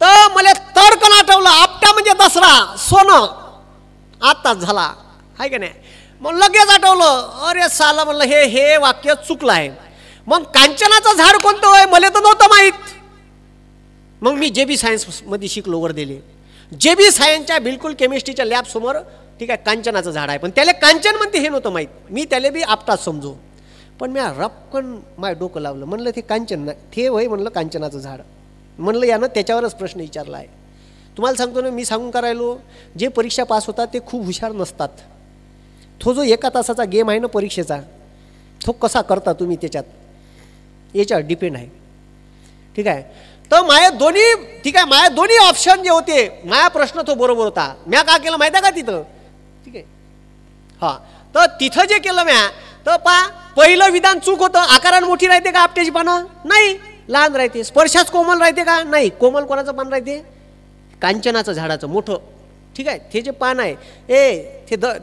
तर मला तडकन आठवलं, आपटा म्हणजे दसरा, सोनं आताच झाला आहे का नाही. मग लगेच आठवलं, अरे साला म्हणलं हे वाक्य चुकलं आहे. मग कांचनाचं झाड कोणतं आहे मला तर नव्हतं माहीत. मग मी JB सायन्समध्ये शिकलो वर्धेले. JB सायन्सच्या बिलकुल केमिस्ट्रीच्या लॅब समोर ठीक आहे कांचनाचं झाड आहे, पण त्याला कांचन म्हणते हे नव्हतं माहीत. मी त्याला बी आपटाच समजू, पण मी रपकन माय डोकं लावलं, म्हणलं ते कांचन ते वय, म्हणलं कांचनाचं झाड, म्हणलं यानं त्याच्यावरच प्रश्न विचारला आहे. तुम्हाला सांगतो ना, मी सांगून करायलो, जे परीक्षा पास होतात ते खूप हुशार नसतात. तो जो 1 तासाचा गेम आहे ना परीक्षेचा, तो कसा करता तुम्ही त्याच्यात, याच्यावर डिपेंड आहे. ठीक आहे. तर माझ्या दोन्ही ठीक आहे, माझ्या दोन्ही ऑप्शन जे होते, माझा प्रश्न तो बरोबर होता. म्या का केलं माहिती आहे का तिथं, ठीक आहे हां. तर तिथं जे केलं म्या, तर पहिलं विधान चूक होतं. आकाराने मोठी राहते का आपट्याची पानं, नाही, लहान राहते. स्पर्शास कोमल राहते का, नाही. कोमल कोणाचं पान राहते, कांचनाचं झाडाचं मोठं. ठीक आहे. ते जे पान आहे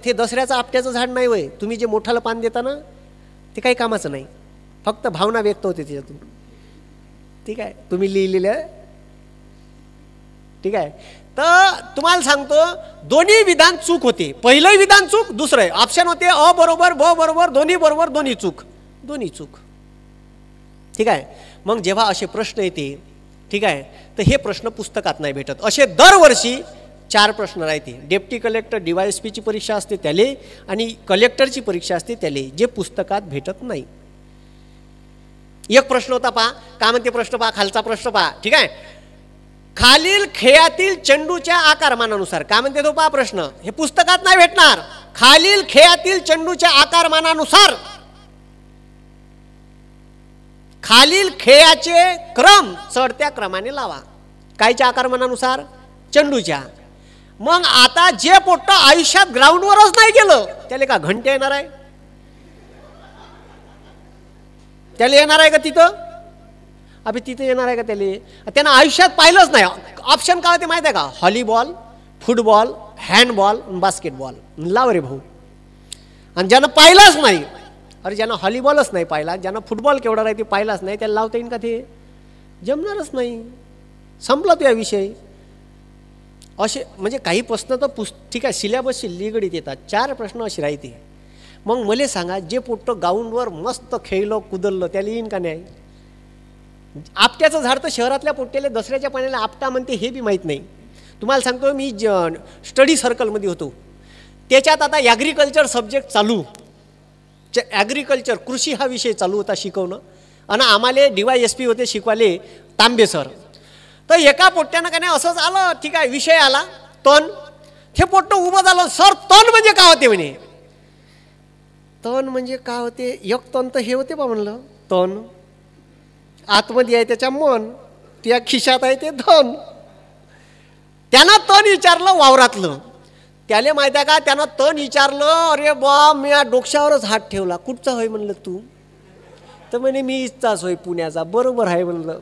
ते दसऱ्याचं आपट्याचं झाड नाही वय. तुम्ही जे मोठालं पान देता ना ते काही कामाचं नाही, फक्त भावना व्यक्त होते त्याच्यातून. ठीक आहे, तुम्ही लिहिलेलं. ठीक आहे. तर तुम्हाला सांगतो दोन्ही विधान चूक होते. पहिलं विधान चूक, दुसरं ऑप्शन होते अ बरोबर ब बरोबर, दोन्ही बरोबर दोन्ही चूक, दोन्ही चूक. ठीक आहे. मग जेव्हा असे प्रश्न येते, ठीक आहे, तर हे प्रश्न पुस्तकात नाही भेटत. असे दरवर्षी 4 प्रश्न राहते. डेप्टी कलेक्टर DYSPची परीक्षा असते त्याले, आणि कलेक्टरची परीक्षा असते त्याले, जे पुस्तकात भेटत नाही. एक प्रश्न होता पहा, काय म्हणते प्रश्न पहा, खालचा प्रश्न पहा. ठीक आहे. खालील खेळातील चेंडूच्या आकारमानानुसार, काय म्हणते तो पहा प्रश्न, हे पुस्तकात नाही भेटणार. खालील खेळातील चेंडूच्या आकारमानानुसार खालील खेळाचे क्रम चढत्या क्रमाने लावा. कायच्या आकारमानानुसार, चेंडूच्या. मग आता जे पोट्ट आयुष्यात ग्राउंडवरच नाही गेलं त्याला का घंटे येणार आहे, त्याला येणार आहे का तिथं, अभि तिथे येणार आहे का त्याला, त्यानं आयुष्यात पाहिलंच नाही. ऑप्शन काय होते माहिती आहे का, व्हॉलीबॉल, फुटबॉल, हँडबॉल, बास्केटबॉल. लाव रे भाऊ. आणि ज्यानं पाहिलंच नाही, अरे ज्यानं व्हॉलीबॉलच नाही पाहिला, ज्यानं फुटबॉल केवढा राहते पाहिलाच नाही, त्याला लावता येईल का, ते जमणारच नाही. संपला तो या विषय. असे म्हणजे काही प्रश्न तर ठीक आहे सिलेबसशी निगडीत येतात. 4 प्रश्न असे राहते. मग मला सांगा, जे पोट्ट ग्राउंडवर मस्त खेळलं कुदललं त्याला येईन का नाही. आपट्याचं झाड तर शहरातल्या पोट्ट्याला दसऱ्याच्या पाण्याला आपटा म्हणते हे बी माहीत नाही. तुम्हाला सांगतो, मी स्टडी सर्कलमध्ये होतो, त्याच्यात आता ॲग्रिकल्चर सब्जेक्ट चालू, ॲग्रिकल्चर कृषी हा विषय चालू होता शिकवणं, आणि आम्हाला DYSP होते शिकवाले तांबे सर. तर एका पोट्ट्यानं का नाही असंच आलं, ठीक आहे, विषय आला तण. ते पोट्ट उभं झालं, सर तण म्हणजे काय होते म्हणे. तण म्हणजे काय होते, एक तण तर हे होते बा म्हणलं, तण आतमध्ये आहे त्याच्या मन, त्या खिशात आहे ते धन. त्यानं तण विचारलं वावरातलं, त्याला माहिती आहे का, त्यानं तण विचारलं, अरे बा मी डोक्यावरच हात ठेवला. कुठचा होय म्हणलं तू, तर म्हणे मी इथचाच होय पुण्याचा. बरोबर आहे म्हणलं.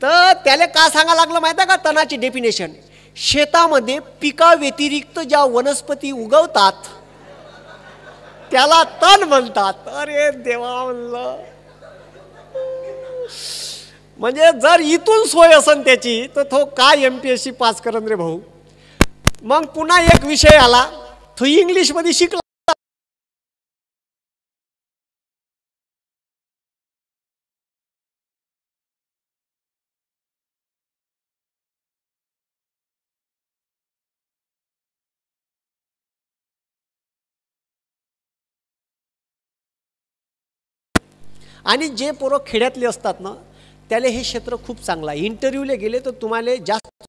तर त्याला का सांगा लागलं माहिती आहे का, तणाची डेफिनेशन, शेतामध्ये पिका व्यतिरिक्त ज्या वनस्पती उगवतात त्याला तण म्हणतात. अरे देवा म्हणलं, म्हणजे जर इथून सोय असन त्याची तर तो काय MPSC पास करन रे भाऊ. मग पुन्हा एक विषय आला, तो इंग्लिशमध्ये शिकला. आणि जे पोरं खेड्यातले असतात ना त्याला हे क्षेत्र खूप चांगलं आहे. इंटरव्ह्यूला गेले तर तुम्हाला जास्त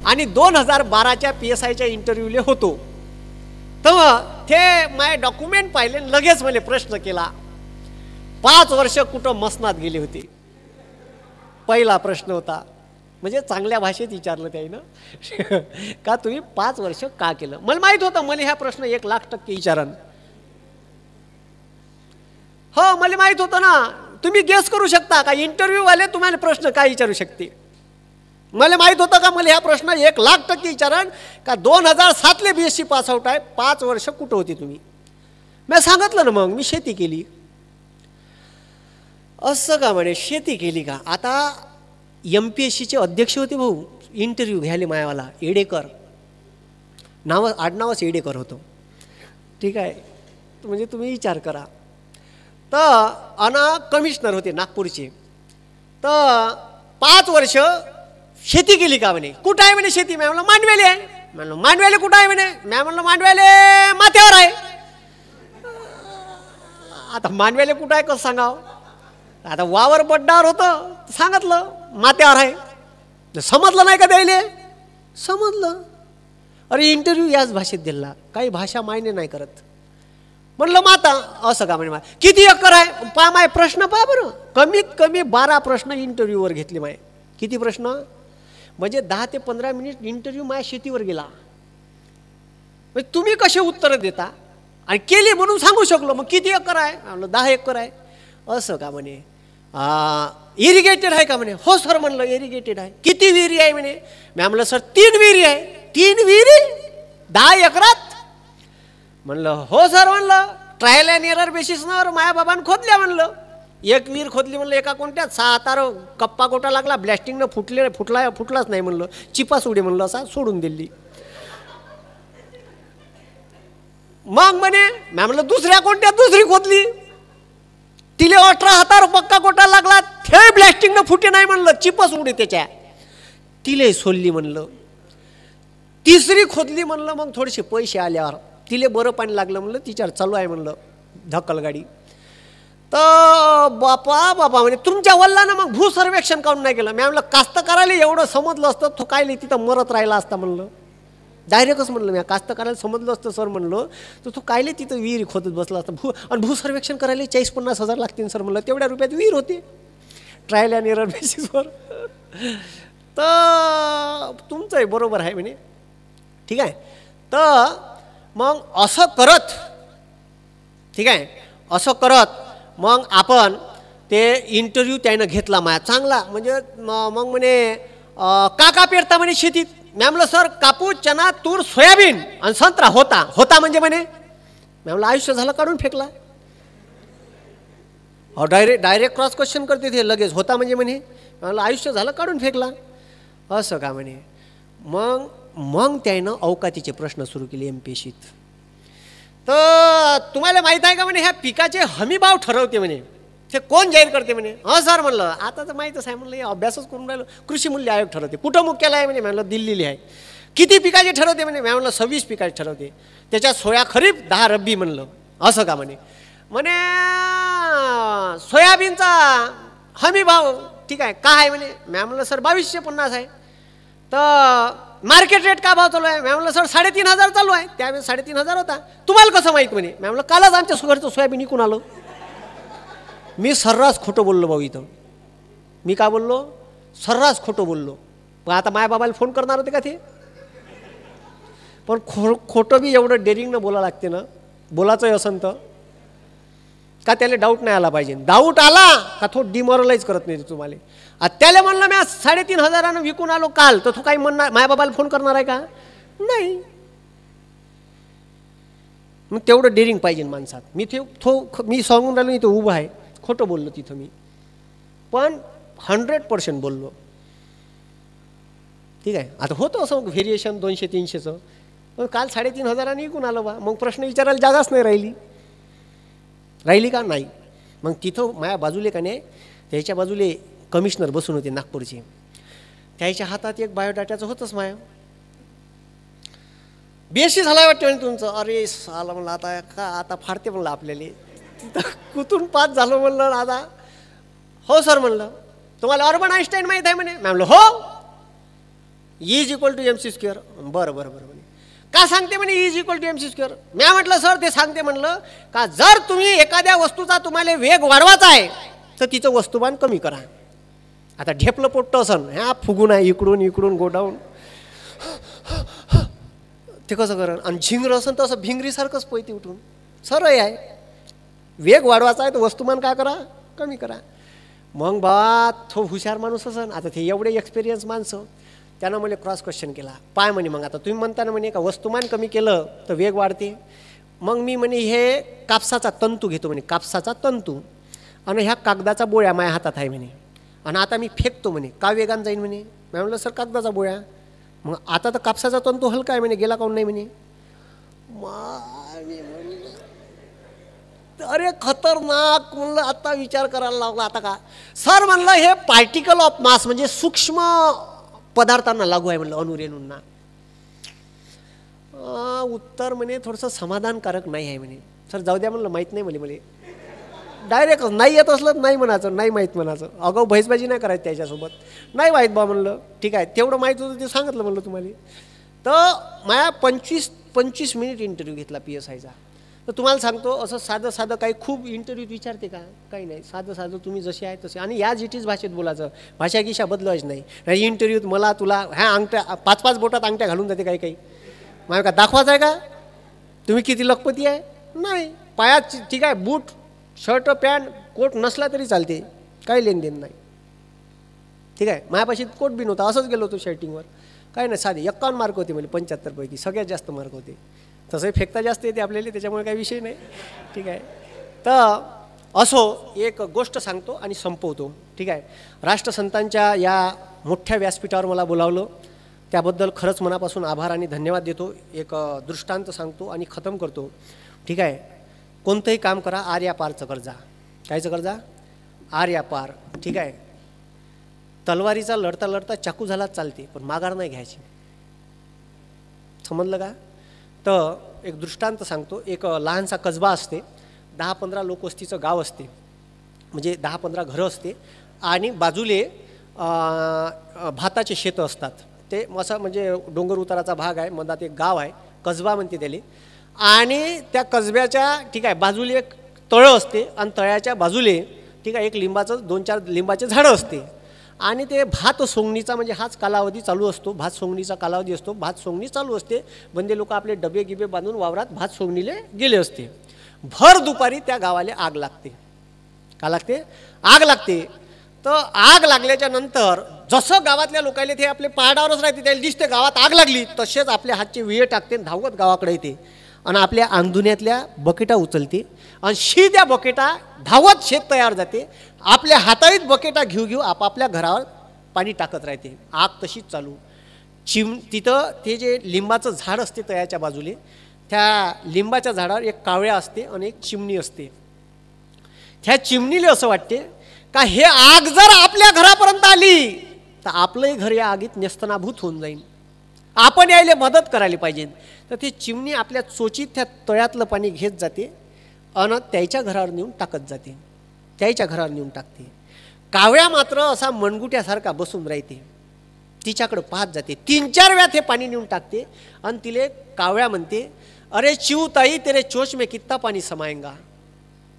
आणि 2012च्या PSIच्या इंटरव्ह्यूले होतो. तेव्हा ते माझे डॉक्युमेंट पाहिले, लगेच मला प्रश्न केला, 5 वर्ष कुठं मसनात गेले होते. पहिला प्रश्न होता, म्हणजे चांगल्या भाषेत विचारलं त्यानं का तुम्ही 5 वर्ष का केलं. मला माहीत होतं मला ह्या प्रश्न 1,00,000% विचारन. हो, मला माहीत होतं ना. तुम्ही गेस करू शकता का इंटरव्ह्यूवाले तुम्हाला प्रश्न काय विचारू शकते. मला माहीत होतं का मला ह्या प्रश्न 1,00,000% विचारन का 2007ले BSc पास आउट आहे, 5 वर्ष कुठं होते तुम्ही. मी सांगितलं ना, मग मी शेती केली. असं का म्हणे, शेती केली का. आता MPSCचे अध्यक्ष होते भाऊ, इंटरव्ह्यू घ्यायला मायावाला येडेकर, आडनावच येडेकर होतं. ठीक आहे, म्हणजे तुम्ही विचार करा. तर कमिशनर होते नागपूरचे. तर 5 वर्ष शेती केली का म्हणे. कुठं आहे म्हणे शेती. मी म्हणलं मांडवेली आहे. म्हणलं मांडवेली कुठं आहे म्हणे. मी म्हणलं मांडवेले माथ्यावर आहे. आता मांडवेले कुठं आहे कसं सांगावं. आता वावर बड्डावर होतं, सांगितलं माथ्यावर आहे. समजलं नाही का द्यायले. समजलं. अरे इंटरव्ह्यू याच भाषेत दिला, काही भाषा मायने नाही करत. म्हणलं माता असं का म्हणे. किती एकर आहे पहा. माय प्रश्न पहा बरं, कमीत कमी 12 प्रश्न इंटरव्ह्यूवर घेतले. माय किती प्रश्न, म्हणजे 10 ते 15 मिनिट इंटरव्ह्यू माझ्या शेतीवर गेला. म्हणजे तुम्ही कसे उत्तर देता. आणि केली म्हणून सांगू शकलो. मग किती एकर आहे. म्हणलं 10 एकर आहे. असं का म्हणे. इरिगेटेड आहे का म्हणे. हो सर म्हणलं इरिगेटेड आहे. किती विहिरी आहे म्हणे. मी म्हणलं सर 3 विहिरी आहे. 3 विहिरी 10 एकरात. म्हणलं हो सर म्हणलं ट्रायल अँड एरर बेसिसवर माया बाबांनी खोदल्या. म्हणलं एक विहीर खोदली. म्हणलं एका कोणत्यात 6 कप्पा कोटा लागला. ब्लॅस्टिंगनं फुटलाच नाही. म्हणलं चिपास उडे. म्हणलं असा सोडून दिली. मग म्हणे मी म्हणलं दुसऱ्या कोणत्यात दुसरी खोदली. तिले 18 पक्का कोटा लागला. ते ब्लॅस्टिंगनं फुटे नाही. म्हणलं चिपस उडे त्याच्या. तिले सोडली. म्हणलं तिसरी खोदली. म्हणलं मग थोडेसे पैसे आल्यावर तिले बरं पाणी लागलं. म्हणलं तिच्यावर चालू आहे. म्हणलं ढक्कल गाडी. तर बापा म्हणे तुमच्या वल्लानं मग भू सर्वेक्षण काढून नाही केलं. मी म्हणलं कास्तकाराला एवढं समजलं असतं तो काय तिथं मरत राहिला असता. म्हणलं डायरेक्टच म्हणलं मी कास्तकाराला समजलं असतं सर म्हणलं तर तो कायले तिथं विहीर खोदत बसला असता. आणि भू सर्वेक्षण करायला 40-50 हजार लागतील सर. म्हणलं तेवढ्या रुपयात विहीर होते ट्रायल अँड एरर बेसिसवर. तर तुमचंही बरोबर आहे म्हणे. ठीक आहे. तर मग असं करत, ठीक आहे, असं करत मग आपण ते इंटरव्ह्यू त्यानं घेतला माया चांगला. म्हणजे मग म्हणे का पेरता म्हणे शेतीत. मी म्हणलं सर कापूस, चना, तूर, सोयाबीन आणि संत्रा होता म्हणजे म्हणे. मी म्हणलं आयुष्य झालं काढून फेकला. डायरेक्ट क्रॉस क्वेश्चन करते ते लगेच. होता म्हणजे म्हणे. म्हणलं आयुष्य झालं काढून फेकला. असं का म्हणे. मग त्यानं अवकातीचे प्रश्न सुरू केले MPSCत. तर तुम्हाला माहीत आहे का म्हणे ह्या पिकाचे हमी भाव ठरवते म्हणे ते कोण जाहीर करते म्हणे. हां सर म्हणलं आता तर माहीतच आहे. म्हणलं अभ्यासच करून राहिलो. कृषी मूल्य आयोग ठरवते. कुठं मुख्यालय आहे म्हणे. म्हणलं दिल्लीला आहे. किती पिकाचे ठरवते म्हणे. म्हणलं 26 पिकाचे ठरवते. त्याच्यात 16 खरीप 10 रब्बी. म्हणलं असं का म्हणे. सोयाबीनचा हमी भाव ठीक आहे का आहे म्हणे. म्हणलं सर 2250 आहे. तर मार्केट रेट का भाव चालू आहे. म्हणलं सर 3500 चालू आहे. त्यावेळेस 3500 होता. तुम्हाला कसं माहीत म्हणे. म्हणलं कालच आमच्या सुगरचं सोयाबीन विकून आलो. मी सर्रास खोटं बोललो भाऊ इथं. मी का बोललो सर्रास खोटं बोललो. पण आता माया बाबाला फोन करणार होते का ते. पण खोटं बी एवढं डेअरिंगनं बोला लागते ना. बोलायचं असन तर का त्याला डाऊट नाही आला पाहिजे. डाऊट आला का तो डिमॉरलाइज करत नाही तुम्हाला. त्याला म्हणलं मी 3500 विकून आलो काल तर तू काही म्हणणार माया बाबाला फोन करणार आहे का नाही. मग तेवढं डेअरिंग पाहिजे माणसात. मी सांगून राहिलो इथं उभं आहे. खोटं बोललो तिथं मी. पण 100% बोललो. ठीक आहे. आता होतं असं व्हेरिएशन 200-300चं. पण काल 3500 विकून आलो बा. मग प्रश्न विचारायला जागाच नाही राहिली का नाही. मग तिथं माझ्या बाजूले का नाही त्याच्या बाजूले कमिशनर बसून होते नागपूरचे. त्याच्या हातात एक बायोडाटाचं होतंच माया. BSc झाला वाटतं म्हणे तुमचं. अरे साला म्हणलं आता फाडते म्हणलं आपल्याला. कुठून पास झालो म्हणलं आता. हो सर म्हणलं तुम्हाला ऑर्बन आइन्स्टाईन माहीत आहे म्हणे. म्हणलं हो. E=mc². बरं बरं बरं म्हणे. का सांगते म्हणे E=mc²? मी म्हटलं सर ते सांगते म्हणलं का जर तुम्ही एखाद्या वस्तूचा तुम्हाला वेग वाढवायचा आहे तर तिचं वस्तुमान कमी करा. आता ढेपलं पोट्ट असन ह्या फुगून आहे इकडून इकडून गोडाऊन ते कसं करण. आणि झिंगर असन तसं भिंगरीसारखंच पैती उठून. सरळ आहे वेग वाढवायचा आहे तर वस्तुमान काय करा कमी करा. मग बा तो हुशार माणूस असन. आता ते एवढे एक्सपिरियन्स माणसं त्यानं मला क्रॉस क्वेश्चन केला. पाय म्हणे मग आता तुम्ही म्हणता ना म्हणे का वस्तुमान कमी केलं तर वेग वाढते. मग मी म्हणे हे कापसाचा तंतू घेतो म्हणे कापसाचा तंतू आणि ह्या कागदाचा बोळ्या माझ्या हातात आहे म्हणे आणि आता मी फेकतो म्हणे का वेगान जाईन म्हणे. मी म्हणलं सर कागदाचा बोळ्या. मग आता तर कापसाचा तंतू हलका आहे म्हणे गेला काऊन नाही म्हणे. अरे खतरनाक म्हणलं. आता विचार करायला लागला. आता का सर म्हणलं हे पार्टिकल ऑफ मास म्हणजे सूक्ष्म पदार्थांना लागू आहे म्हणलं अणुरेणूंना. उत्तर म्हणे थोडंसं समाधानकारक नाही आहे म्हणे. सर जाऊ द्या म्हणलं माहीत नाही म्हणे. मला डायरेक्ट नाही येत असलं नाही म्हणायचं नाही माहीत म्हणायचं. अगाऊ भैसबाजी नाही करायची त्याच्यासोबत. नाही माहीत बा म्हणलं ठीक आहे तेवढं माहीत होतं ते सांगितलं म्हणलं तुम्हाला. तर माझ्या 25 मिनिट इंटरव्ह्यू घेतला PSIचा. तर तुम्हाला सांगतो असं साधं साधं काही खूप इंटरव्ह्यूत विचारते का काही नाही. साधं साधं तुम्ही जसे आहे तसे आणि याच इटीज भाषेत बोलायचं. भाषा गिशा बदलायच नाही. इंटरव्ह्यूत मला तुला ह्या अंगठ्या 5-5 बोटात अंगठ्या घालून जाते काही काही. मला का दाखवायचं आहे का तुम्ही किती लखपती आहे नाही. पायात ठीक आहे बूट शर्ट पॅन्ट कोट नसला तरी चालते काही लेनदेन नाही. ठीक आहे माझ्यापाशी कोट बी नव्हता असंच गेलो होतो शर्टिंगवर काही नाही. साधे 51 मार्क होते म्हणजे 75 पैकी सगळ्यात जास्त मार्क होते. तसंही फेकता जास्त येते आपल्याला त्याच्यामुळे काही विषय नाही. ठीक आहे तर असो एक गोष्ट सांगतो आणि संपवतो. ठीक आहे राष्ट्रसंतांच्या या मोठ्या व्यासपीठावर मला बोलावलं त्याबद्दल खरंच मनापासून आभार आणि धन्यवाद देतो. एक दृष्टांत सांगतो आणि खतम करतो. ठीक आहे कोणतंही काम करा आर्यापारचं कर्जा. कायचं कर्जा आर्यापार. ठीक आहे तलवारीचा लढता लढता चाकू झाला चालते पण माघार नाही घ्यायची. समजलं का. तर एक दृष्टांत सांगतो. एक लहानसा कसबा असते 10-15 लोकवस्तीचं गाव असते म्हणजे 10-15 घरं असते आणि बाजूले भाताचे शेतं असतात. ते असं म्हणजे डोंगर उताराचा भाग आहे मधात एक गाव आहे कसबा म्हणते त्याला. आणि त्या कसब्याच्या ठीक आहे बाजूले एक तळं असते आणि तळ्याच्या बाजूले ठीक आहे एक लिंबाचं 2-4 लिंबाचे झाडं असते. आणि ते भात सोंगणीचा म्हणजे हाच कालावधी चालू असतो. भात सोंगणीचा कालावधी असतो. भात सोंगणी चालू असते. बंदे लोक आपले डबे गिबे बांधून वावरात भात सोंगणीले गेले असते. भर दुपारी त्या गावाला आग लागते. का लागते आग लागते. तर आग लागल्याच्या नंतर जसं गावातल्या लोकांना ते आपले पहाडावरच राहते त्याला दिसते गावात आग लागली तसेच आपल्या हातचे विळे टाकते धावत गावाकडे येते आणि आपल्या अंगधुण्यातल्या बकेटा उचलते आणि शिद्या बकेटा धावत शेत तयार जाते. आपल्या हाताळीत बकेटा घेऊ आपापल्या घरावर पाणी टाकत राहते. आग तशीच चालू. तिथं ते जे लिंबाचं झाड असते तळ्याच्या बाजूले त्या लिंबाच्या झाडावर एक कावळ्या असते आणि एक चिमणी असते. त्या चिमणीला असं वाटते का हे आग जर आपल्या घरापर्यंत आली तर आपलंही घर या आगीत नेस्तनाभूत होऊन जाईल. आपण यायला मदत करायला पाहिजे. तर ती चिमणी आपल्या चोचीत त्या तळ्यातलं पाणी घेत जाते आणि त्याच्या घरावर नेऊन टाकत जाते. त्याच्या घरावर नेऊन टाकते. कावळ्या मात्र असा मनगुट्यासारखा बसून राहते. तिच्याकडे पाहत जाते. 3-4 वेळा ते पाणी नेऊन टाकते आणि तिले कावळ्या म्हणते अरे चिवताई तेरे चोच में कितना पानी समाएगा.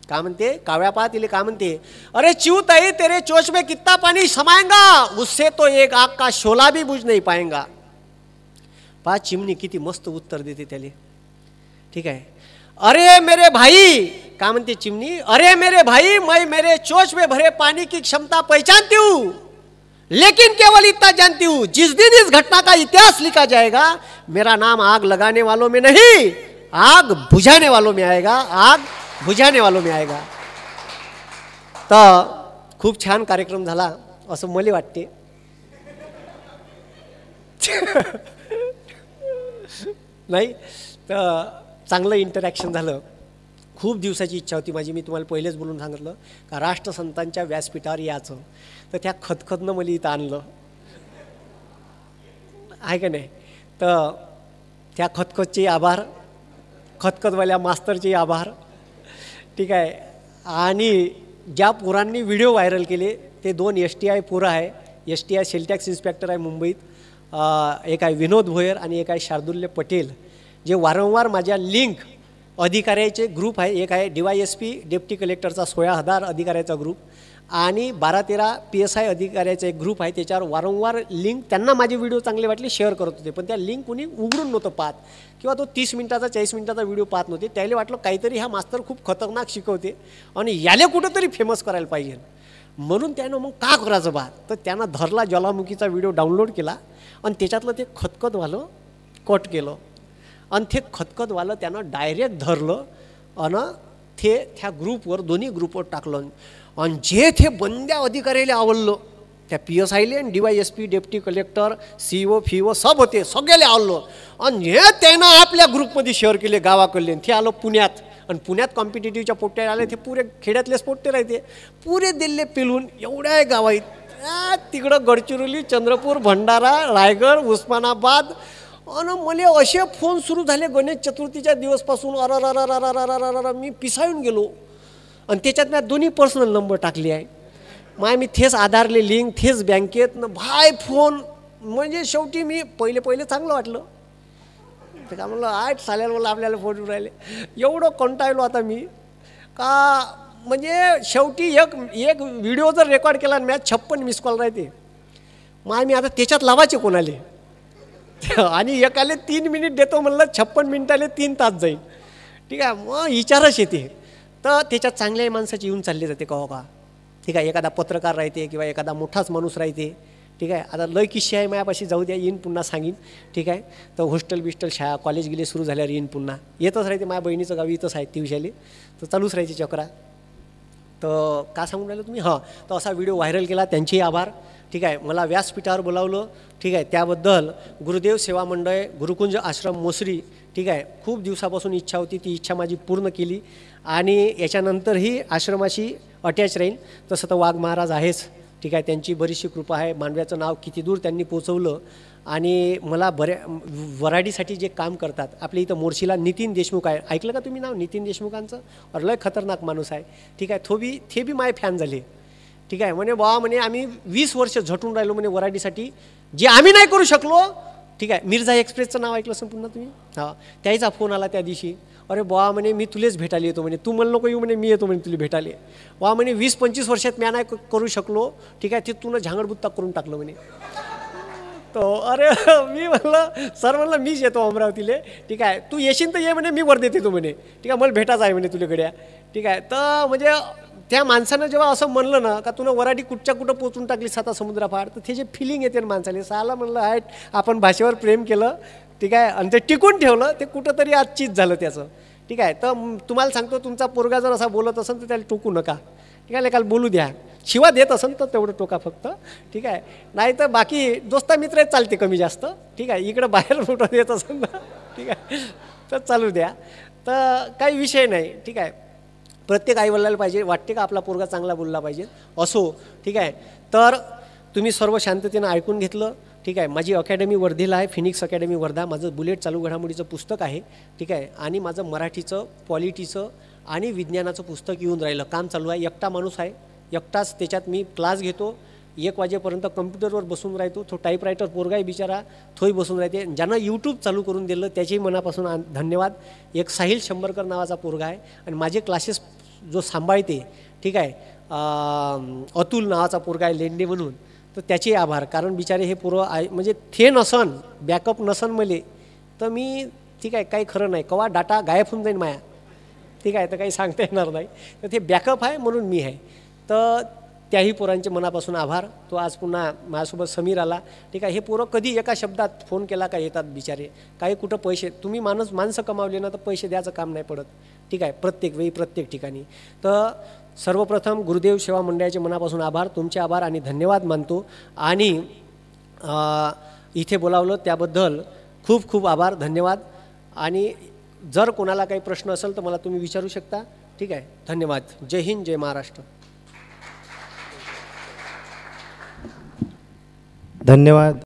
का म्हणते कावळ्या पाहा तिले का म्हणते अरे चिवताई तेरे चोच में कितना पानी समाएगा उससे तो एक आग का शोला भी बुझ नहीं पाएगा. पहा चिमणी किती मस्त उत्तर देते त्याले. ठीक आहे अरे मेरे भाई का म्हणते चिमणी अरे मेरे भाई मैं मेरे चोच में भरे पानी की क्षमता पहचानती हूँ लेकिन केवल इतना जानती हूँ जिस दिन इस घटना का इतिहास लिखा जाएगा मेरा नाम आग लगाने वालों में नहीं आग बुझाने वालों में आएगा. आग बुझाने वालों में आएगा. तर खूप छान कार्यक्रम झाला असं मला वाटते. नाही तर चांगलं इंटरॅक्शन झालं. खूप दिवसाची इच्छा होती माझी. मी तुम्हाला पहिलेच बोलून सांगितलं का राष्ट्रसंतांच्या व्यासपीठावर यायचं तर त्या खतखतनं मला इथं आणलं आहे का नाही. तर त्या खतखतचे आभार खतखतवाल्या मास्तरचे आभार. ठीक आहे आणि ज्या पोरांनी व्हिडिओ व्हायरल केले ते 2 STI पोरं आहे. STI सेल टॅक्स इन्स्पेक्टर आहे मुंबईत एक आहे विनोद भोयर आणि एक आहे शार्दुल्य पटेल, जे वारंवार माझ्या लिंक अधिकाऱ्याचे ग्रुप आहे. एक आहे DYSP डेप्टी कलेक्टरचा 16,000 अधिकाऱ्याचा ग्रुप आणि 12-13 PSI अधिकाऱ्याचा एक ग्रुप आहे. त्याच्यावर वारंवार लिंक, त्यांना माझे व्हिडिओ चांगले वाटले शेअर करत होते, पण त्या लिंक कुणी उघडून नव्हतं पाहत किंवा तो 30 मिनिटाचा 40 मिनिटाचा व्हिडिओ पाहत नव्हते. त्याला वाटलं काहीतरी हा मास्तर खूप खतरनाक शिकवते आणि याला कुठंतरी फेमस करायला पाहिजे, म्हणून त्यानं मग का करायचं बा, तर त्यानं धरला ज्वालामुखीचा व्हिडिओ डाउनलोड केला आणि त्याच्यातलं ते खतखतवालं कट केलं आणि ते खतखतवालं त्यानं डायरेक्ट धरलं आणि ते त्या ग्रुपवर, दोन्ही ग्रुपवर टाकलं आणि जे ते बंद्या अधिकाऱ्याला आवडलं, त्या PSIले आणि DYSP deputy collector CO FIO सब होते, सगळ्याला आवडलं आणि हे त्यानं आपल्या ग्रुपमध्ये शेअर केले गावाकडले. ते आलं पुण्यात आणि पुण्यात कॉम्पिटेटिव्हच्या पोट्टे आले, ते पुरे खेड्यातलेच पोट्टे राहते, पुरे दिल्ले पेलून एवढ्या गाव आहेत तिकडं, गडचिरोली, चंद्रपूर, भंडारा, रायगड, उस्मानाबाद. आणि मला असे फोन सुरू झाले गणेश चतुर्थीच्या दिवसपासून, अर मी पिसाळून गेलो. आणि त्याच्यात मी दोन्ही पर्सनल नंबर टाकले आहे मी थेच आधारले लिंक, थेच बँकेत न भाय फोन. म्हणजे शेवटी मी पहिले चांगलं वाटलं, ते का म्हणलं 8 साल्याला मला आपल्याला फोन राहिले, एवढं कंटाळलो आता मी का. म्हणजे शेवटी एक व्हिडिओ जर रेकॉर्ड केला आणि मॅच 56 मिस कॉल राहते, मी आता त्याच्यात लावायचे कोणाले आणि एकाले 3 मिनिट देतो म्हणलं, 56 मिनिटाले 3 तास जाईल. ठीक आहे, मग विचारच येते. तर त्याच्यात चांगल्याही माणसाची येऊन चालली जाते का. ठीक आहे, एखादा पत्रकार राहते किंवा एखादा मोठाच माणूस राहते. ठीक आहे, आता लय किस्से आहे मायापाशी, जाऊ द्या, येईन पुन्हा सांगीन. ठीक आहे, तर हॉस्टेल बिस्टेल शाळा कॉलेज गेले सुरू झाल्यावर येईन पुन्हा, येतच राहते. माझ्या बहिणीचं गाव इथंच आहे तिवशाले, तर चालूच राहायची चक्रा. तर का सांगून राहिलं तुम्ही, हां, तर असा व्हिडिओ व्हायरल केला, त्यांचेही आभार. ठीक आहे, मला व्यासपीठावर बोलावलं. ठीक आहे, त्याबद्दल गुरुदेव सेवा मंडळ गुरुकुंज आश्रम मोसरी, ठीक आहे, खूप दिवसापासून इच्छा होती, ती इच्छा माझी पूर्ण केली आणि याच्यानंतरही आश्रमाशी अटॅच राहील. तसं तर वाघ महाराज आहेच. ठीक आहे, त्यांची बरीचशी कृपा आहे. मांडव्याचं नाव किती दूर त्यांनी पोचवलं आणि मला वराडीसाठी जे काम करतात. आपल्या इथं मोर्शीला नितीन देशमुख आहे, ऐकलं का तुम्ही नाव नितीन देशमुखांचं, लय खतरनाक माणूस आहे. ठीक आहे, ते बी माझे फॅन झाले. ठीक आहे, म्हणे बा, म्हणे आम्ही 20 वर्ष झटून राहिलो म्हणे वराडीसाठी, जे आम्ही नाही करू शकलो. ठीक आहे, मिर्झा एक्सप्रेसचं नाव ऐकलं असेल पुन्हा तुम्ही, हां, त्याचा फोन आला त्या दिवशी. अरे बा, म्हणे मी तुलेच भेटायला येतो म्हणे, तू मला नको येऊ म्हणे, मी येतो म्हणे तुला भेटायला. वा, म्हणे 20-25 वर्षात मी नाही करू शकलो. ठीक आहे, ते तुला झांगडबुत्ता करून टाकलं म्हणे. तो अरे मी म्हणलं सर, म्हणलं मीच येतो अमरावतीले. ठीक आहे, तू येशील तर ये म्हणे, मी वर देते तो म्हणे. ठीक आहे, मला भेटायचं आहे म्हणे तुला गड्या. ठीक आहे, तर म्हणजे त्या माणसानं जेव्हा असं म्हणलं ना का तुला वराडी कुठं पोचून टाकली 7 समुद्रापार, तर ते जे फिलिंग येते ना माणसाला, साला म्हणलं आहे आपण भाषेवर प्रेम केलं. ठीक आहे, आणि ते टिकून ठेवलं, ते कुठंतरी आज चीज झालं त्याचं. ठीक आहे, तर तुम्हाला सांगतो, तुमचा पोरगा जर असा बोलत असेल तर त्याला टोकू नका. ठीक आहे, काल बोलू द्या, शिवा देत असेल तर तेवढं टोका फक्त. ठीक आहे, नाही तर बाकी दोस्ता मित्र चालते कमी जास्त. ठीक आहे, इकडं बाहेर फोटो देत असेल ना, ठीक आहे, तर चालू द्या, तर काही विषय नाही. ठीक आहे, प्रत्येक आईवडिलाला पाहिजे वाटते का आपला पोरगा चांगला बोलला पाहिजे असो. ठीक आहे, तर तुम्ही सर्व शांततेनं ऐकून घेतलं. ठीक आहे, माझी अकॅडमी वर्धेला आहे, फिनिक्स अकॅडमी वर्धा. माझं बुलेट चालू घडामोडीचं पुस्तक आहे. ठीक आहे, आणि माझं मराठीचं, पॉलिटीचं आणि विज्ञानाचं पुस्तक येऊन राहिलं, काम चालू आहे. एकटा माणूस आहे, एकटाच त्याच्यात मी क्लास घेतो. 1 वाजेपर्यंत कम्प्युटरवर बसून राहतो. तो टाईपरायटर पोरगाही बिचारा तोही बसून राहते. ज्यांना यूट्यूब चालू करून दिलं त्याच्याही मनापासून धन्यवाद. एक साहिल शंभरकर नावाचा पोरगा आहे आणि माझे क्लासेस जो सांभाळते. ठीक आहे, अतुल नावाचा पोरगा आहे लेंडे म्हणून, तर त्याचे आभार. कारण बिचारे हे पोरं म्हणजे थे नसन, बॅकअप नसन मले तर मी, ठीक आहे, काही खरं नाही, कवा डाटा गायब होऊन जाईन माया. ठीक आहे, तर काही सांगता येणार नाही. तर ते बॅकअप आहे म्हणून मी आहे. तर त्याही पोरांचे मनापासून आभार. तो आज पुन्हा माझ्यासोबत समीर आला. ठीक आहे, हे पोरं कधी एका शब्दात फोन केला का येतात बिचारे. काही कुठं पैसे तुम्ही माणसं कमावले ना तर पैसे द्यायचं काम नाही पडत. ठीक आहे, प्रत्येक वेळी प्रत्येक ठिकाणी. तर सर्वप्रथम गुरुदेव सेवा मंडळाचे मनापासून आभार, तुमचे आभार आणि धन्यवाद मानतो. आणि इथे बोलावलं त्याबद्दल खूप खूप आभार, धन्यवाद. आणि जर कोणाला काही प्रश्न असेल तर मला तुम्ही विचारू शकता. ठीक आहे, धन्यवाद. जय हिंद, जय महाराष्ट्र. धन्यवाद.